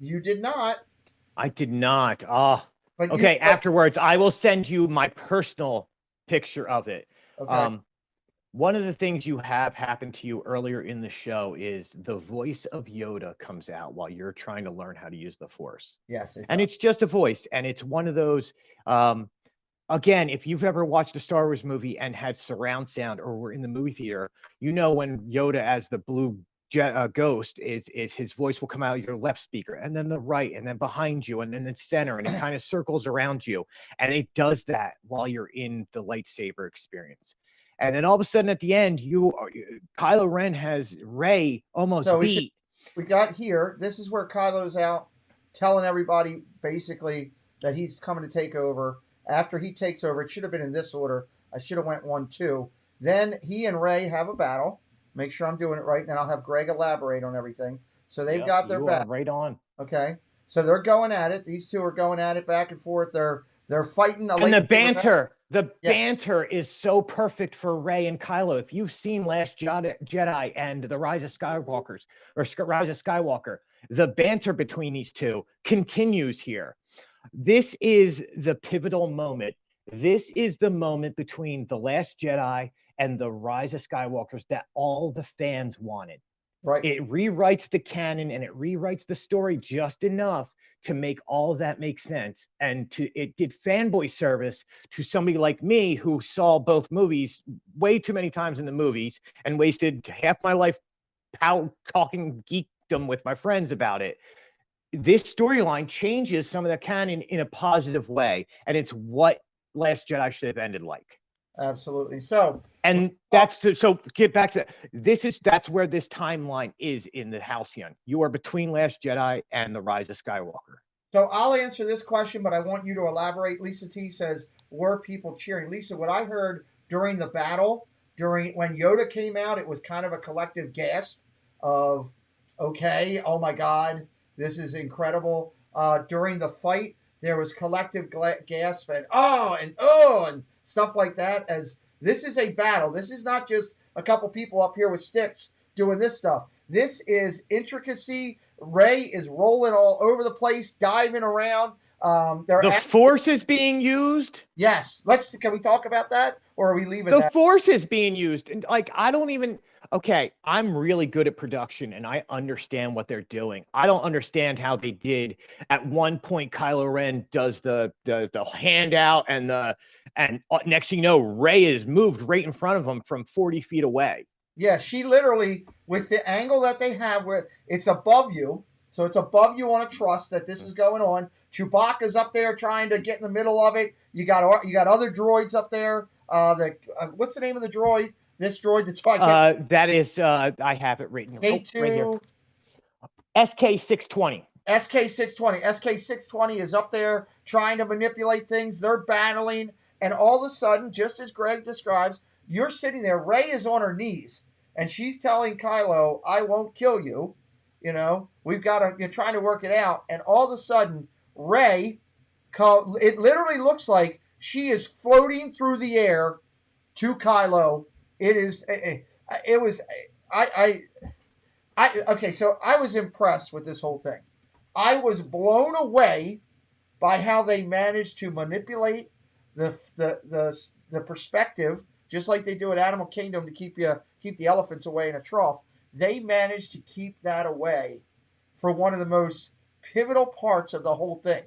You did not. I did not. Okay. Afterwards, I will send you my personal picture of it. Okay. One of the things you have happened to you earlier in the show is the voice of Yoda comes out while you're trying to learn how to use the Force. Yes. And it's just a voice. And it's one of those, again, if you've ever watched a Star Wars movie and had surround sound or were in the movie theater, you know when Yoda as the blue ghost is his voice will come out of your left speaker and then the right and then behind you and then the center, and it kind of circles around you. And it does that while you're in the lightsaber experience. And then all of a sudden at the end, Kylo Ren has Rey almost beat. We got here. This is where Kylo's out telling everybody basically that he's coming to take over. After he takes over, it should have been in this order. I should have went 1-2. Then he and Rey have a battle. Make sure I'm doing it right. Then I'll have Greg elaborate on everything. So they've got their battle. Right on. Okay. So they're going at it. These two are going at it back and forth. They're fighting. And the banter. The banter is so perfect for Rey and Kylo. If you've seen Last Jedi and The Rise of Skywalker, the banter between these two continues here. This is the pivotal moment. This is the moment between The Last Jedi and The Rise of Skywalkers that all the fans wanted. Right. It rewrites the canon and it rewrites the story just enough to make all of that make sense. And it did fanboy service to somebody like me who saw both movies way too many times in the movies and wasted half my life talking geekdom with my friends about it. This storyline changes some of the canon in a positive way. And it's what Last Jedi should have ended like. Absolutely. So, and so get back to that. That's where this timeline is in the Halcyon. You are between Last Jedi and The Rise of Skywalker. So I'll answer this question, but I want you to elaborate. Lisa T says, were people cheering? Lisa, what I heard during the battle, when Yoda came out, it was kind of a collective gasp of, okay, oh my God, this is incredible. During the fight, there was collective gasp and stuff like that, as this is a battle. This is not just a couple people up here with sticks doing this stuff. This is intricacy. Rey is rolling all over the place, diving around. The Force is being used? Yes. Can we talk about that? Or are we leaving that? The Force is being used. And I'm really good at production and I understand what they're doing. I don't understand how they did. At one point, Kylo Ren does the handout and next thing you know, Rey is moved right in front of him from 40 feet away. Yeah, she literally, with the angle that they have where it's above you, so it's above you on a truss that this is going on. Chewbacca's up there trying to get in the middle of it. You got other droids up there. What's the name of the droid? This droid that's that is I have it written K2, right here. SK-620. SK620. SK620 is up there trying to manipulate things. They're battling. And all of a sudden, just as Greg describes, you're sitting there. Rey is on her knees. And she's telling Kylo, I won't kill you. You know, we've got to, you're trying to work it out. And all of a sudden, Rey, it literally looks like she is floating through the air to Kylo. Okay, so I was impressed with this whole thing. I was blown away by how they managed to manipulate the perspective, just like they do at Animal Kingdom to keep the elephants away in a trough. They managed to keep that away for one of the most pivotal parts of the whole thing.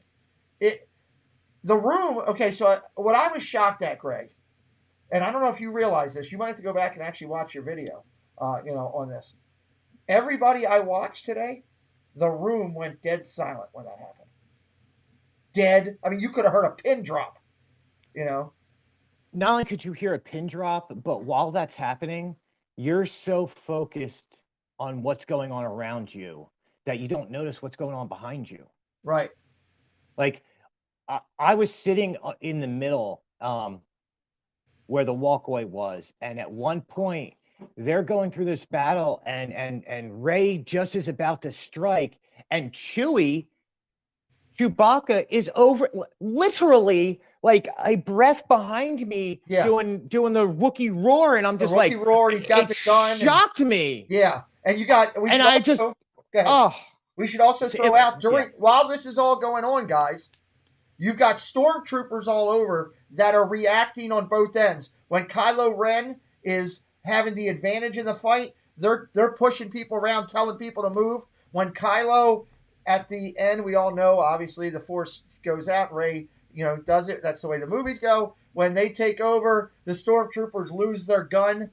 The room, okay, so what I was shocked at, Greg, and I don't know if you realize this, you might have to go back and actually watch your video, on this. Everybody I watched today, the room went dead silent when that happened. Dead. I mean, you could have heard a pin drop, Not only could you hear a pin drop, but while that's happening, you're so focused on what's going on around you that you don't notice what's going on behind you. Right. Like, I was sitting in the middle where the walkway was, and at one point they're going through this battle, and Rey just is about to strike, and Chewbacca is over, literally like a breath behind me, doing the Wookiee roar, and I'm just like, roar, and he's got the gun. Shocked me. Yeah, and you got. We should also throw out while this is all going on, guys. You've got stormtroopers all over that are reacting on both ends. When Kylo Ren is having the advantage in the fight, they're pushing people around, telling people to move. When Kylo, at the end, we all know, obviously, the Force goes out, Rey, does it. That's the way the movies go. When they take over, the stormtroopers lose their gun.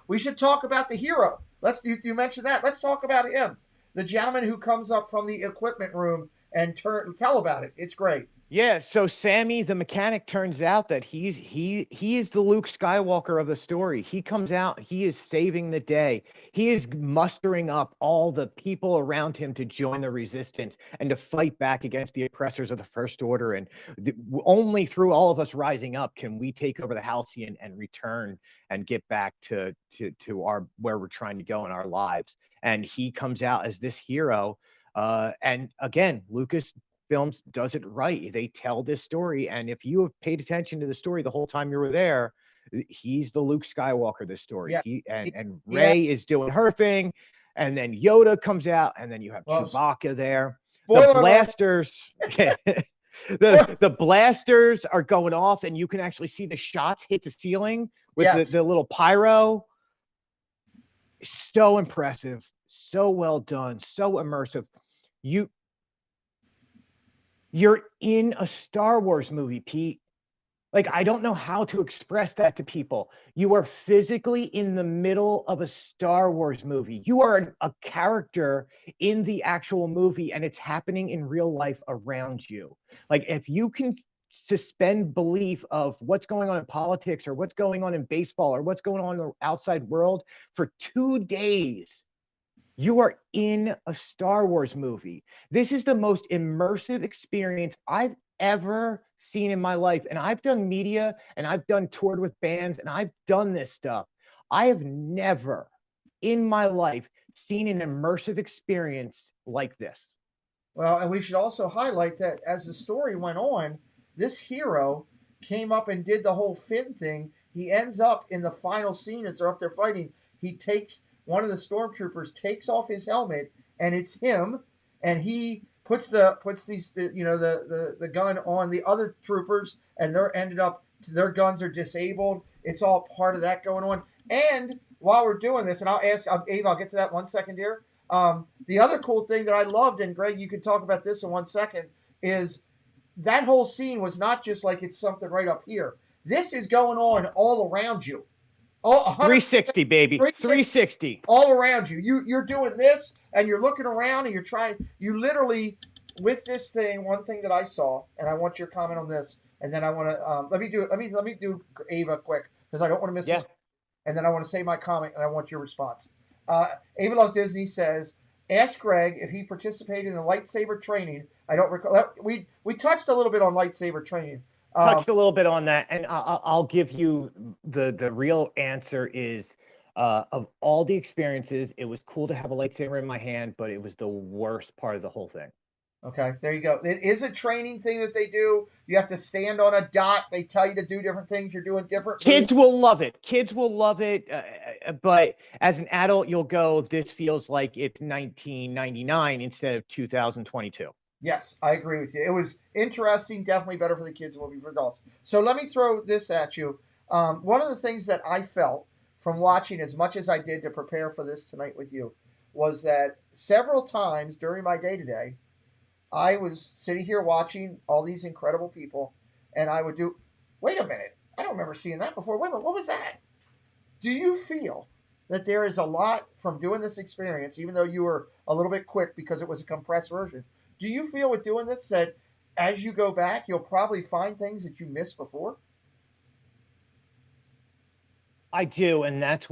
We should talk about the hero. You mentioned that. Let's talk about him. The gentleman who comes up from the equipment room and tell about it. It's great. Yeah, so Sammy, the mechanic, turns out that he is the Luke Skywalker of the story. He comes out, he is saving the day. He is mustering up all the people around him to join the resistance and to fight back against the oppressors of the First Order. And only through all of us rising up can we take over the Halcyon and return and get back to our where we're trying to go in our lives. And he comes out as this hero. And again, Lucasfilms does it right. They tell this story, and if you have paid attention to the story the whole time you were there, he's the Luke Skywalker of this story. Yeah. And Rey is doing her thing, and then Yoda comes out, and then you have Chewbacca there. The blasters, the blasters are going off, and you can actually see the shots hit the ceiling with the little pyro. So impressive, so well done, so immersive. You're in a Star Wars movie, Pete. Like, I don't know how to express that to people. You are physically in the middle of a Star Wars movie. You are a character in the actual movie, and it's happening in real life around you. Like, if you can suspend belief of what's going on in politics or what's going on in baseball or what's going on in the outside world for 2 days, you are in a Star Wars movie. This is the most immersive experience I've ever seen in my life. And I've done media, and I've toured with bands, and I've done this stuff. I have never in my life seen an immersive experience like this. Well, and we should also highlight that as the story went on, this hero came up and did the whole Finn thing. He ends up in the final scene as they're up there fighting. One of the stormtroopers takes off his helmet, and it's him, and he puts the gun on the other troopers, and their guns are disabled. It's all part of that going on. And while we're doing this, and I'll get to that 1 second here. The other cool thing that I loved, and Greg, you could talk about this in 1 second, is that whole scene was not just like it's something right up here. This is going on all around you. 360, baby. 360 all around you. You're doing this, and you're looking around, and you literally, with this thing, one thing that I saw, and I want your comment on this, and then I want to let me do Ava quick, because I don't want to miss this, and then I want to say my comment, and I want your response. Ava Loves Disney says, ask Greg if he participated in the lightsaber training. I don't recall that. We touched a little bit on lightsaber training. Touched a little bit on that, and I'll give you the real answer is of all the experiences, it was cool to have a lightsaber in my hand, but it was the worst part of the whole thing. Okay, there you go. It is a training thing that they do. You have to stand on a dot. They tell you to do different things. You're doing different. Kids will love it. Kids will love it. But as an adult, you'll go, this feels like it's 1999 instead of 2022. Yes, I agree with you. It was interesting, definitely better for the kids than it will be for adults. So let me throw this at you. One of the things that I felt from watching as much as I did to prepare for this tonight with you was that several times during my day-to-day, I was sitting here watching all these incredible people, and I would do, wait a minute, I don't remember seeing that before. Wait a minute, what was that? Do you feel that there is a lot from doing this experience, even though you were a little bit quick because it was a compressed version? Do you feel with doing this that as you go back, you'll probably find things that you missed before? I do, and that's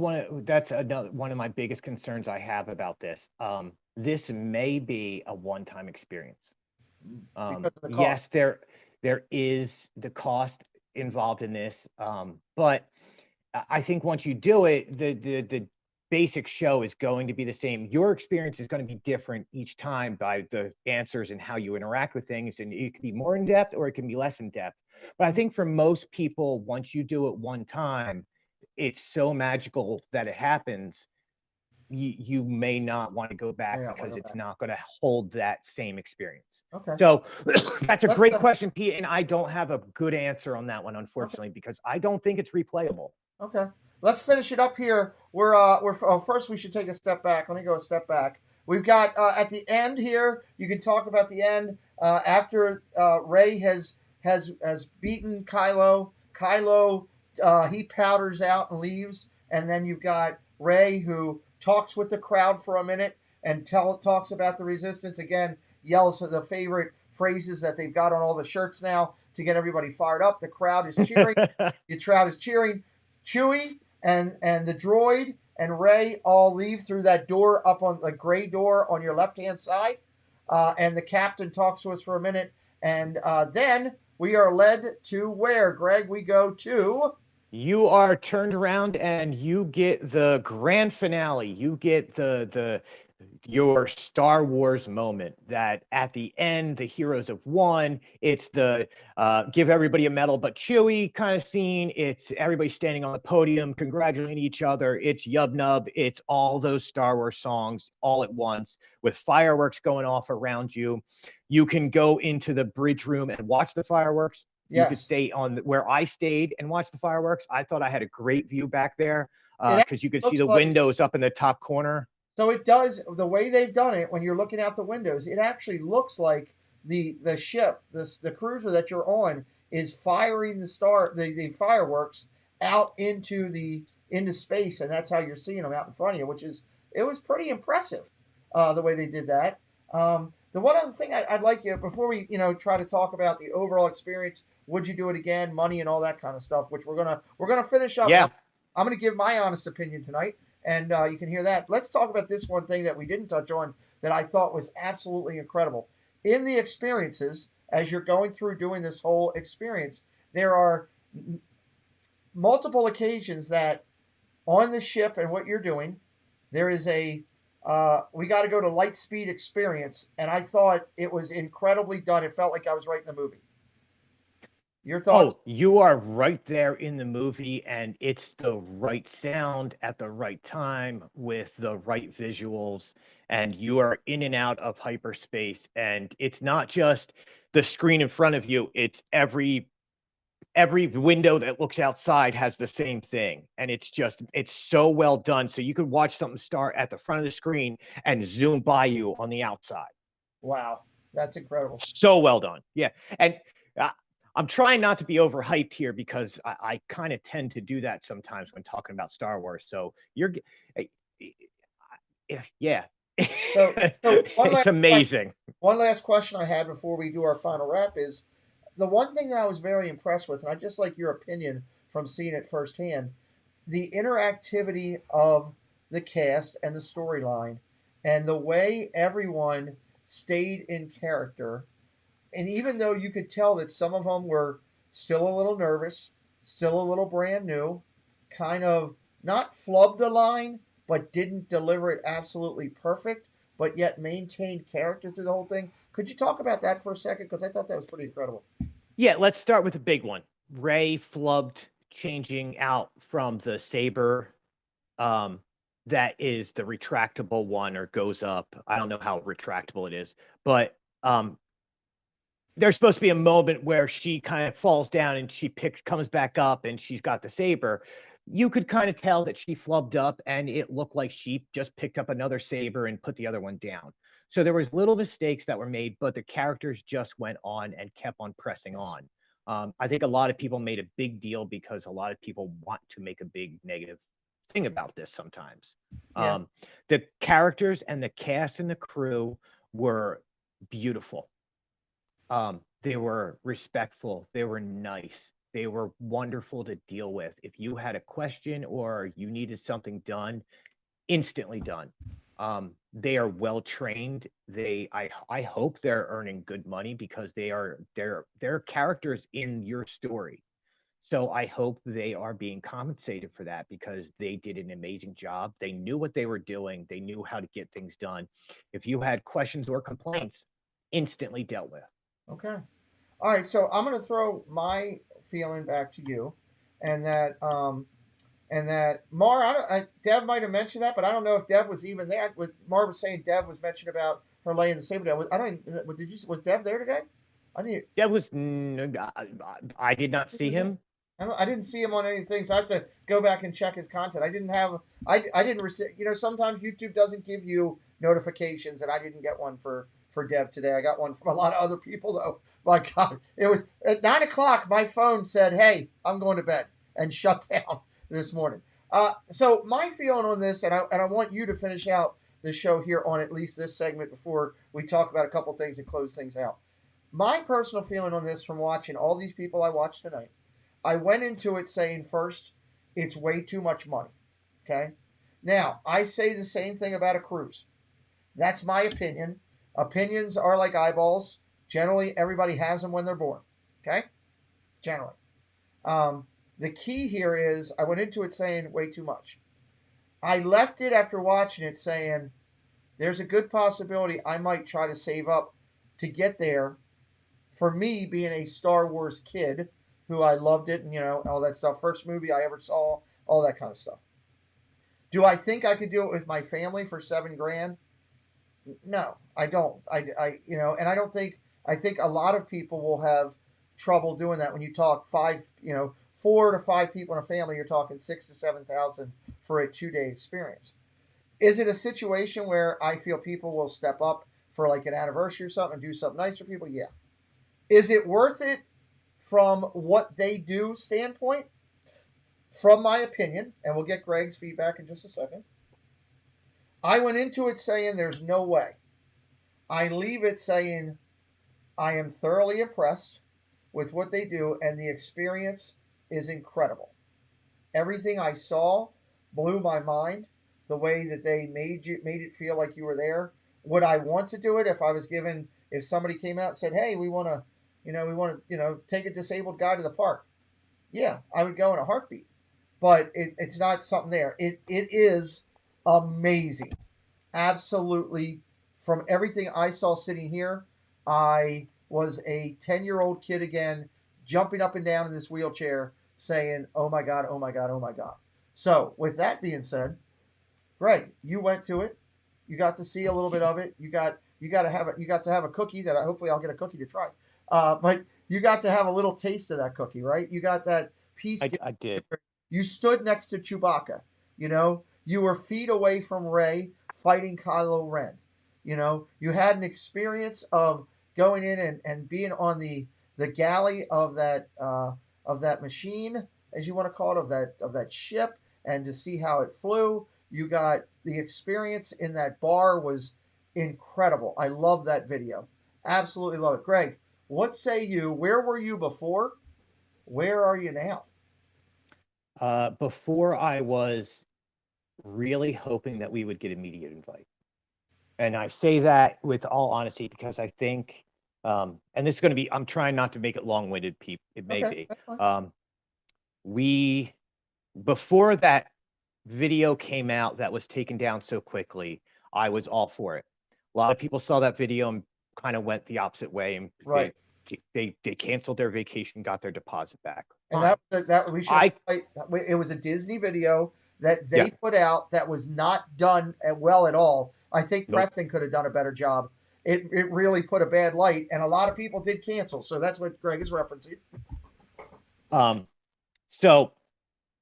another one of my biggest concerns I have about this. This may be a one-time experience. Yes, there is the cost involved in this, but I think once you do it, the basic show is going to be the same. Your experience is going to be different each time by the answers and how you interact with things, and it can be more in depth or it can be less in depth. But I think for most people, once you do it one time, it's so magical that it happens. You may not want to go back because it's not going to hold that same experience. Okay. So that's a great question, Pete, and I don't have a good answer on that one, unfortunately, because I don't think it's replayable. Okay. Let's finish it up here. First we should take a step back. Let me go a step back. We've got at the end here. You can talk about the end after Rey has beaten Kylo. Kylo he powders out and leaves, and then you've got Rey who talks with the crowd for a minute and talks about the resistance again. Yells the favorite phrases that they've got on all the shirts now to get everybody fired up. The crowd is cheering. The crowd is cheering. Chewie and the droid and Rey all leave through that door up on the gray door on your left-hand side. And the captain talks to us for a minute. And then we are led to where, Greg? We go to... You are turned around and you get the grand finale. You get your Star Wars moment that at the end, the heroes have won. It's the give everybody a medal but Chewie kind of scene. It's everybody standing on the podium, congratulating each other. It's Yub Nub. It's all those Star Wars songs all at once with fireworks going off around you. You can go into the bridge room and watch the fireworks. Yes. You could stay on where I stayed and watch the fireworks. I thought I had a great view back there because you could see the windows up in the top corner. So it does, the way they've done it, when you're looking out the windows, it actually looks like the ship, the cruiser that you're on, is firing the fireworks out into space, and that's how you're seeing them out in front of you, it was pretty impressive the way they did that. The one other thing I'd like you, before we try to talk about the overall experience, would you do it again, money and all that kind of stuff, which we're gonna finish up. Yeah. I'm gonna give my honest opinion tonight, and you can hear that. Let's talk about this one thing that we didn't touch on that I thought was absolutely incredible. In the experiences, as you're going through doing this whole experience, there are multiple occasions that on the ship and what you're doing, there is we got to go to light speed experience, and I thought it was incredibly done. It felt like I was right in the movie. Your thoughts? Oh, you are right there in the movie, and it's the right sound at the right time with the right visuals, and you are in and out of hyperspace, and it's not just the screen in front of you, it's every window that looks outside has the same thing, and it's so well done. So you could watch something start at the front of the screen and zoom by you on the outside. Wow, that's incredible. So well done. Yeah, and I'm trying not to be overhyped here because I kind of tend to do that sometimes when talking about Star Wars. So yeah. So it's amazing. One last question I had before we do our final wrap is, the one thing that I was very impressed with, and I just like your opinion from seeing it firsthand, the interactivity of the cast and the storyline. and the way everyone stayed in character. And even though you could tell that some of them were still a little nervous, still a little brand new, kind of not flubbed a line, but didn't deliver it absolutely perfect, but yet maintained character through the whole thing. Could you talk about that for a second? Because I thought that was pretty incredible. Yeah, let's start with the big one. Ray flubbed changing out from the saber that is the retractable one or goes up. I don't know how retractable it is, but there's supposed to be a moment where she kind of falls down and she comes back up and she's got the saber. You could kind of tell that she flubbed up and it looked like she just picked up another saber and put the other one down. So there was little mistakes that were made, but the characters just went on and kept on pressing on. I think a lot of people made a big deal because a lot of people want to make a big negative thing about this sometimes. Yeah. The characters and the cast and the crew were beautiful. They were respectful. They were nice. They were wonderful to deal with. If you had a question or you needed something done, instantly done. They are well trained. I hope they're earning good money because they're characters in your story. So I hope they are being compensated for that because they did an amazing job. They knew what they were doing. They knew how to get things done. If you had questions or complaints, instantly dealt with. Okay. All right. So I'm going to throw my feeling back to you, and that Mar, Dev might have mentioned that, but I don't know if Dev was even there. Mar was saying Dev was mentioned about her laying the saber down. I don't. Was Dev there today? I didn't. Dev was. I did not see him. I didn't see him on any things. I have to go back and check his content. I didn't have. I didn't receive. Sometimes YouTube doesn't give you notifications, and I didn't get one for Dev today. I got one from a lot of other people though. My God, it was at 9:00. My phone said, "Hey, I'm going to bed," and shut down this morning. So my feeling on this, and I want you to finish out the show here on at least this segment before we talk about a couple things and close things out. My personal feeling on this from watching all these people I watched tonight, I went into it saying first, it's way too much money. Okay. Now I say the same thing about a cruise. That's my opinion. Opinions are like eyeballs. Generally, everybody has them when they're born. Okay? Generally. The key here is I went into it saying way too much. I left it after watching it saying there's a good possibility I might try to save up to get there. For me, being a Star Wars kid, who I loved it and, all that stuff. First movie I ever saw, all that kind of stuff. Do I think I could do it with my family for $7,000? No, I don't. And I don't think, I think a lot of people will have trouble doing that. When you talk 4 to 5 people in a family, you're talking 6,000 to 7,000 for a 2-day experience. Is it a situation where I feel people will step up for like an anniversary or something and do something nice for people? Yeah. Is it worth it from what they do standpoint? From my opinion, and we'll get Greg's feedback in just a second, I went into it saying there's no way. I leave it saying I am thoroughly impressed with what they do, and the experience is incredible. Everything I saw blew my mind. The way that they made it feel like you were there. Would I want to do it if somebody came out and said, "Hey, we want to take a disabled guy to the park"? Yeah, I would go in a heartbeat. But it's not something there. It is amazing. Absolutely. From everything I saw sitting here, I was a 10-year-old kid again, jumping up and down in this wheelchair saying, "Oh my God, oh my God, oh my God." So with that being said, Greg, you went to it. You got to see a little bit of it. You got to have a cookie that hopefully I'll get a cookie to try. But you got to have a little taste of that cookie, right? You got that piece. I did. You stood next to Chewbacca. You were feet away from Rey fighting Kylo Ren. You had an experience of going in and being on the galley of that machine, as you want to call it, of that ship, and to see how it flew. You got the experience in that bar was incredible. I love that video. Absolutely love it. Greg, what say you? Where were you before? Where are you now? Before I was really hoping that we would get a media invite. And I say that with all honesty because I think, and this is going to be, I'm trying not to make it long-winded, it may be. Before that video came out that was taken down so quickly, I was all for it. A lot of people saw that video and kind of went the opposite way, and they canceled their vacation, got their deposit back. And it was a Disney video that they put out that was not done well at all. I think Preston could have done a better job. It really put a bad light, and a lot of people did cancel. So that's what Greg is referencing. So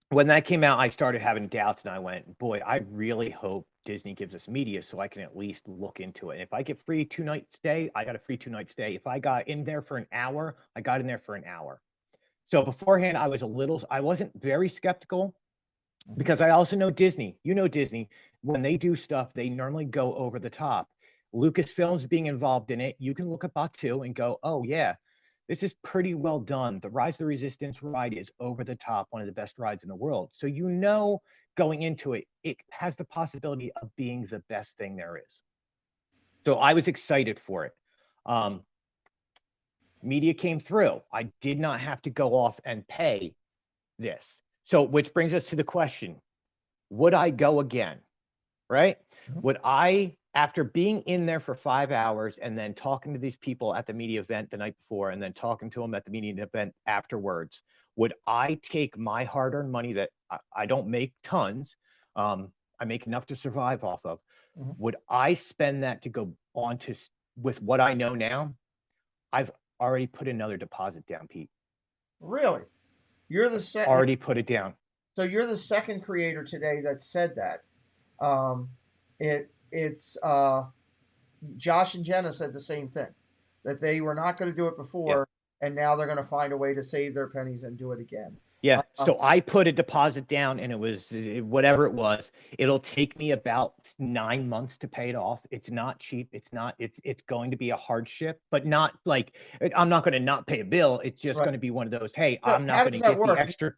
when that came out, I started having doubts, and I went, boy, I really hope Disney gives us media so I can at least look into it. And if I get free 2-night stay, I got a free 2-night stay. If I got in there for an hour, I got in there for an hour. So beforehand, I wasn't very skeptical because I also know Disney. You know Disney, when they do stuff, they normally go over the top. Lucasfilm's being involved in it. You can look at Batu and go, oh yeah, this is pretty well done. The Rise of the Resistance ride is over the top, one of the best rides in the world. So you know going into it, it has the possibility of being the best thing there is. So I was excited for it. Media came through. I did not have to go off and pay this. So which brings us to the question, would I go again? Right? Would I, after being in there for 5 hours and then talking to these people at the media event the night before and then talking to them at the media event afterwards, would I take my hard-earned money that I don't make tons, I make enough to survive off of, would I spend that to go on to, with what I know now? I've already put another deposit down, Pete. Really? You're the second. Already put it down. So you're the second creator today that said that. It's Josh and Jenna said the same thing, that they were not going to do it before, and now they're going to find a way to save their pennies and do it again. Yeah. So I put a deposit down, and it was whatever it was. It'll take me about 9 months to pay it off. It's not cheap. It's going to be a hardship, but not like I'm not going to not pay a bill. It's just going to be one of those. Hey, so I'm not going to get the extra.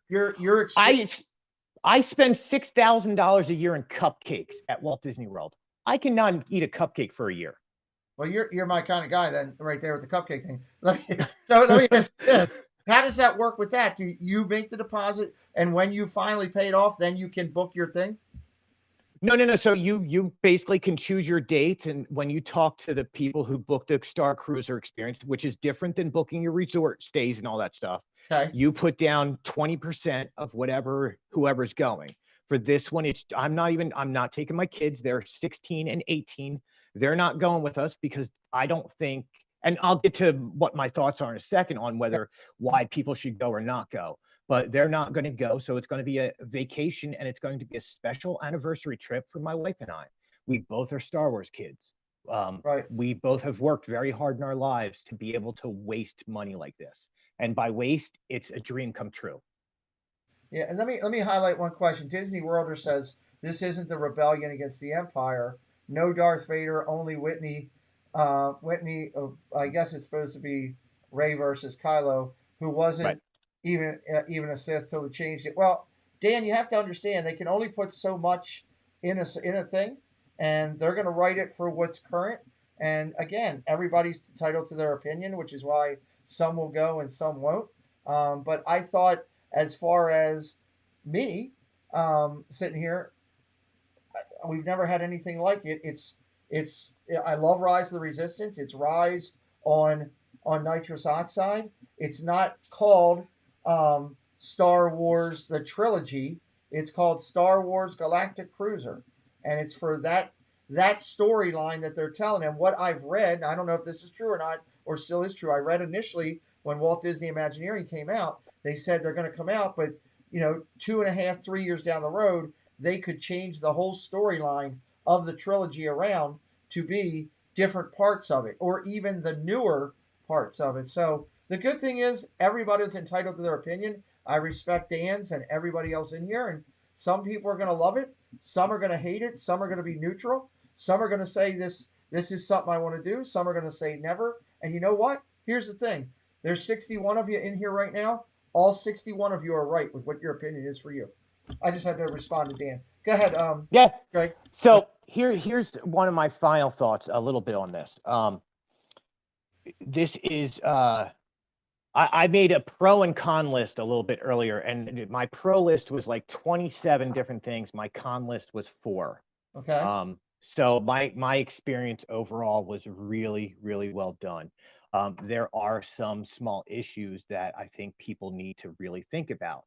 I spend $6,000 a year in cupcakes at Walt Disney World. I cannot eat a cupcake for a year. Well, you're my kind of guy then, right there with the cupcake thing. Let me ask this. How does that work with that? Do you make the deposit, and when you finally pay it off, then you can book your thing? No. So you basically can choose your date, and when you talk to the people who book the Starcruiser experience, which is different than booking your resort stays and all that stuff, you put down 20% of whoever's going. For this one, I'm not taking my kids. They're 16 and 18. They're not going with us because I don't think, and I'll get to what my thoughts are in a second on why people should go or not go, but they're not going to go. So it's going to be a vacation, and it's going to be a special anniversary trip for my wife and I. We both are Star Wars kids. We both have worked very hard in our lives to be able to waste money like this. And by waste, it's a dream come true. Yeah, and let me highlight one question. Disney Worlder says this isn't a rebellion against the Empire. No Darth Vader, only Whitney. I guess it's supposed to be Rey versus Kylo, who wasn't even a Sith till they changed it. Well, Dan, you have to understand they can only put so much in a thing, and they're going to write it for what's current. And again, everybody's entitled to their opinion, which is why some will go and some won't. But I thought, as far as me sitting here, we've never had anything like it. I love Rise of the Resistance. It's Rise on nitrous oxide. It's not called Star Wars the Trilogy. It's called Star Wars Galactic Cruiser, and it's for that storyline that they're telling. And what I've read, I don't know if this is true or not, or still is true. I read initially when Walt Disney Imagineering came out, they said they're going to come out, but 2.5, 3 years down the road, they could change the whole storyline of the trilogy around to be different parts of it, or even the newer parts of it. So the good thing is everybody's entitled to their opinion. I respect Dan's and everybody else in here, and some people are going to love it. Some are going to hate it. Some are going to be neutral. Some are going to say this is something I want to do. Some are going to say never. And you know what? Here's the thing. There's 61 of you in here right now. All 61 of you are right with what your opinion is for you. I just had to respond to Dan. Go ahead. Yeah. Greg. So here's one of my final thoughts a little bit on this. This is I made a pro and con list a little bit earlier, and my pro list was like 27 different things. My con list was 4. Okay. So my experience overall was really, really well done. There are some small issues that I think people need to really think about.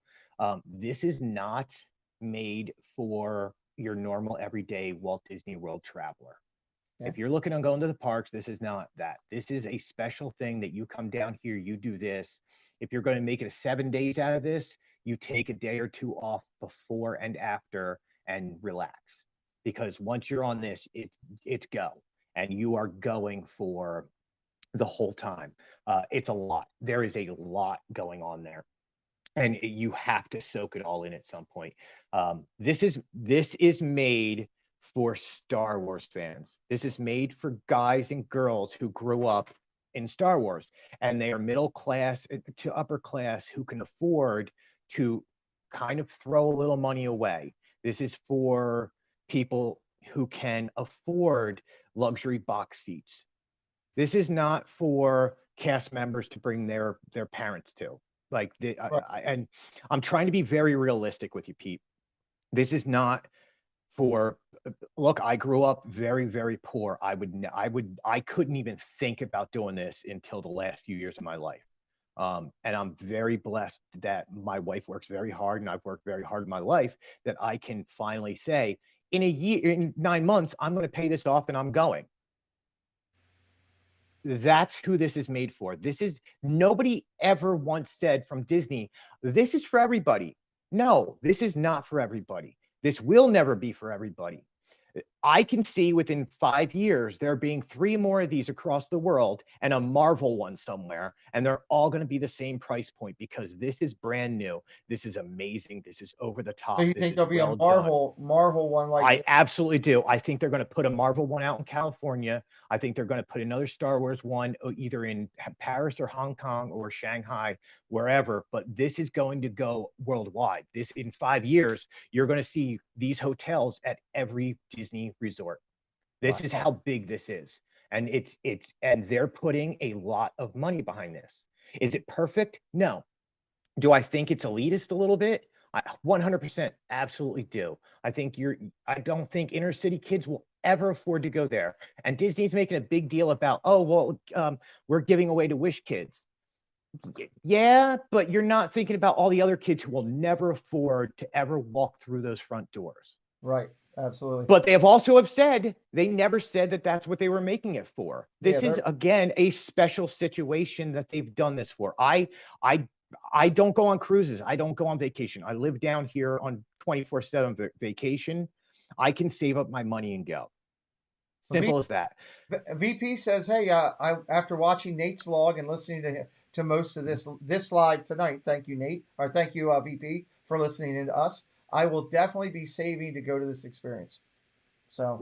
This is not made for your normal everyday Walt Disney World traveler. Yeah. If you're looking on going to the parks, this is not that. This is a special thing that you come down here, you do this. If you're going to make it 7 days out of this, you take a day or 2 off before and after and relax. Because once you're on this, it's go. And you are going for the whole time. It's a lot. There is a lot going on there. And you have to soak it all in at some point. This is made for Star Wars fans. This is made for guys and girls who grew up in Star Wars, and they are middle class to upper class who can afford to kind of throw a little money away. This is for people who can afford luxury box seats. This is not for cast members to bring their parents to. Like, and I'm trying to be very realistic with you, Pete. This is not for, look, I grew up very, very poor. I couldn't even think about doing this until the last few years of my life. And I'm very blessed that my wife works very hard, and I've worked very hard in my life, that I can finally say, in 9 months, I'm going to pay this off and I'm going. That's who this is made for. Nobody ever once said from Disney, this is for everybody. No, this is not for everybody. This will never be for everybody. I can see within 5 years there being 3 more of these across the world and a Marvel one somewhere, and they're all going to be the same price point, because this is brand new. This is amazing. This is over the top. So you This think is there'll be well a Marvel one like I absolutely do. I think they're going to put a Marvel one out in California. I think they're going to put another Star Wars one either in Paris or Hong Kong or Shanghai, wherever. But this is going to go worldwide. This, in 5 years, you're going to see these hotels at every Disney resort. This is how big this is. And and they're putting a lot of money behind this. Is it perfect? No. Do I think it's elitist a little bit? I 100% absolutely do. I don't think inner city kids will ever afford to go there. And Disney's making a big deal about, we're giving away to Wish kids. Yeah, but you're not thinking about all the other kids who will never afford to ever walk through those front doors. Right. Absolutely. But they never said that that's what they were making it for. This is, again, a special situation that they've done this for. I don't go on cruises. I don't go on vacation. I live down here on 24/7 vacation. I can save up my money and go. Simple as that. VP says, hey, after watching Nate's vlog and listening to most of this live tonight, thank you, Nate, or thank you, VP, for listening to us. I will definitely be saving to go to this experience. So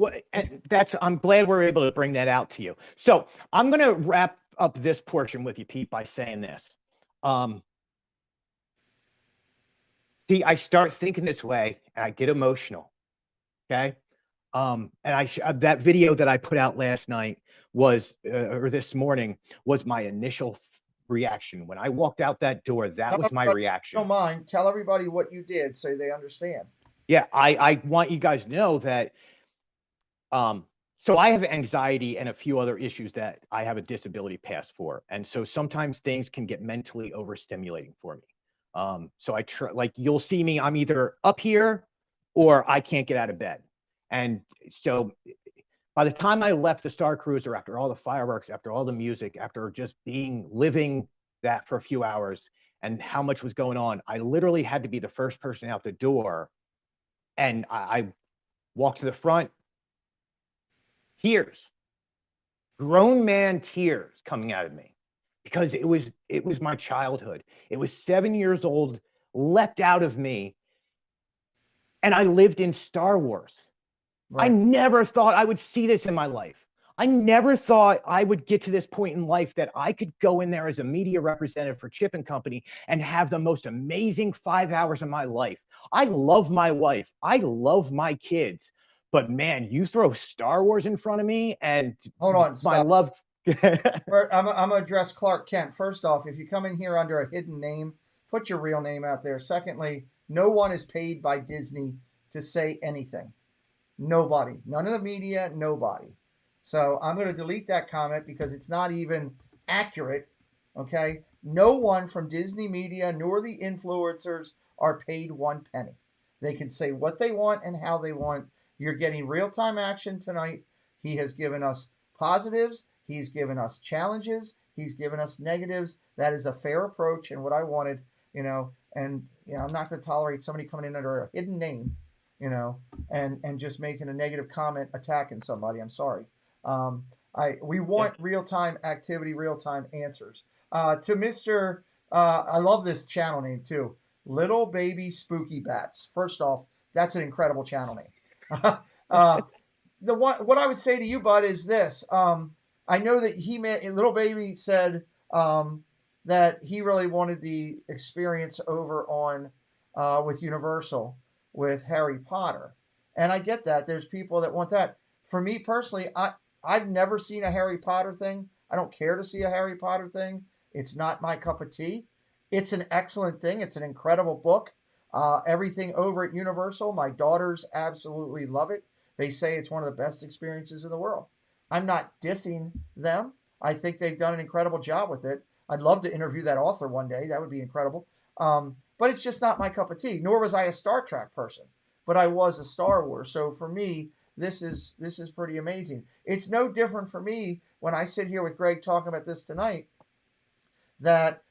I'm glad we're able to bring that out to you. So I'm going to wrap up this portion with you, Pete, by saying this. See, I start thinking this way and I get emotional. Okay. And that video that I put out last night or this morning was my initial reaction. When I walked out that door, that was my reaction. Don't mind. Tell everybody what you did so they understand. Yeah. I want you guys to know that, so I have anxiety and a few other issues that I have a disability pass for. And so sometimes things can get mentally overstimulating for me. So like you'll see me, I'm either up here or I can't get out of bed. And so by the time I left the Starcruiser, after all the fireworks, after all the music, after just living that for a few hours and how much was going on, I literally had to be the first person out the door. And I walked to the front, tears, grown man tears coming out of me. Because it was my childhood. It was 7 years old, leapt out of me, and I lived in Star Wars. Right. I never thought I would see this in my life. I never thought I would get to this point in life that I could go in there as a media representative for Chip and Company and have the most amazing 5 hours of my life. I love my wife. I love my kids. But man, you throw Star Wars in front of me, and hold on, my stop. love. I'm gonna address Clark Kent. First off, if you come in here under a hidden name, put your real name out there. Secondly, no one is paid by Disney to say anything. Nobody. None of the media, nobody. So I'm going to delete that comment because it's not even accurate. Okay? No one from Disney media nor the influencers are paid one penny. They can say what they want and how they want. You're getting real-time action tonight. He has given us positives. He's given us challenges. He's given us negatives. That is a fair approach and what I wanted, and I'm not going to tolerate somebody coming in under a hidden name, and just making a negative comment attacking somebody. I'm sorry. We want real-time activity, real-time answers. To Mr. I love this channel name too. Little Baby Spooky Bats. First off, that's an incredible channel name. What I would say to you, bud, is this. I know that Little Baby said that he really wanted the experience over on with Universal with Harry Potter. And I get that. There's people that want that. For me personally, I've never seen a Harry Potter thing. I don't care to see a Harry Potter thing. It's not my cup of tea. It's an excellent thing. It's an incredible book. Everything over at Universal, my daughters absolutely love it. They say it's one of the best experiences in the world. I'm not dissing them. I think they've done an incredible job with it. I'd love to interview that author one day. That would be incredible. But it's just not my cup of tea. Nor was I a Star Trek person, but I was a Star Wars. So for me, this is pretty amazing. It's no different for me when I sit here with Greg talking about this tonight. That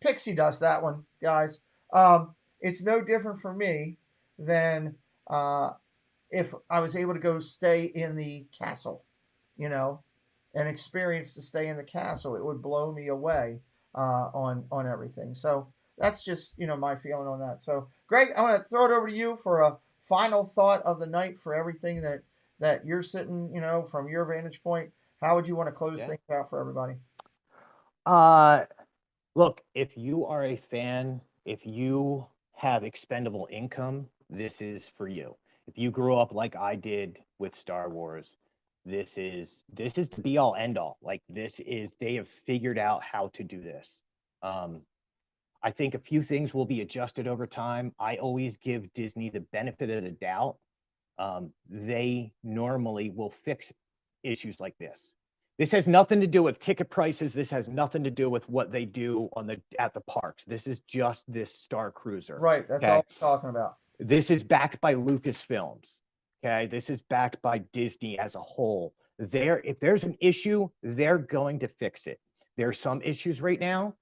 Pixie dust that one, guys. It's no different for me than if I was able to go stay in the castle, and experience to stay in the castle. It would blow me away on everything. So that's just my feeling on that. So Greg, I'm going to throw it over to you for a final thought of the night for everything that you're sitting, from your vantage point. How would you want to close things out for everybody? Look, if you are a fan, if you have expendable income, this is for you. If you grew up like I did with Star Wars, this is the be all end all. Like they have figured out how to do this. I think a few things will be adjusted over time. I always give Disney the benefit of the doubt. They normally will fix issues like this. This has nothing to do with ticket prices. This has nothing to do with what they do at the parks. This is just this Starcruiser. Right. That's all we're talking about. This is backed by Lucasfilms. Okay. This is backed by Disney as a whole. If there's an issue, they're going to fix it. There are some issues right now.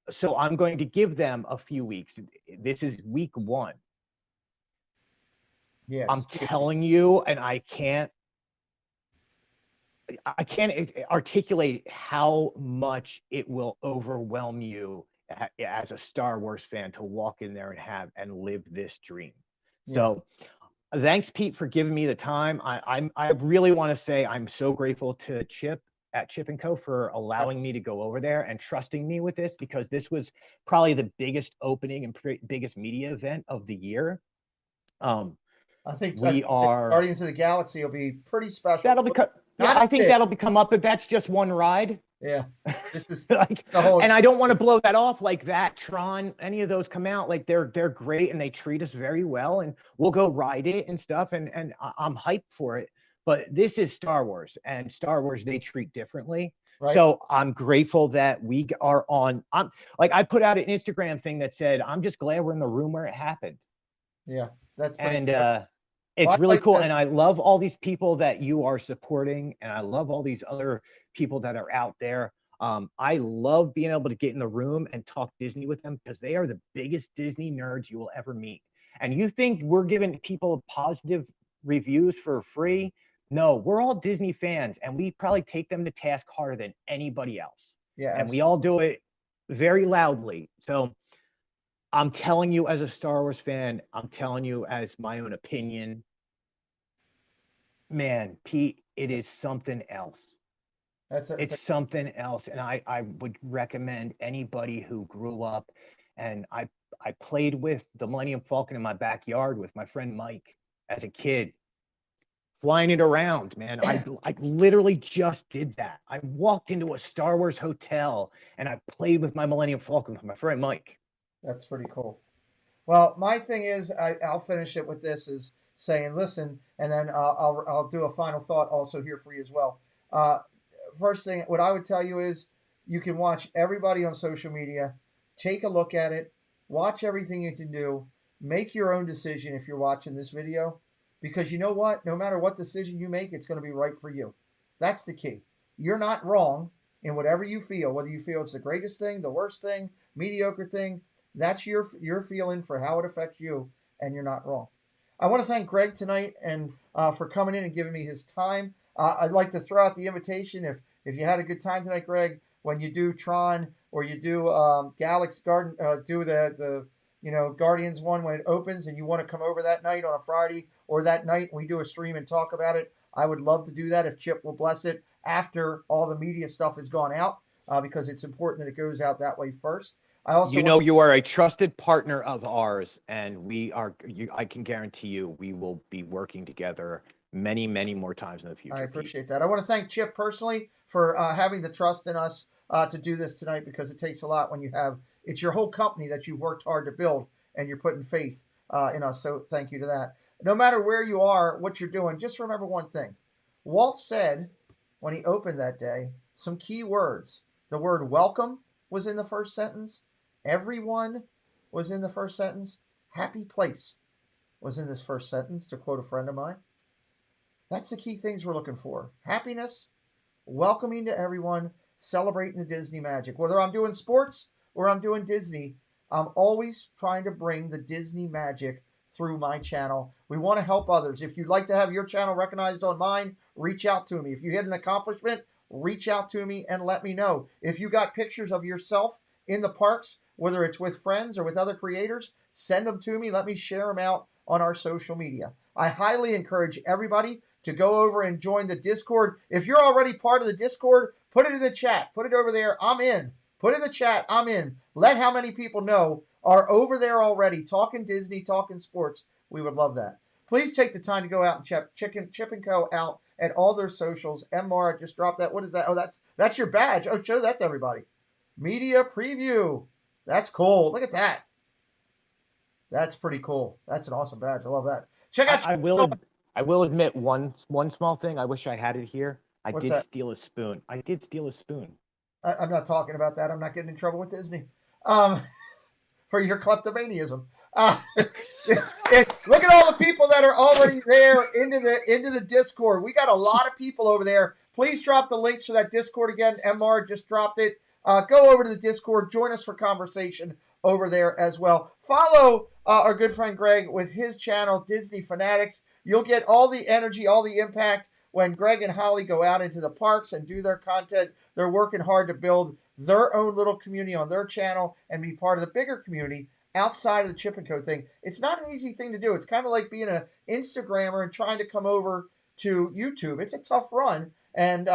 So I'm going to give them a few weeks. This is week 1. Yes. I'm telling you, and I can't articulate how much it will overwhelm you as a Star Wars fan to walk in there and live this dream. Yeah. So thanks, Pete, for giving me the time. I really want to say I'm so grateful to Chip at Chip & Co. for allowing me to go over there and trusting me with this, because this was probably the biggest opening and biggest media event of the year. I think Guardians of the Galaxy will be pretty special. I think that'll become up, but that's just one ride. Yeah. This is like, and I don't want to blow that off like that. Tron, any of those come out, like they're great and they treat us very well, and we'll go ride it and stuff. And I'm hyped for it. But this is Star Wars, and Star Wars they treat differently. Right. So I'm grateful that we are on. I put out an Instagram thing that said, "I'm just glad we're in the room where it happened." Yeah, that's it's really cool. And I love all these people that you are supporting, and I love all these other people that are out there. I love being able to get in the room and talk Disney with them, because they are the biggest Disney nerds you will ever meet. And you think we're giving people positive reviews for free? No, we're all Disney fans, and we probably take them to task harder than anybody else. Yeah, and we all do it very loudly. So I'm telling you, as a Star Wars fan, I'm telling you as my own opinion, man, Pete, it is something else. It's something else. And I would recommend anybody who grew up, and I played with the Millennium Falcon in my backyard with my friend Mike as a kid. flying it around, man. I literally just did that. I walked into a Star Wars hotel and I played with my Millennium Falcon with my friend Mike. That's pretty cool. Well, my thing is, I'll finish it with this: is saying, listen, and then I'll do a final thought also here for you as well. First thing, what I would tell you is, you can watch everybody on social media, take a look at it, watch everything you can do, make your own decision if you're watching this video, because you know what? No matter what decision you make, it's going to be right for you. That's the key. You're not wrong in whatever you feel, whether you feel it's the greatest thing, the worst thing, mediocre thing. That's your feeling for how it affects you, and you're not wrong. I want to thank Greg tonight and for coming in and giving me his time. I'd like to throw out the invitation if you had a good time tonight, Greg, when you do Tron or you do Galaxy Garden, do the Guardians one when it opens, and you want to come over that night on a Friday or that night and we do a stream and talk about it. I would love to do that if Chip will bless it after all the media stuff has gone out, because it's important that it goes out that way first. I also you are a trusted partner of ours, and I can guarantee you we will be working together many, many more times in the future. I appreciate that. I want to thank Chip personally for having the trust in us to do this tonight, because it takes a lot when it's your whole company that you've worked hard to build, and you're putting faith in us. So thank you to that. No matter where you are, what you're doing, just remember one thing. Walt said when he opened that day, some key words. The word welcome was in the first sentence. Everyone was in the first sentence. Happy place was in this first sentence, to quote a friend of mine. That's the key things we're looking for. Happiness, welcoming to everyone, celebrating the Disney magic. Whether I'm doing sports or I'm doing Disney, I'm always trying to bring the Disney magic through my channel. We want to help others. If you'd like to have your channel recognized on mine, reach out to me. If you hit an accomplishment, reach out to me and let me know. If you got pictures of yourself in the parks, whether it's with friends or with other creators, send them to me. Let me share them out on our social media. I highly encourage everybody to go over and join the Discord. If you're already part of the Discord, put it in the chat. Put it over there. I'm in. Put in the chat. I'm in. Let how many people know are over there already talking Disney, talking sports. We would love that. Please take the time to go out and check Chip and Co. out at all their socials. MR, I just dropped that. What is that? Oh, that's your badge. Oh, show that to everybody. Media preview. That's cool. Look at that. That's pretty cool. That's an awesome badge. I love that. Check out. I will admit one small thing. I wish I had it here. I did steal a spoon. I did steal a spoon. I'm not talking about that. I'm not getting in trouble with Disney for your kleptomaniaism. Look at all the people that are already there into the Discord. We got a lot of people over there. Please drop the links for that Discord again. MR just dropped it. Go over to the Discord. Join us for conversation over there as well. Follow our good friend Greg with his channel, Disney Fanatics. You'll get all the energy, all the impact when Greg and Holly go out into the parks and do their content. They're working hard to build their own little community on their channel and be part of the bigger community outside of the Chip and Co thing. It's not an easy thing to do. It's kind of like being an Instagrammer and trying to come over to YouTube. It's a tough run, and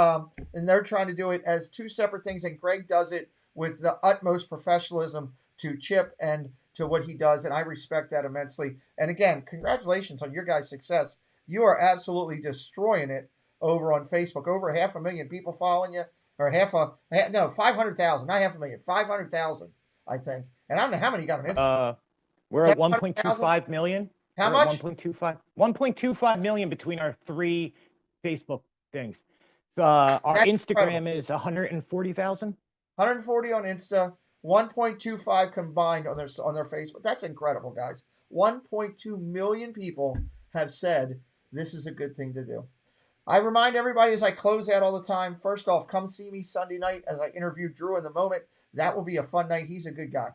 they're trying to do it as two separate things, and Greg does it with the utmost professionalism to Chip and to what he does, and I respect that immensely. And again, congratulations on your guys' success. You are absolutely destroying it over on Facebook. Over 500,000 people following you, or 500,000, not 500,000, 500,000, I think. And I don't know how many you got on Instagram. We're at 1.25 million. How much? 1.25 million between our three Facebook things. Our Instagram is 140,000. 140 on Insta, 1.25 combined on their Facebook. That's incredible, guys. 1.2 million people have said this is a good thing to do. I remind everybody as I close out all the time, first off, come see me Sunday night as I interview Drew in the Moment. That will be a fun night. He's a good guy.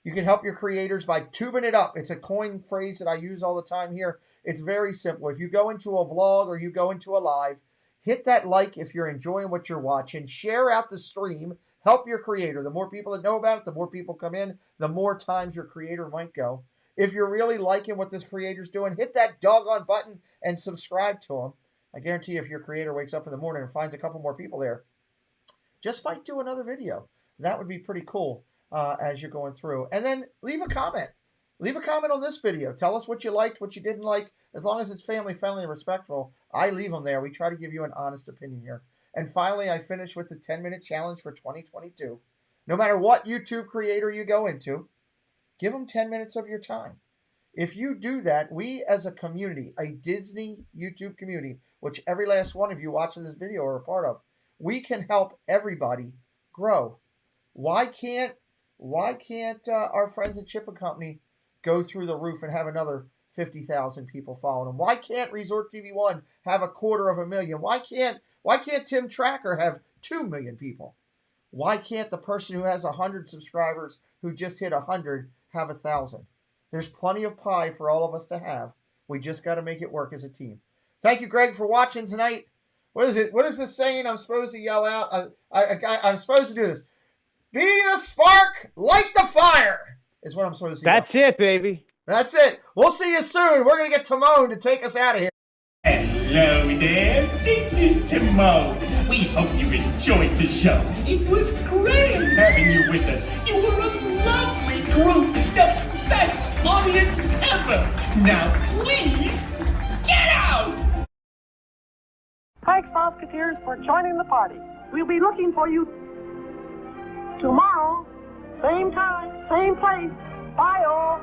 You can help your creators by tubing it up. It's a coin phrase that I use all the time here. It's very simple. If you go into a vlog or you go into a live, hit that like if you're enjoying what you're watching. Share out the stream. Help your creator. The more people that know about it, the more people come in, the more times your creator might go. If you're really liking what this creator's doing, hit that doggone button and subscribe to him. I guarantee if your creator wakes up in the morning and finds a couple more people there, just might do another video. That would be pretty cool as you're going through. And then leave a comment. Leave a comment on this video. Tell us what you liked, what you didn't like. As long as it's family friendly and respectful, I leave them there. We try to give you an honest opinion here. And finally, I finish with the 10-minute challenge for 2022. No matter what YouTube creator you go into, give them 10 minutes of your time. If you do that, we as a community, a Disney YouTube community, which every last one of you watching this video are a part of, we can help everybody grow. Why can't our friends at Chip and Company go through the roof and have another 50,000 people following them? Why can't Resort TV 1 have 250,000? Why can't Tim Tracker have 2 million people? Why can't the person who has 100 subscribers who just hit 100 have 1,000? There's plenty of pie for all of us to have. We just got to make it work as a team. Thank you, Greg, for watching tonight. What is it? What is this saying I'm supposed to yell out? I'm supposed to do this. Be the spark, light the fire, is what I'm supposed to say. That's it, baby. That's it. We'll see you soon. We're going to get Timon to take us out of here. Hello there, this is Timon. We hope you enjoyed the show. It was great having you with us. You were a lovely group, the best audience ever. Now please, get out! Thanks, Musketeers, for joining the party. We'll be looking for you tomorrow, same time, same place. Bye, all.